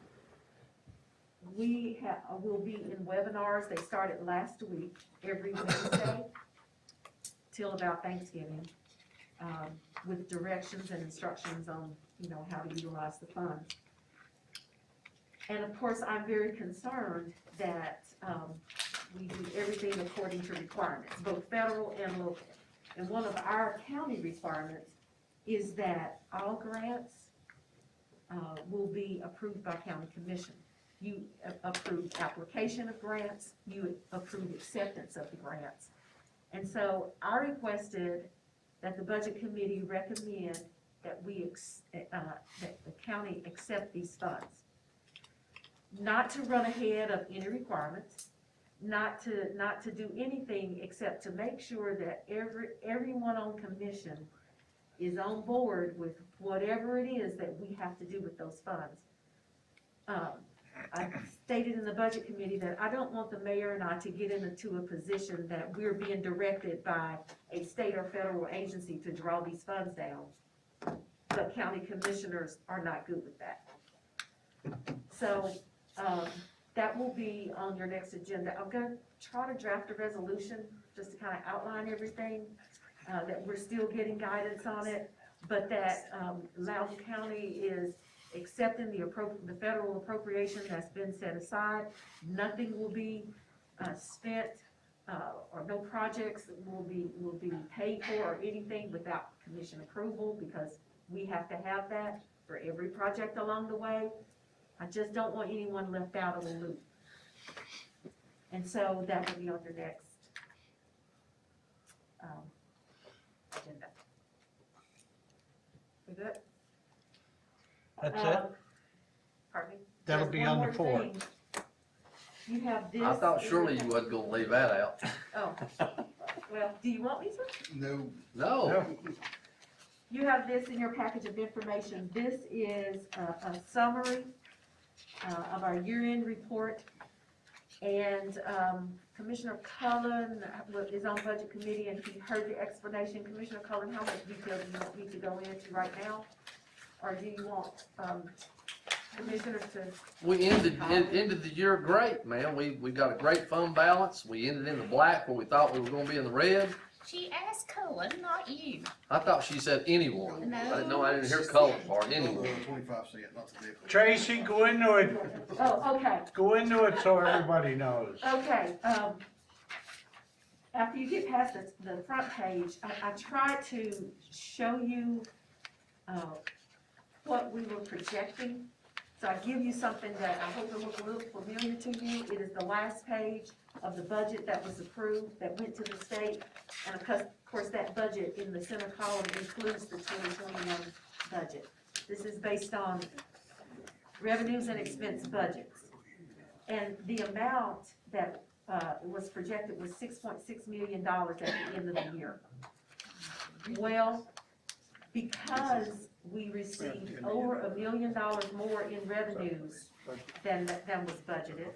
We will be in webinars. They started last week, every Wednesday till about Thanksgiving, with directions and instructions on, you know, how to utilize the funds. And of course, I'm very concerned that we do everything according to requirements, both federal and local. And one of our county requirements is that all grants will be approved by county commission. You approve application of grants, you approve acceptance of the grants. And so I requested that the budget committee recommend that that the county accept these funds. Not to run ahead of any requirements, not to do anything except to make sure that everyone on commission is on board with whatever it is that we have to do with those funds. I stated in the budget committee that I don't want the mayor and I to get into a position that we're being directed by a state or federal agency to draw these funds down, but county commissioners are not good with that. So that will be on your next agenda. I'm gonna try to draft a resolution just to kind of outline everything, that we're still getting guidance on it, but that Loudon County is accepting the federal appropriation that's been set aside. Nothing will be spent, or no projects will be paid for or anything without commission approval, because we have to have that for every project along the way. I just don't want anyone left out of the loop. And so that will be on your next agenda. We good? That's it? Pardon me? That'll There's be one on the more fourth. thing. You have this. I thought surely you wasn't gonna leave that out. Oh, well, do you want me to? No. No. You have this in your package of information. This is a summary of our year-end report. And Commissioner Cullen is on Budget Committee, and he heard the explanation. Commissioner Cullen, how much detail do you need to go into right now? Or do you want Commissioner to? We ended the year great, man. We got a great fund balance. We ended in the black where we thought we were gonna be in the red. She asked Cullen, not you. I thought she said anyone. No. I didn't know, I didn't hear color part, anyone. 25 cents, not the difference. Tracy, go into it, Oh, okay. go into it so everybody knows. Okay, after you get past the front page, I try to show you, what we were projecting. So I give you something that I hope will look a little familiar to you. It is the last page of the budget that was approved, that went to the state. And of course, that budget in the center column includes the 2021 budget. This is based on revenues and expense budgets. And the amount that was projected was $6.6 million at the end of the year. Well, because we received over $1 million more in revenues than was budgeted,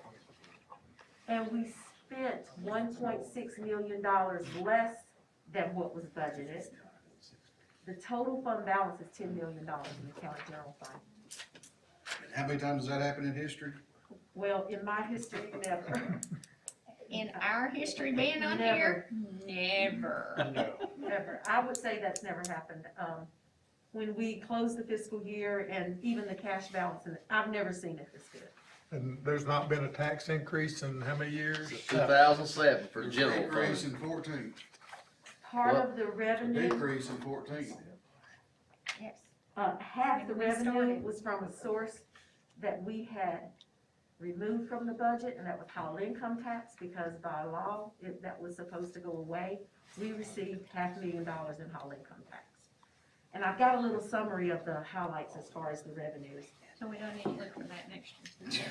and we spent $1.6 million less than what was budgeted, the total fund balance is $10 million in the county general fund. And how many times has that happened in history? Well, in my history, never. In our history being on here, never. Never. I would say that's never happened. When we closed the fiscal year and even the cash balance, and I've never seen it this good. And there's not been a tax increase in how many years? 2007 for the general Increase fund. in 14. Part of the revenue, Decrease in 14. Yes. half the When we revenue started. was from a source that we had removed from the budget, and that was household income tax, because by law, that was supposed to go away. We received $500,000 in household income tax. And I've got a little summary of the highlights as far as the revenues. So we don't need to look for that next year.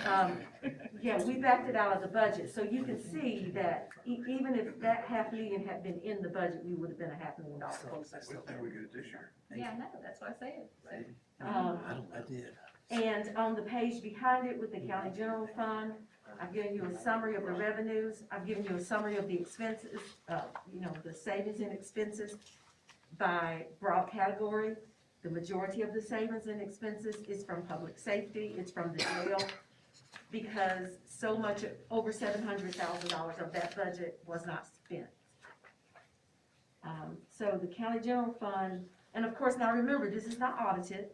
Yeah, we backed it out of the budget, so you can see that even if that $500,000 had been in the budget, we would have been $500,000 closer. We get it this year. Yeah, I know, that's what I said. I did. And on the page behind it with the county general fund, I've given you a summary of the revenues, I've given you a summary of the expenses, the savings and expenses by broad category. The majority of the savings and expenses is from public safety, it's from the jail, because so much, over $700,000 of that budget was not spent. So the county general fund, and of course, now remember, this is not audited.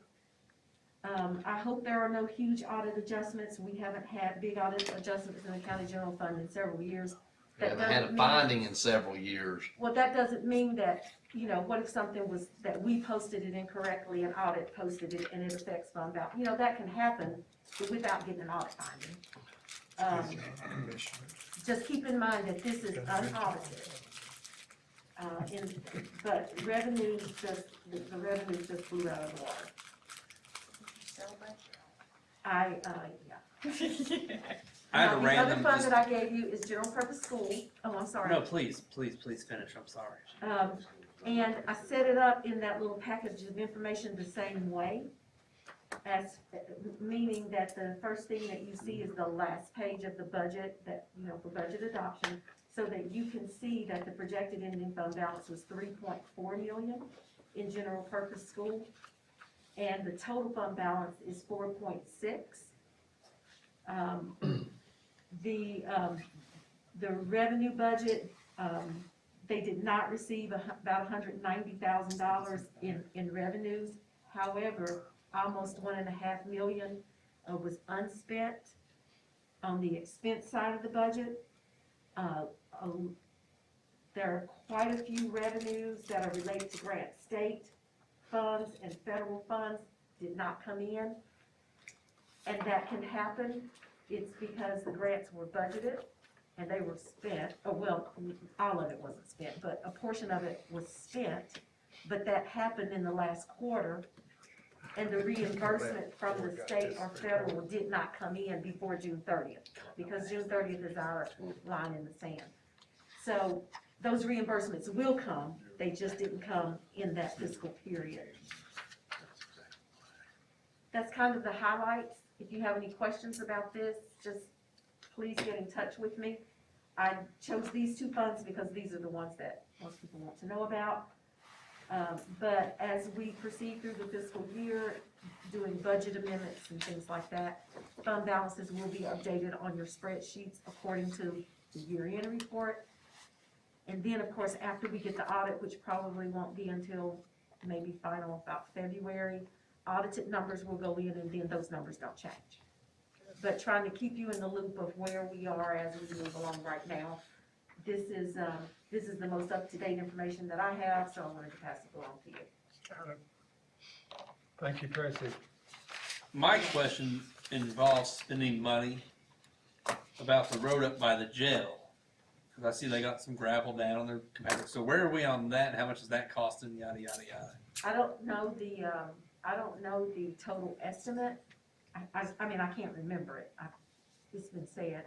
I hope there are no huge audit adjustments. We haven't had big audit adjustments in the county general fund in several years. We haven't had a finding in several years. Well, that doesn't mean that, what if something was, that we posted it incorrectly and audit posted it and it affects fund balance? That can happen without getting an audit finding. Just keep in mind that this is unaudited. But revenues the revenues just blew out of the water. Yeah. I have a The random. other fund that I gave you is general purpose school. Oh, I'm sorry. No, please finish. I'm sorry. And I set it up in that little package of information the same way, as, meaning that the first thing that you see is the last page of the budget that, for budget adoption, so that you can see that the projected ending fund balance was $3.4 million in general purpose school, and the total fund balance is $4.6. The revenue budget, they did not receive about $190,000 in revenues. However, almost $1.5 million was unspent on the expense side of the budget. There are quite a few revenues that are related to grant state funds and federal funds did not come in. And that can happen. It's because the grants were budgeted and they were spent, all of it wasn't spent, but a portion of it was spent, but that happened in the last quarter, and the reimbursement from the state or federal did not come in before June 30th, because June 30th is our line in the sand. So those reimbursements will come, they just didn't come in that fiscal period. That's kind of the highlights. If you have any questions about this, just please get in touch with me. I chose these two funds because these are the ones that most people want to know about. But as we proceed through the fiscal year, doing budget amendments and things like that, fund balances will be updated on your spreadsheets according to the year-end report. And then, of course, after we get the audit, which probably won't be until maybe final about February, audited numbers will go in, and then those numbers don't change. But trying to keep you in the loop of where we are as we move along right now. This is the most up-to-date information that I have, so I wanted to pass it along to you. Thank you, Tracy. My question involves spending money about the road up by the jail. Cause I see they got some gravel down on their compactor. So where are we on that and how much is that costing, yada, yada, yada? I don't know the total estimate. I mean, I can't remember it. It's been said.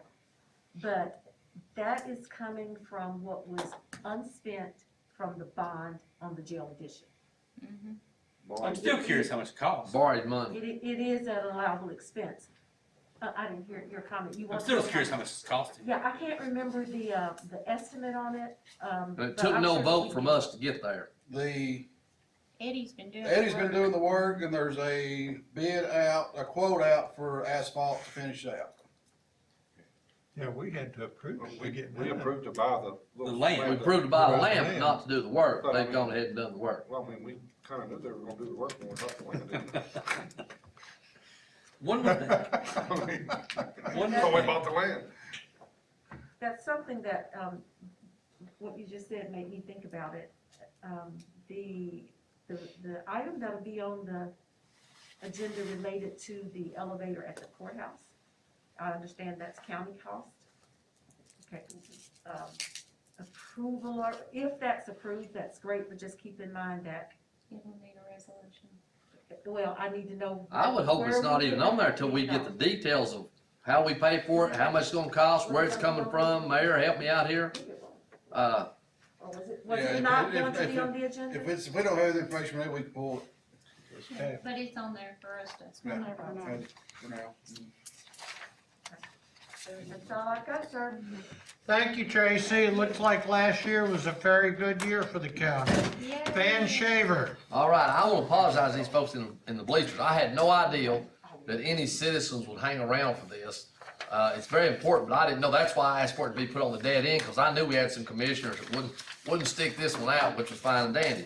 But that is coming from what was unspent from the bond on the jail addition. I'm still curious how much it costs. Borrowed money. It is an allowable expense. I didn't hear your comment. I'm still curious how much it's costing. Yeah, I can't remember the estimate on it. But it took no vote from us to get there. Eddie's been doing. The work, and there's a a quote out for asphalt to finish out. Yeah, we had to approve it to get We done. approved to buy The land. We approved to buy the land, but not to do the work. They've gone ahead and done the work. Well, I mean, we kinda knew they were gonna do the work when we bought the land, didn't we? One more thing. I mean, One so more we thing. bought the land. That's something that, what you just said made me think about it. The item that'll be on the agenda related to the elevator at the courthouse, I understand that's county cost. Okay, approval, or if that's approved, that's great, but just keep in mind that It will need a resolution. well, I need to know. I would hope it's where not we even get on there it, till we you get know. the details of how we pay for it, how much it's gonna cost, where it's coming from. Mayor, help me out here. Or was Yeah, it not if- going to if- be on the agenda? If we don't have the information, maybe we can pull it. But it's on there for us to. Yeah, for now. That's all I got, sir. Thank you, Tracy. It looks like last year was a very good year for the county. Van Shaver. All right, I want to apologize to these folks in the bleachers. I had no idea that any citizens would hang around for this. It's very important, but I didn't know. That's why I asked for it to be put on the dead end, because I knew we had some commissioners that wouldn't stick this one out, which was fine and dandy.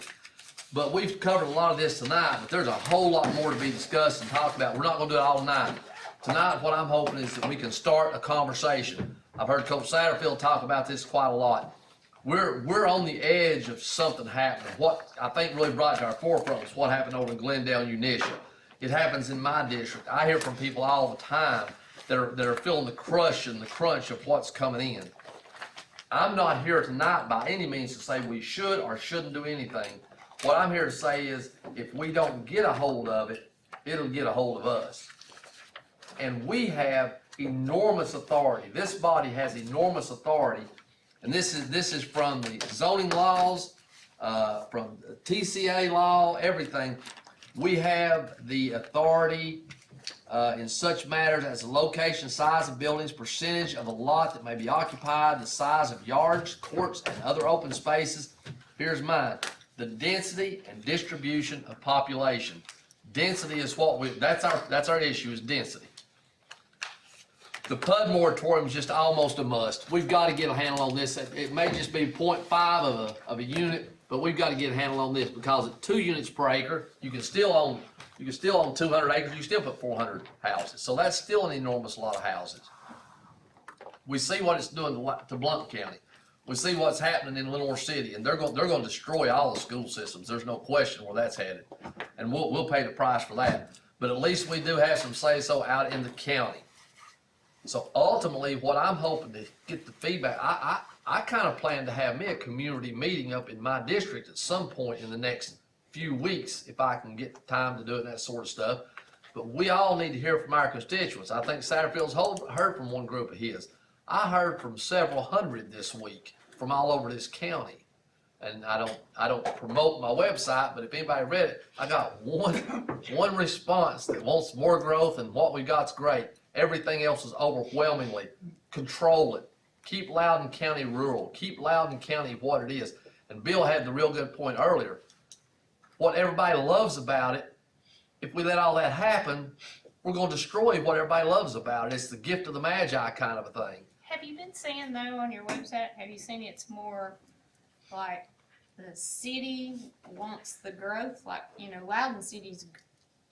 But we've covered a lot of this tonight, but there's a whole lot more to be discussed and talked about. We're not gonna do it all night. Tonight, what I'm hoping is that we can start a conversation. I've heard Coach Satterfield talk about this quite a lot. We're on the edge of something happening. What I think really brought it to our forefront is what happened over in Glendale, Unisha. It happens in my district. I hear from people all the time that are feeling the crush and the crunch of what's coming in. I'm not here tonight by any means to say we should or shouldn't do anything. What I'm here to say is, if we don't get a hold of it, it'll get a hold of us. And we have enormous authority. This body has enormous authority. And this is from the zoning laws, from the TCA law, everything. We have the authority in such matters as the location, size of buildings, percentage of a lot that may be occupied, the size of yards, courts, and other open spaces. Here's mine: the density and distribution of population. Density is that's our issue, is density. The PUD moratorium is just almost a must. We've got to get a handle on this. It may just be 0.5 of a unit, but we've got to get a handle on this, because at 2 units per acre, you can still own 200 acres. You can still put 400 houses. So that's still an enormous lot of houses. We see what it's doing to Blount County. We see what's happening in Lenore City, and they're going to destroy all the school systems. There's no question where that's headed, and we'll pay the price for that. But at least we do have some say-so out in the county. So ultimately, what I'm hoping to get the feedback, I kind of plan to have me a community meeting up in my district at some point in the next few weeks, if I can get the time to do it and that sort of stuff. But we all need to hear from our constituents. I think Satterfield's heard from one group of his. I heard from several hundred this week from all over this county. And I don't promote my website, but if anybody read it, I got one response that wants more growth, and what we got's great. Everything else is overwhelmingly control it. Keep Loudon County rural. Keep Loudon County what it is. And Bill had the real good point earlier. What everybody loves about it, if we let all that happen, we're going to destroy what everybody loves about it. It's the gift of the Magi kind of a thing. Have you been seeing though on your website, have you seen it's more like the city wants the growth? Like, Loudon City's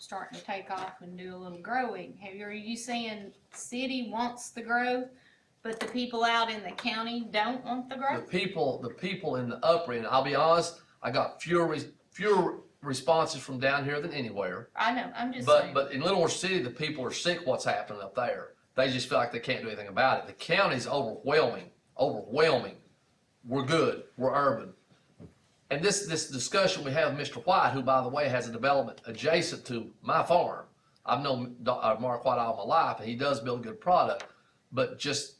starting to take off and do a little growing. Are you saying city wants the growth, but the people out in the county don't want the growth? The people in the upper end, I'll be honest, I got fewer responses from down here than anywhere. I know, I'm just saying. But in Lenore City, the people are sick what's happening up there. They just feel like they can't do anything about it. The county's overwhelming. We're good, we're urban. And this discussion we have with Mr. White, who, by the way, has a development adjacent to my farm. I've known Mark White all my life, and he does build a good product. But just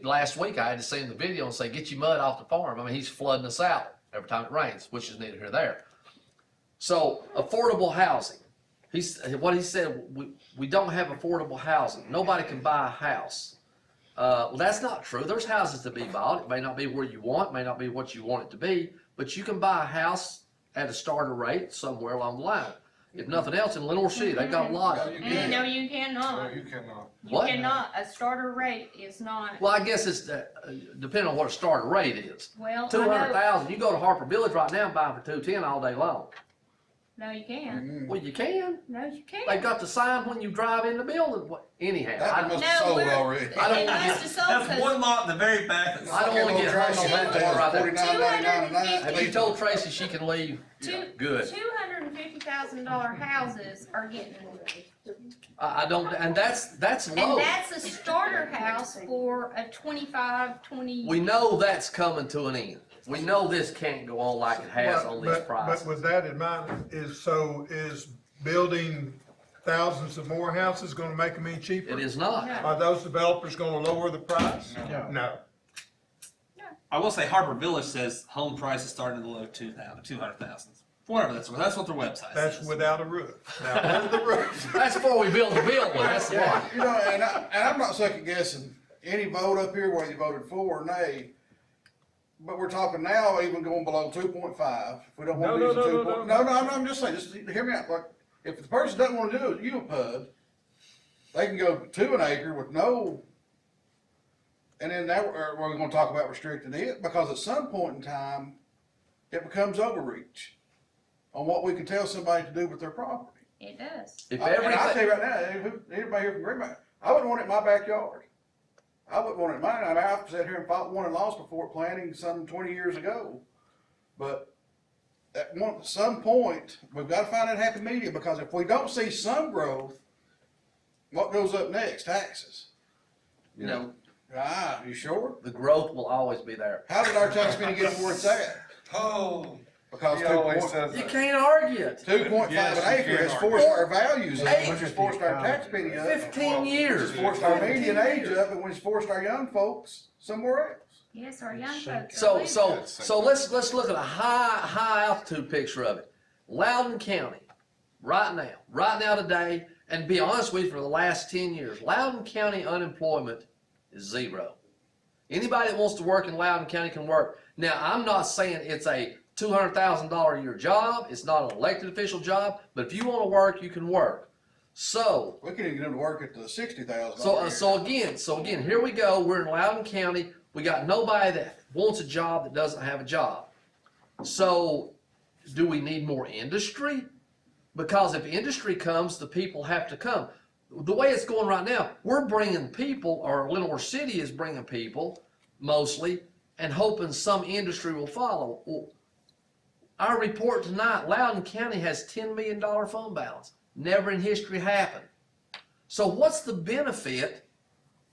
last week, I had to see him the video and say, get your mud off the farm. I mean, he's flooding us out every time it rains, which is neither here nor there. So, affordable housing. What he said, we don't have affordable housing. Nobody can buy a house. Well, that's not true. There's houses to be bought. It may not be where you want, it may not be what you want it to be, but you can buy a house at a starter rate somewhere along the line. If nothing else, in Lenore City, they've got a lot of it. No, you cannot. No, you cannot. You cannot. A starter rate is not. Well, I guess it's depending on what a starter rate is. Well, 200,000. You go to Harper Village right now and buy them for 210 all day long. No, you can't. Well, you can. No, you can't. They got the sign when you drive in the building. Anyhow, That must have sold already. I don't It want must have sold. That's one lot in the very back. I don't want to get hung on that one right there. $250,000. Have you told Tracy she can leave? Good. $250,000 houses are getting. I don't, and that's And low. that's a starter house for a 20. We know that's coming to an end. We know this can't go on like it has on these prices. But with that in mind, is building thousands of more houses gonna make them any cheaper? It is not. Are those developers gonna lower the price? No. No. I will say Harbor Village says home prices start in the low 200,000. Whatever that's what their website That's says. without a roof. Now, with the roof. That's before we build the building, that's the Yeah, one. you know, and I'm not second guessing any vote up here, whether you voted for or nay. But we're talking now even going below 2.5. If we don't want to use the 2. No, I'm just saying, just hear me out. Like, if the person doesn't want to do it, you a pub, they can go to an acre with no. And then that, we're going to talk about restricting it, because at some point in time, it becomes overreach on what we can tell somebody to do with their property. It does. If And I'll everything, tell you right now, anybody here from Greenback, I wouldn't want it in my backyard. I wouldn't want it in mine. I mean, I've sat here and fought one and lost before planning some 20 years ago. But at some point, we've got to find that happy medium, because if we don't see some growth, what goes up next? Taxes. You know, you sure? the growth will always be there. How did our tax money get to where it's at? Oh, Because he always says You that. can't argue it. 2.5 Yes, an you acre can has argue. forced our values up, Eight- which has forced our tax penny up. 15 Which years. has forced our median age up, and which has forced our young folks somewhere else. Yes, our young folks. So, are so, leaving. so let's look at a high altitude picture of it. Loudon County, right now today, and be honest with you, for the last 10 years, Loudon County unemployment is 0. Anybody that wants to work in Loudon County can work. Now, I'm not saying it's a $200,000 a year job. It's not an elected official job, but if you want to work, you can work. So, We can even get them to work at the $60,000. so again, here we go. We're in Loudon County. We got nobody that wants a job that doesn't have a job. So, do we need more industry? Because if industry comes, the people have to come. The way it's going right now, we're bringing people, or Lenore City is bringing people, mostly, and hoping some industry will follow. Well, our report tonight, Loudon County has $10 million fund balance. Never in history happened. So what's the benefit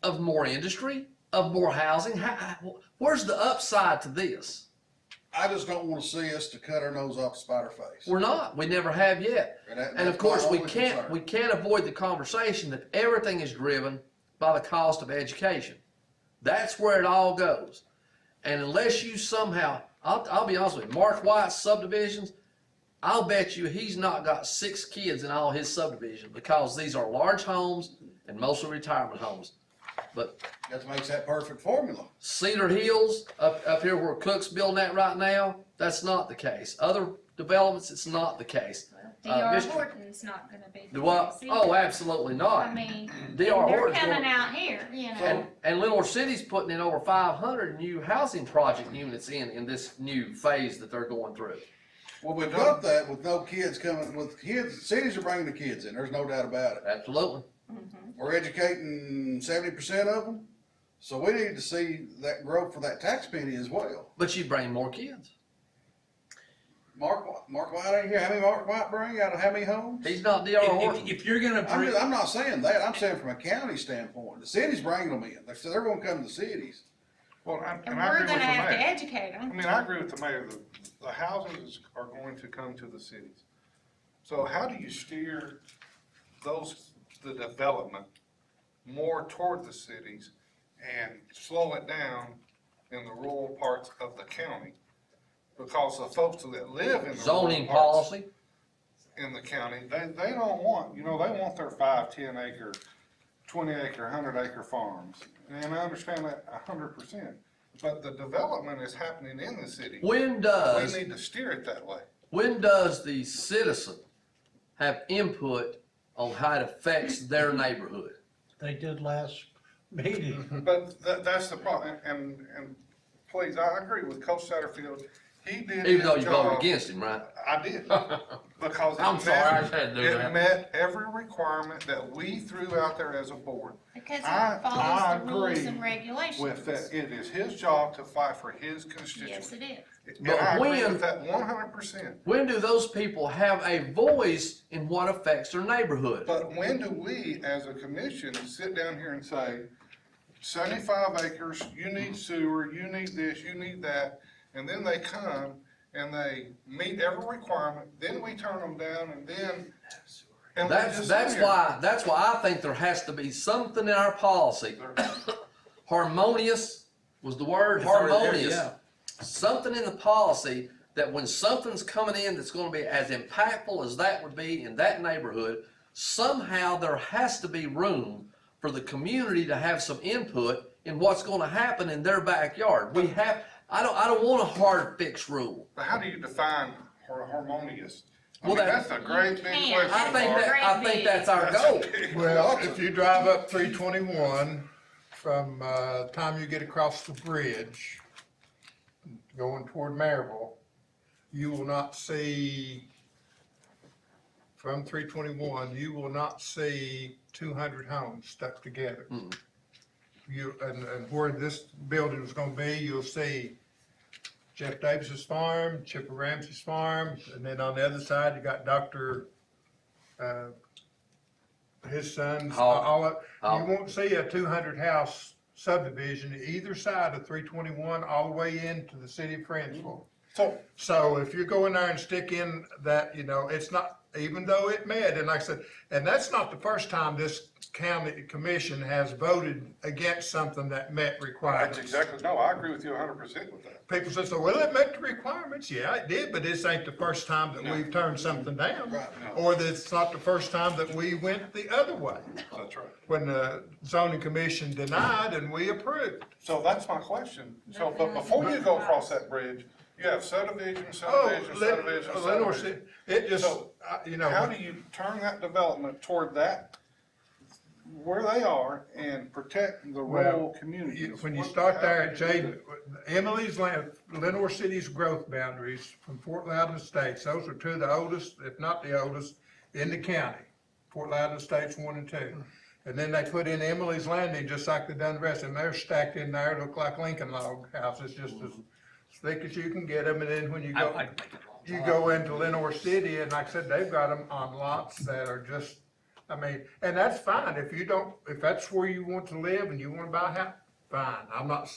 of more industry, of more housing? Where's the upside to this? I just don't want to see us to cut our nose off the spider face. We're not. We never have yet. And of course, we can't avoid the conversation that everything is driven by the cost of education. That's where it all goes. And unless you somehow, I'll be honest with you, Mark White's subdivisions, I'll bet you he's not got 6 kids in all his subdivisions, because these are large homes and mostly retirement homes. But that makes that perfect formula. Cedar Hills, up here where Cook's building at right now, that's not the case. Other developments, it's not the case. D.R. Horton's not gonna be the What? case Oh, either. absolutely not. I mean, D.R. they're Horton's coming going- out here, you know. And Lenore City's putting in over 500 new housing project units in this new phase that they're going through. Well, we've got that with no kids coming, with kids, cities are bringing the kids in, there's no doubt about it. Absolutely. We're educating 70% of them, so we need to see that growth for that tax penny as well. But you bring more kids. Mark White ain't here, how many Mark White bring out of how many homes? He's not D.R. Horton. If you're gonna bring, I'm not saying that, I'm saying from a county standpoint, the city's bringing them in, they're gonna come to the cities. Well, And and I we're agree with gonna the have to mayor. educate I them. mean, I agree with the mayor, the houses are going to come to the cities. So how do you steer the development more toward the cities and slow it down in the rural parts of the county? Because the folks that live in the Zoning rural parts policy. in the county, they don't want, they want their 5, 10 acre, 20 acre, 100 acre farms. And I understand that 100%. But the development is happening in the city. When does We need to steer it that way. the citizen have input on how it affects their neighborhood? They did last meeting. But that's the problem. And please, I agree with Coach Satterfield. He did Even though his you voted job. against him, right? I did. Because I'm sorry, I just had to do it that. met every requirement that we threw out there as a board. Because I it follows the rules agree and regulations. With that, it is his job to fight for his constituents. Yes, it is. And But I agree when- with that 100%. When do those people have a voice in what affects their neighborhood? But when do we, as a commission, sit down here and say, 75 acres, you need sewer, you need this, you need that, and then they come and they meet every requirement, then we turn them down, and then And we're That's, just that's sitting here. that's why I think there has to be something in our policy. Harmonious was the word, harmonious. Yeah. Something in the policy that when something's coming in that's gonna be as impactful as that would be in that neighborhood, somehow there has to be room for the community to have some input in what's gonna happen in their backyard. I don't want a hard fixed rule. But how do you define harmonious? I Well, mean, that- that's a great big You question. can't. I think that's our goal. Well, if you drive up 321, from time you get across the bridge, going toward Maryville, you will not see, from 321, you will not see 200 homes stuck together. Mm. And where this building is gonna be, you'll see Jeff Davis's farm, Chipper Ramsey's farm, and then on the other side, you got Dr. His sons, all of, you won't see a 200 house subdivision either side of 321 all the way into the city of Friendsville. So if you go in there and stick in that, it's not, even though it met, and like I said, and that's not the first time this county commission has voted against something that met requirements. That's exactly, no, I agree with you 100% with that. People say, so, well, it met the requirements. Yeah, it did, but this ain't the first time that No. we've turned something down. No. Or that it's not the first time that we went the other way. That's right. When the zoning commission denied and we approved. So that's my question. So, but before you go across that bridge, you have subdivision, subdivision. It just, So, how do you turn that development toward that, where they are, and protect the rural communities? When you start there at Emily's land, Lenore City's growth boundaries from Fort Loudon Estates, those are two of the oldest, if not the oldest, in the county. Fort Loudon Estates 1 and 2. And then they put in Emily's Landing, just like they done the rest, and they're stacked in there, look like Lincoln log houses, just as thick as you can get them, and then when you go into Lenore City, and like I said, they've got them on lots that are just, and that's fine, if that's where you want to live and you wanna buy a house, fine, I'm not,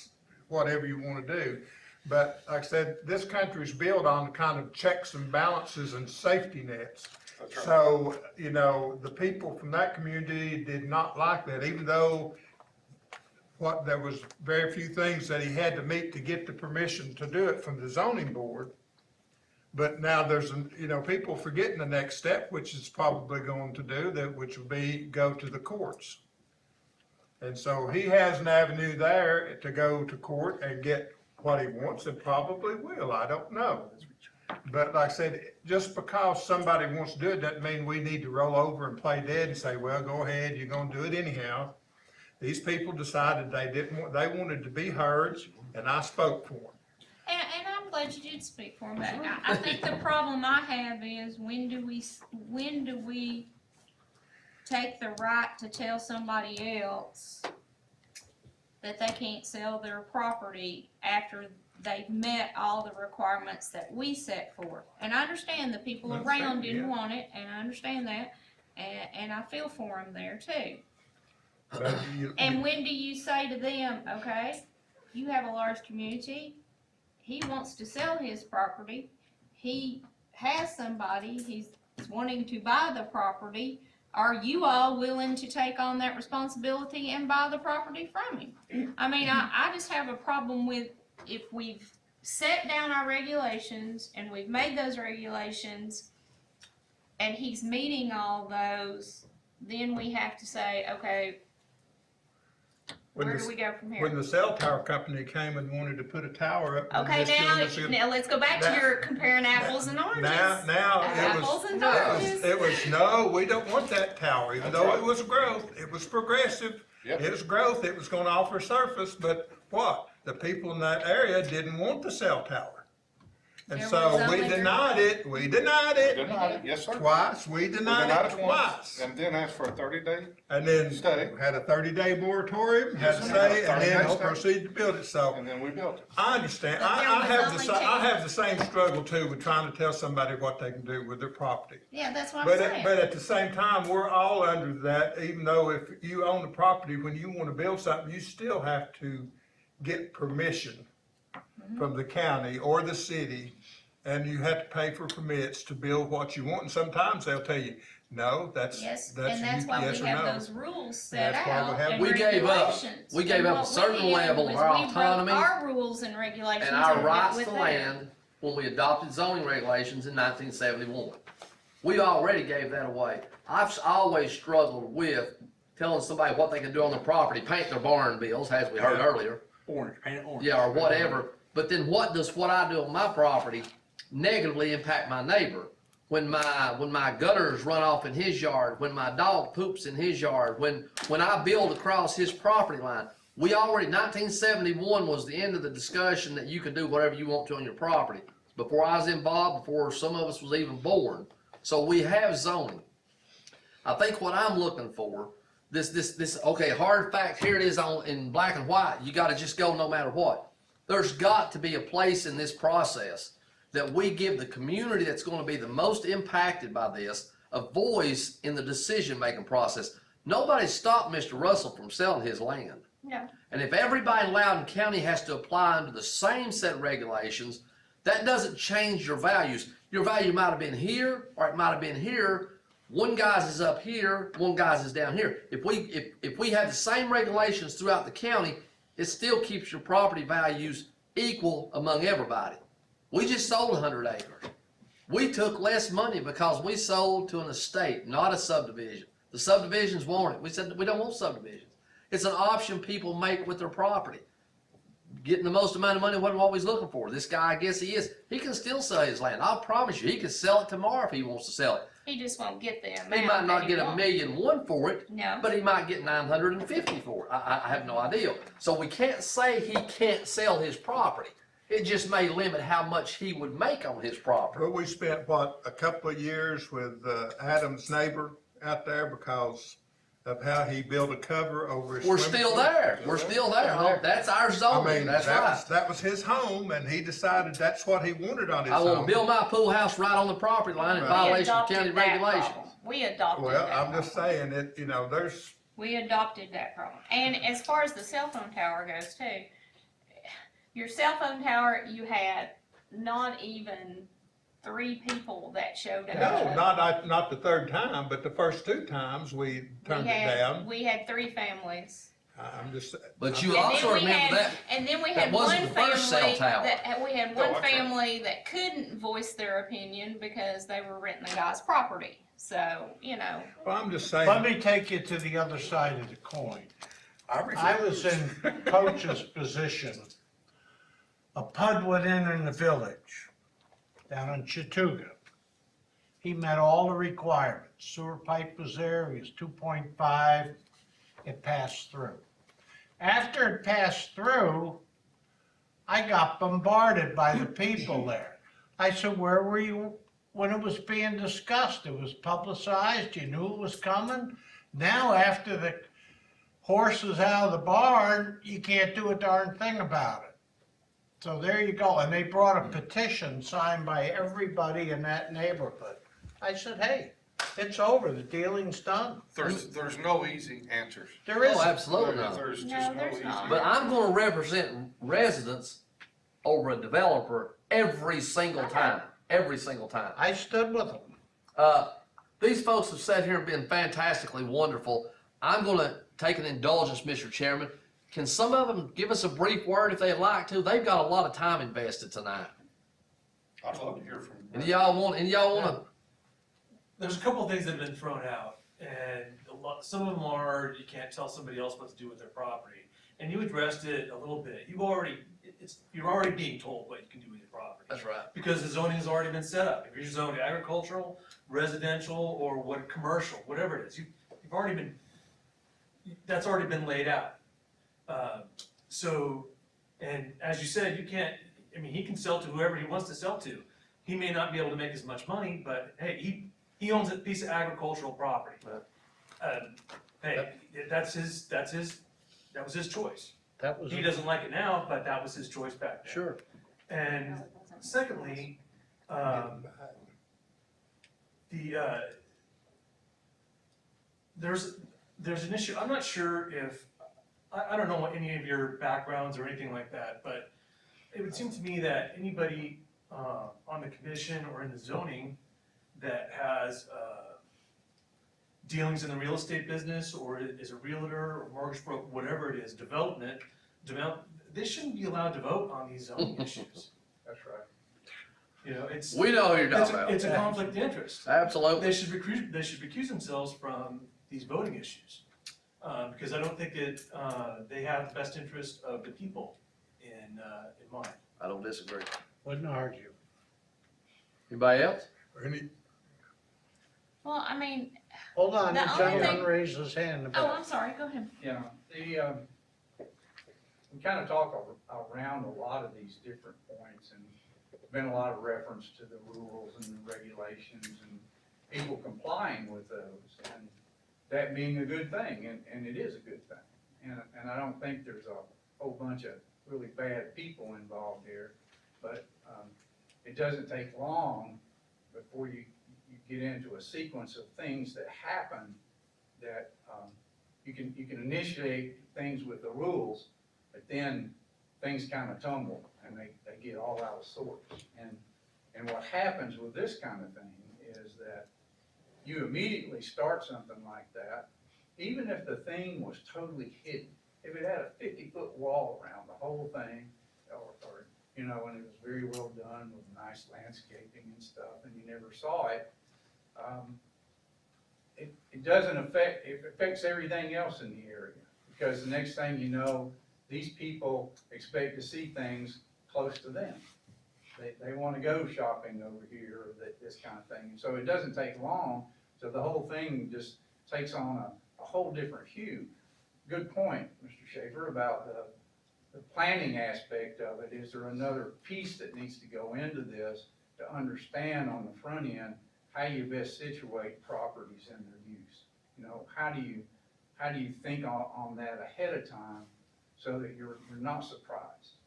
whatever you wanna do. But like I said, this country's built on kind of checks and balances and safety nets. That's right. So, the people from that community did not like that, even though there was very few things that he had to meet to get the permission to do it from the zoning board. But now there's, people forgetting the next step, which is probably going to do that, which will be go to the courts. And so he has an avenue there to go to court and get what he wants, and probably will, I don't know. But like I said, just because somebody wants to do it doesn't mean we need to roll over and play dead and say, well, go ahead, you're gonna do it anyhow. These people decided they wanted to be heard, and I spoke for them. And I'm glad you did speak for him, but I think the problem I have is when do we take the right to tell somebody else that they can't sell their property after they've met all the requirements that we set forth? And I understand the people That's around fair, didn't yeah. want it, and I understand that, and I feel for them there too. But And when do you say to them, okay, you have a large community, he wants to sell his property, he has somebody, he's wanting to buy the property, are you all willing to take on that responsibility and buy the property from him? I just have a problem with, if we've set down our regulations and we've made those regulations and he's meeting all those, then we have to say, okay, where do we go from here? When the cell tower company came and wanted to put a tower up. Okay, now let's go back to your comparing apples and oranges. Now, Apples and oranges. no, we don't want that tower, even though it was growth, it was progressive. Yep. It was growth, it was gonna offer surface, but what? The people in that area didn't want the cell tower. And There so was we only- denied it, Denied it, yes, sir. twice, we We denied it once, twice. and then asked for a 30-day. And then Stay. had a 30-day moratorium, had to Yes, sir. say, and 30 then days. proceed to build it, so. And then we built it. I understand, But there I was have only I have the same struggle too with trying to tell somebody what they can do with their property. Yeah, that's what I'm But saying. at the same time, we're all under that, even though if you own the property, when you wanna build something, you still have to get permission from the county or the city, and you have to pay for permits to build what you want, and sometimes they'll tell you, No, that's Yes, yes and that's why or we have no. those rules set That's why we out have- and We gave up. regulations. We gave And up a what we certain did level of was our we broke autonomy our rules and regulations and our went rights with to theirs. land when we adopted zoning regulations in 1971. We already gave that away. I've always struggled with telling somebody what they can do on their property, paint their barn bills, as we heard earlier. Orange, paint it orange. Yeah, or whatever. But then what does what I do on my property negatively impact my neighbor? When my gutters run off in his yard, when my dog poops in his yard, when I build across his property line, 1971 was the end of the discussion that you could do whatever you want to on your property. Before I was involved, before some of us was even born. So we have zoning. I think what I'm looking for, okay, hard fact, here it is in black and white. You gotta just go no matter what. There's got to be a place in this process that we give the community that's gonna be the most impacted by this a voice in the decision-making process. Nobody stopped Mr. Russell from selling his land. No. And if everybody in Loudon County has to apply under the same set of regulations, that doesn't change your values. Your value might have been here, or it might have been here. One guy's is up here, one guy's is down here. If we have the same regulations throughout the county, it still keeps your property values equal among everybody. We just sold 100 acres. We took less money because we sold to an estate, not a subdivision. The subdivisions want it. We said we don't want subdivisions. It's an option people make with their property. Getting the most amount of money wasn't what we was looking for. This guy, I guess he is. He can still sell his land. I'll promise you, he can sell it tomorrow if he wants to sell it. He just won't get the amount. He might not that get wants. $1,000,001 for it, No. but he might get 950 for it. I have no idea. So we can't say he can't sell his property. It just may limit how much he would make on his property. But we spent, a couple of years with Adam's neighbor out there because of how he built a cover over his We're swimming still pool. there. We're still there. Oh, that's our I zoning. mean, That's right. that was his home, and he decided that's what he wanted on his I want home. to build my pool house right on the property line in Right. violation of county adopted that regulations. problem. We adopted Well, that I'm problem. just saying that, there's, We adopted that problem. And as far as the cell phone tower goes too, your cell phone tower, you had not even 3 people that showed up. no, not the third time, but the first 2 times we turned it down. We had 3 families. I'm just. But you And also then we remember had- that. And then we that had wasn't one the first cell family tower. that, we had No, one I tried. family that couldn't voice their opinion because they were renting the guy's property. So, Well, I'm just saying. Let me take you to the other side of the coin. I was in Coach's position. A PUD went in the village, down in Chattooga. He met all the requirements. Sewer pipe was there, he was 2.5, it passed through. After it passed through, I got bombarded by the people there. I said, where were you when it was being discussed? It was publicized, you knew it was coming. Now, after the horse is out of the barn, you can't do a darn thing about it. So there you go, and they brought a petition signed by everybody in that neighborhood. I said, hey, it's over, the dealing's done. There's no easy answers. There is. Oh, absolutely not. There's just No, no there's easy. not. But I'm going to represent residents over a developer every single time. Every single time. I stood with them. These folks have sat here and been fantastically wonderful. I'm going to take an indulgence, Mr. Chairman. Can some of them give us a brief word if they'd like to? They've got a lot of time invested tonight. I'd love to hear from you. And y'all want to? There's a couple of things that have been thrown out, and some of them are you can't tell somebody else what to do with their property. And you addressed it a little bit. You're already being told what you can do with your property. That's right. Because the zoning has already been set up. If you're zoned agricultural, residential, or commercial, whatever it is, you've already been. That's already been laid out. And as you said, you can't. I mean, he can sell to whoever he wants to sell to. He may not be able to make as much money, but hey, he owns a piece of agricultural property. Hey, that was his choice. He doesn't like it now, but that was his choice back then. Sure. And secondly, there's an issue. I'm not sure if I don't know what any of your backgrounds or anything like that, but it would seem to me that anybody on the commission or in the zoning that has dealings in the real estate business, or is a realtor, or mortgage broker, whatever it is, they shouldn't be allowed to vote on these zoning issues. That's right. You know, it's. We know who you're talking it's a- about. It's a conflict of interest. Absolutely. They should recuse themselves from these voting issues. Because I don't think that, they have the best interest of the people in mind. I don't disagree. Wouldn't argue. Anybody else? Well, I mean, Hold on, the The only gentleman thing- raised his hand oh, about. I'm sorry, go ahead. Yeah, we kind of talk around a lot of these different points, and been a lot of reference to the rules and the regulations and people complying with those, and that being a good thing, and it is a good thing. And I don't think there's a whole bunch of really bad people involved here, but, it doesn't take long before you get into a sequence of things that happen that, you can initiate things with the rules, but then things kind of tumble and they get all out of sorts. And what happens with this kind of thing is that you immediately start something like that, even if the thing was totally hidden. If it had a 50-foot wall around the whole thing, or, you know, and it was very well done with nice landscaping and stuff, and you never saw it, it doesn't affect, it affects everything else in the area. Because the next thing you know, these people expect to see things close to them. They want to go shopping over here, or this kind of thing. And so it doesn't take long, so the whole thing just takes on a whole different hue. Good point, Mr. Schaefer, about the planning aspect of it. Is there another piece that needs to go into this to understand on the front end how you best situate properties in their use? You know, how do you think on that ahead of time so that you're not surprised?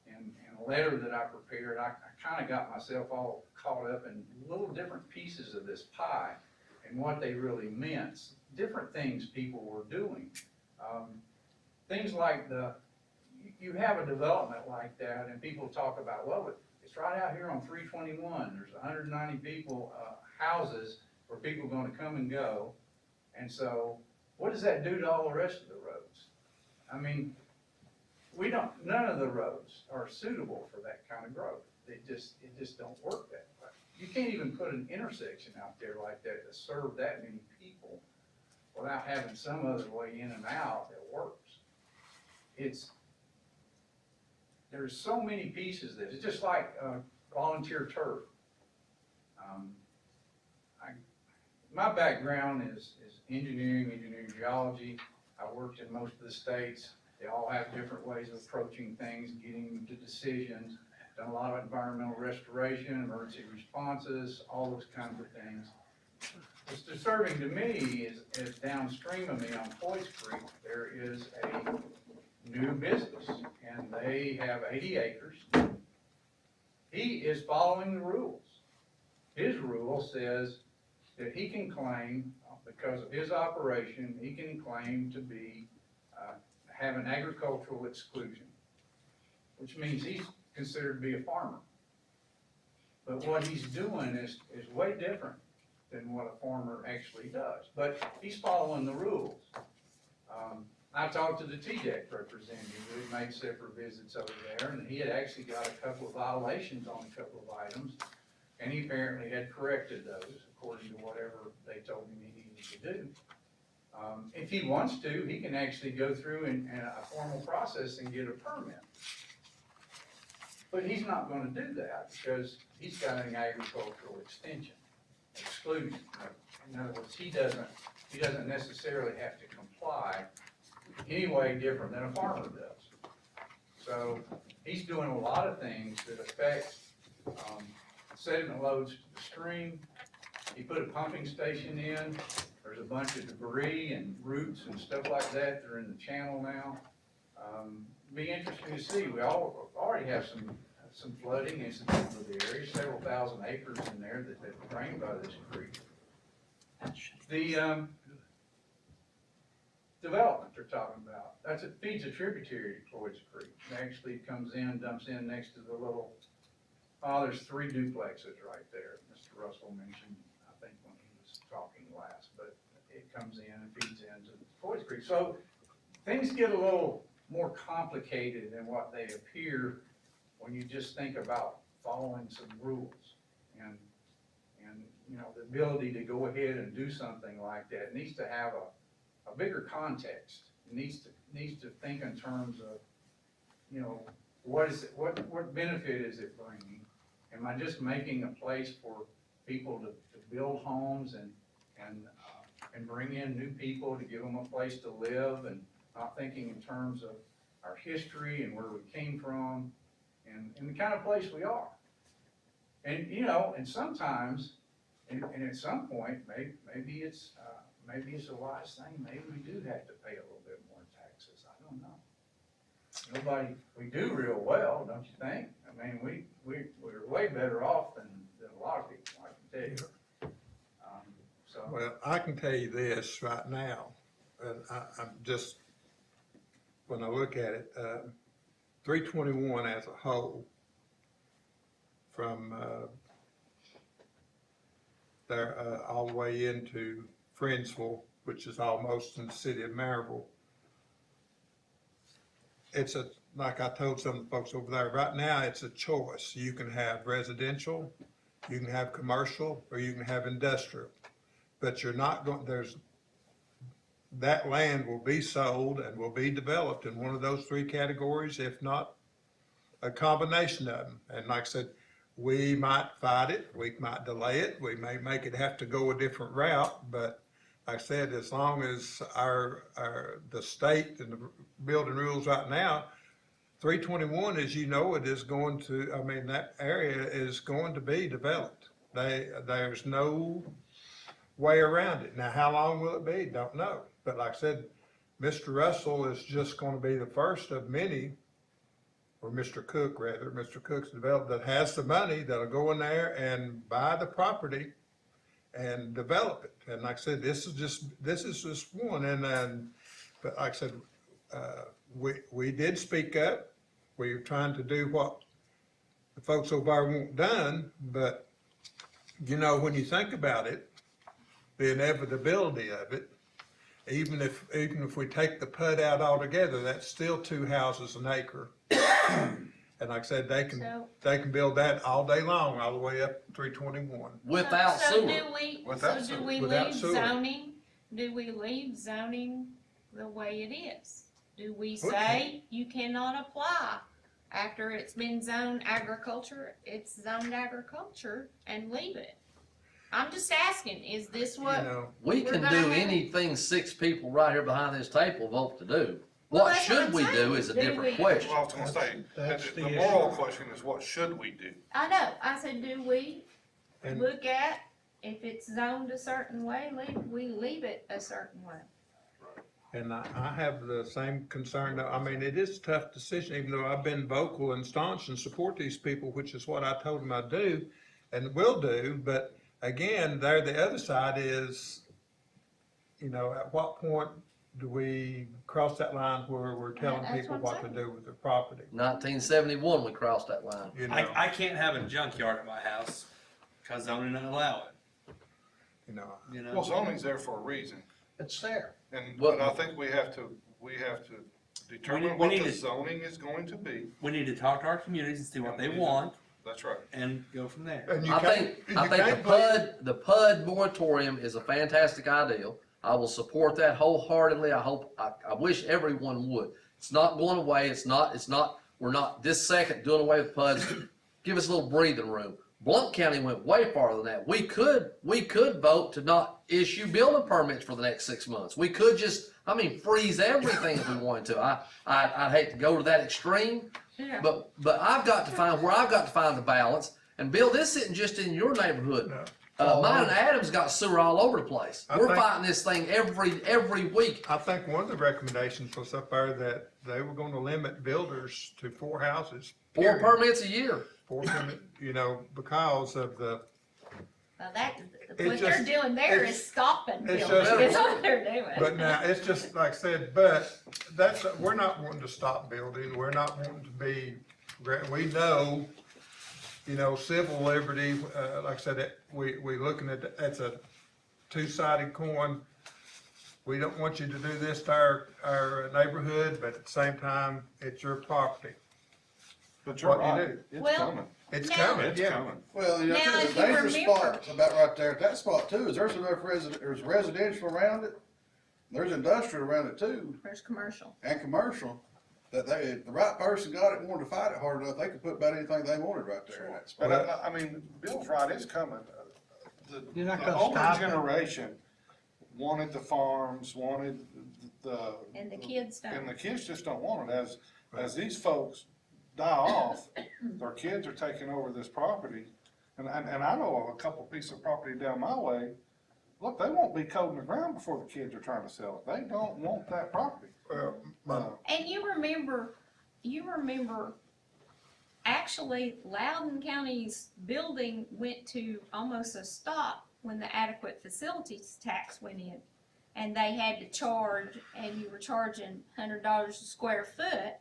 And a letter that I prepared, I kind of got myself all caught up in little different pieces of this pie and what they really meant. Different things people were doing. Things like you have a development like that and people talk about, well, it's right out here on 321. There's 190 people, houses where people are going to come and go. And so what does that do to all the rest of the roads? I mean, none of the roads are suitable for that kind of growth. It just don't work that way. You can't even put an intersection out there like that to serve that many people without having some other way in and out that works. There's so many pieces that, it's just like volunteer turf. My background is engineering geology. I worked in most of the states. They all have different ways of approaching things, getting to decisions. Done a lot of environmental restoration, emergency responses, all those kinds of things. What's disturbing to me is downstream of me on Floyd's Creek, there is a new business, and they have 80 acres. He is following the rules. His rule says that he can claim, because of his operation, he can claim to be, have an agricultural exclusion, which means he's considered to be a farmer. But what he's doing is way different than what a farmer actually does. But he's following the rules. I talked to the TDEC representative who made separate visits over there, and he had actually got a couple of violations on a couple of items, and he apparently had corrected those according to whatever they told him he needed to do. If he wants to, he can actually go through in a formal process and get a permit. But he's not gonna do that because he's got an agricultural exclusion. In other words, he doesn't necessarily have to comply any way different than a farmer does. So he's doing a lot of things that affect sediment loads to the stream. He put a pumping station in. There's a bunch of debris and roots and stuff like that that are in the channel now. Be interesting to see. We already have some flooding in some of the areas, several thousand acres in there that are drained by this creek. The development they're talking about, it feeds a tributary to Floyd's Creek. It actually comes in, dumps in next to the little, there's 3 duplexes right there. Mr. Russell mentioned, I think when he was talking last, but it comes in and feeds into Floyd's Creek. So things get a little more complicated than what they appear when you just think about following some rules. And, you know, the ability to go ahead and do something like that needs to have a bigger context. It needs to think in terms of, you know, what benefit is it bringing? Am I just making a place for people to build homes and bring in new people to give them a place to live, and not thinking in terms of our history and where we came from and the kind of place we are? And, you know, and sometimes, and at some point, maybe it's a wise thing, maybe we do have to pay a little bit more taxes, I don't know. We do real well, don't you think? I mean, we're way better off than a lot of people, I can tell you. Well, I can tell you this right now, and I'm just, when I look at it, 321 as a whole, from there all the way into Friendsville, which is almost in the city of Maryville. It's like I told some of the folks over there, right now it's a choice. You can have residential, you can have commercial, or you can have industrial. But you're not going, that land will be sold and will be developed in one of those three categories, if not a combination of them. And like I said, we might fight it, we might delay it, we may make it have to go a different route, but like I said, as long as the state and the building rules right now, 321, as you know, it is going to, I mean, that area is going to be developed. There's no way around it. Now, how long will it be? Don't know. But like I said, Mr. Russell is just going to be the first of many, or Mr. Cook rather, Mr. Cook's developer that has the money that'll go in there and buy the property and develop it. And like I said, this is just one. And but like I said, we did speak up. We were trying to do what the folks over there want done, but you know, when you think about it, the inevitability of it, even if we take the PUD out altogether, that's still 2 houses an acre. And like I said, they can build that all day long, all the way up 321. Without So sewer. do we Without leave sewer. zoning? Do we leave zoning the way it is? Do we say you cannot apply after it's been zoned agriculture, it's zoned agriculture, and leave it? I'm just asking, is this what? You know, We we're can gonna do have? anything 6 people right here behind this table vote to do. Well, What that's what should I'm we saying. do is a Do different we- question. Well, I was gonna say, That's the the moral issue. question is, what should we do? I know, I said, do we And- look at, if it's zoned a certain way, we leave it a certain way? And I have the same concern. I mean, it is a tough decision, even though I've been vocal and staunch and support these people, which is what I told them I'd do and will do. But again, the other side is, you know, at what point do we cross that line where we're telling That's people what what I'm to do with their property? 1971, we crossed that line. You know, I can't have a junkyard at my house because zoning doesn't allow it. you know. You know? Well, zoning's there for a reason, It's there. and Well- I think we have to determine we what need the to- zoning is going to be. We need to talk to our communities and see what they want That's right. and go from there. And you I can't, think the PUD moratorium is a fantastic idea. I will support that wholeheartedly. I wish everyone would. It's not going away. We're not this second doing away with PUDs. Give us a little breathing room. Blount County went way farther than that. We could vote to not issue building permits for the next 6 months. We could just, freeze everything if we wanted to. I'd hate to go to that extreme, Yeah. but I've got to find the balance. And Bill, this isn't just in your neighborhood. Mine and Adam's got sewer all over the place. We're fighting this thing every week. I think one of the recommendations was up there that they were gonna limit builders to 4 houses. 4 period. permits a year. 4 permit, you know, because of the, Well, what It's they're just- doing there is it's- stopping it's buildings, just- that's what they're doing. but now, it's just like I said, but we're not wanting to stop building, we're not wanting to be, we know, you know, civil liberty, like I said, we looking at, that's a 2-sided coin. we don't want you to do this to our neighborhood, but at the same time, it's your property. But you're What do you right, do? it's Well, coming. It's Now- coming, It's yeah. coming. Well, you know, Now, too, if the you dangerous remember- spot's about right there at that spot too, is there's enough there's residential around it. There's industrial around it too, There's commercial. and commercial, that they, if the right person got it and wanted to fight it hard enough, they could put about anything they wanted right there in that spot. But I mean, Bill's right, it's coming. You're not The gonna older stop it. generation wanted the farms, wanted the. And the kids don't. And the kids just don't want it. As these folks die off, their kids are taking over this property. And I know of a couple pieces of property down my way. Look, they won't be cold in the ground before the kids are trying to sell it. They don't want that property. And you remember, actually Loudon County's building went to almost a stop when the adequate facilities tax went in. And they had to charge, and you were charging $100 a square foot.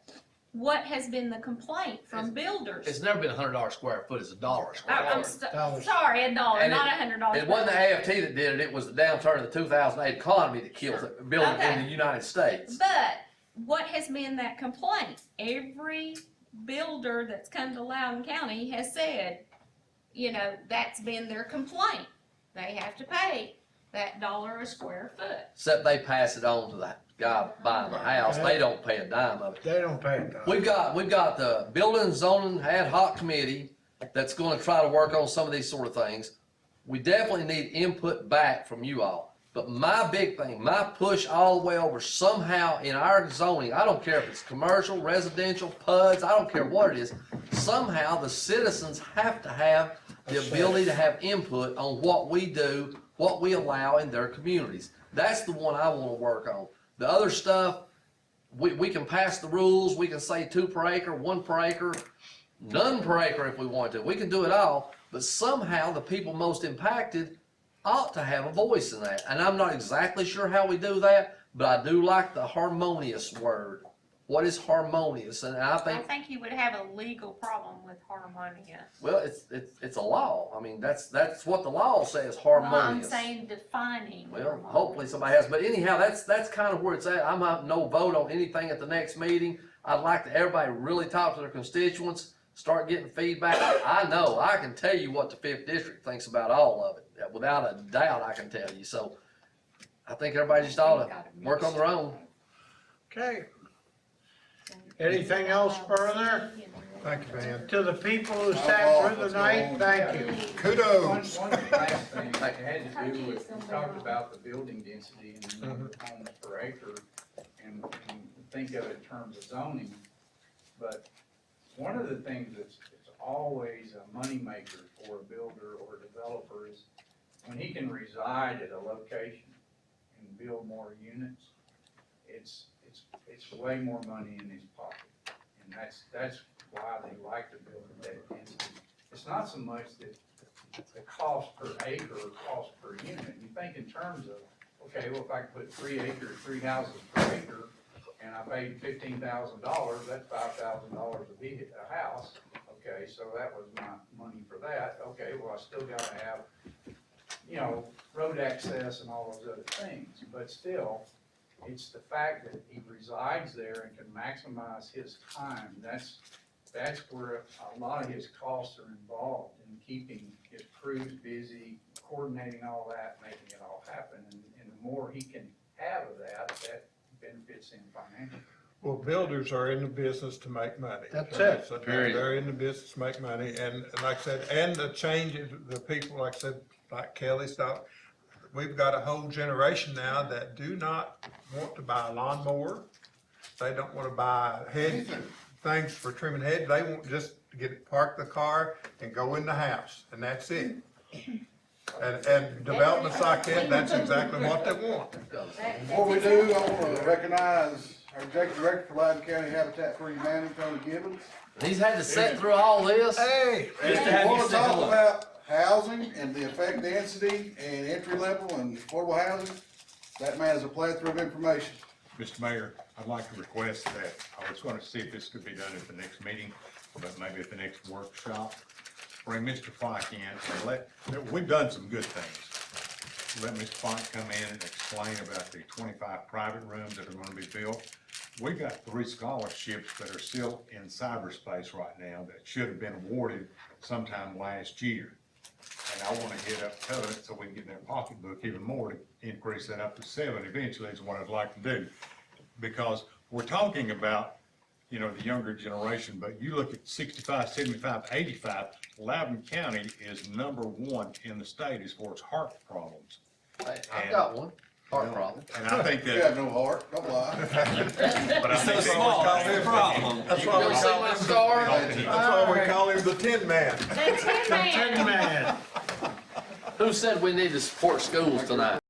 What has been the complaint from builders? It's never been $100 square foot, it's $1 square I'm foot. sorry, $1, And not it- $100. It wasn't the AFT that did it, it was the downturn of the 2008 economy that killed the building in Okay. the United States. But what has been that complaint? Every builder that's come to Loudon County has said, you know, that's been their complaint. They have to pay that $1 a square foot. Except they pass it on to the guy buying the house, they don't pay a dime of it. They don't pay it. We've got the Building and Zoning Ad Hoc Committee that's gonna try to work on some of these sort of things. We definitely need input back from you all. But my big thing, my push all the way over, somehow in our zoning, I don't care if it's commercial, residential, PUDs, I don't care what it is, somehow the citizens have to have the ability to have input on what we do, what we allow in their communities. That's the one I wanna work on. The other stuff, we can pass the rules, we can say 2 per acre, 1 per acre, none per acre if we want to. We can do it all, but somehow the people most impacted ought to have a voice in that. And I'm not exactly sure how we do that, but I do like the harmonious word. What is harmonious? And I I think, think you would have a legal problem with harmonious. well, it's a law. I mean, that's what the law says, Well, I'm harmonious. saying defining. Well, harmonious. hopefully somebody has, but anyhow, that's kind of where it's at. I'm not no vote on anything at the next meeting. I'd like to everybody really talk to their constituents, start getting feedback. I know, I can tell you what the 5th District thinks about all of it. Without a doubt, I can tell you. So I think everybody just ought to work on their own. Okay. Anything else further? Thank you, man. To the people who sat through the night, thank you. Kudos. One last thing, it had to do with, we talked about the building density and the number of homes per acre, and think of it in terms of zoning. But one of the things that's always a moneymaker for a builder or a developer is when he can reside at a location and build more units, it's way more money in his pocket. And that's why they like to build at that density. It's not so much that the cost per acre or cost per unit. You think in terms of, okay, well, if I could put 3 acres, 3 houses per acre, and I paid $15,000, that's $5,000 a house. Okay, so that was my money for that. Okay, well, I still gotta have, you know, road access and all those other things. But still, it's the fact that he resides there and can maximize his time. That's where a lot of his costs are involved in keeping his crews busy, coordinating all that, making it all happen. And the more he can have of that, that benefits him financially. Well, builders are in the business to make money. That's it. So Period. they're in the business to make money, and like I said, and the changes, the people, like I said, like Kelly stuff, we've got a whole generation now that do not want to buy a lawnmower. They don't want to buy things for trimming hedge. They want just to park the car and go in the house, and that's it. And developments like that, that's exactly what they want. Before we do, I want to recognize our Executive Director for Loudon County Habitat for Humanity, Tony Gibbons. He's had to sit through all this. Hey, And Just to we have you want to say talk hello. about housing and the effect density and entry level and affordable housing. That man is a plethora of information. Mr. Mayor, I'd like to request that, I was gonna see if this could be done at the next meeting, but maybe at the next workshop. Bring Mr. Fike in and we've done some good things. let Ms. Font come in and explain about the 25 private rooms that are gonna be built. We got 3 scholarships that are still in cyberspace right now that should have been awarded sometime last year. And I wanna hit up Covenant so we can get in their pocketbook even more to increase that up to 7 eventually is what I'd like to do. Because we're talking about, you know, the younger generation, but you look at 65, 75, 85, Loudon County is number 1 in the state as far as heart problems. I've got one, heart problem. And I think You that. have no heart, don't lie. But I think So small, it's a problem. That's You gonna see my scar? That's why we call him the Tin Man. The Tin Man. Tin Man. Who said we need to support schools tonight?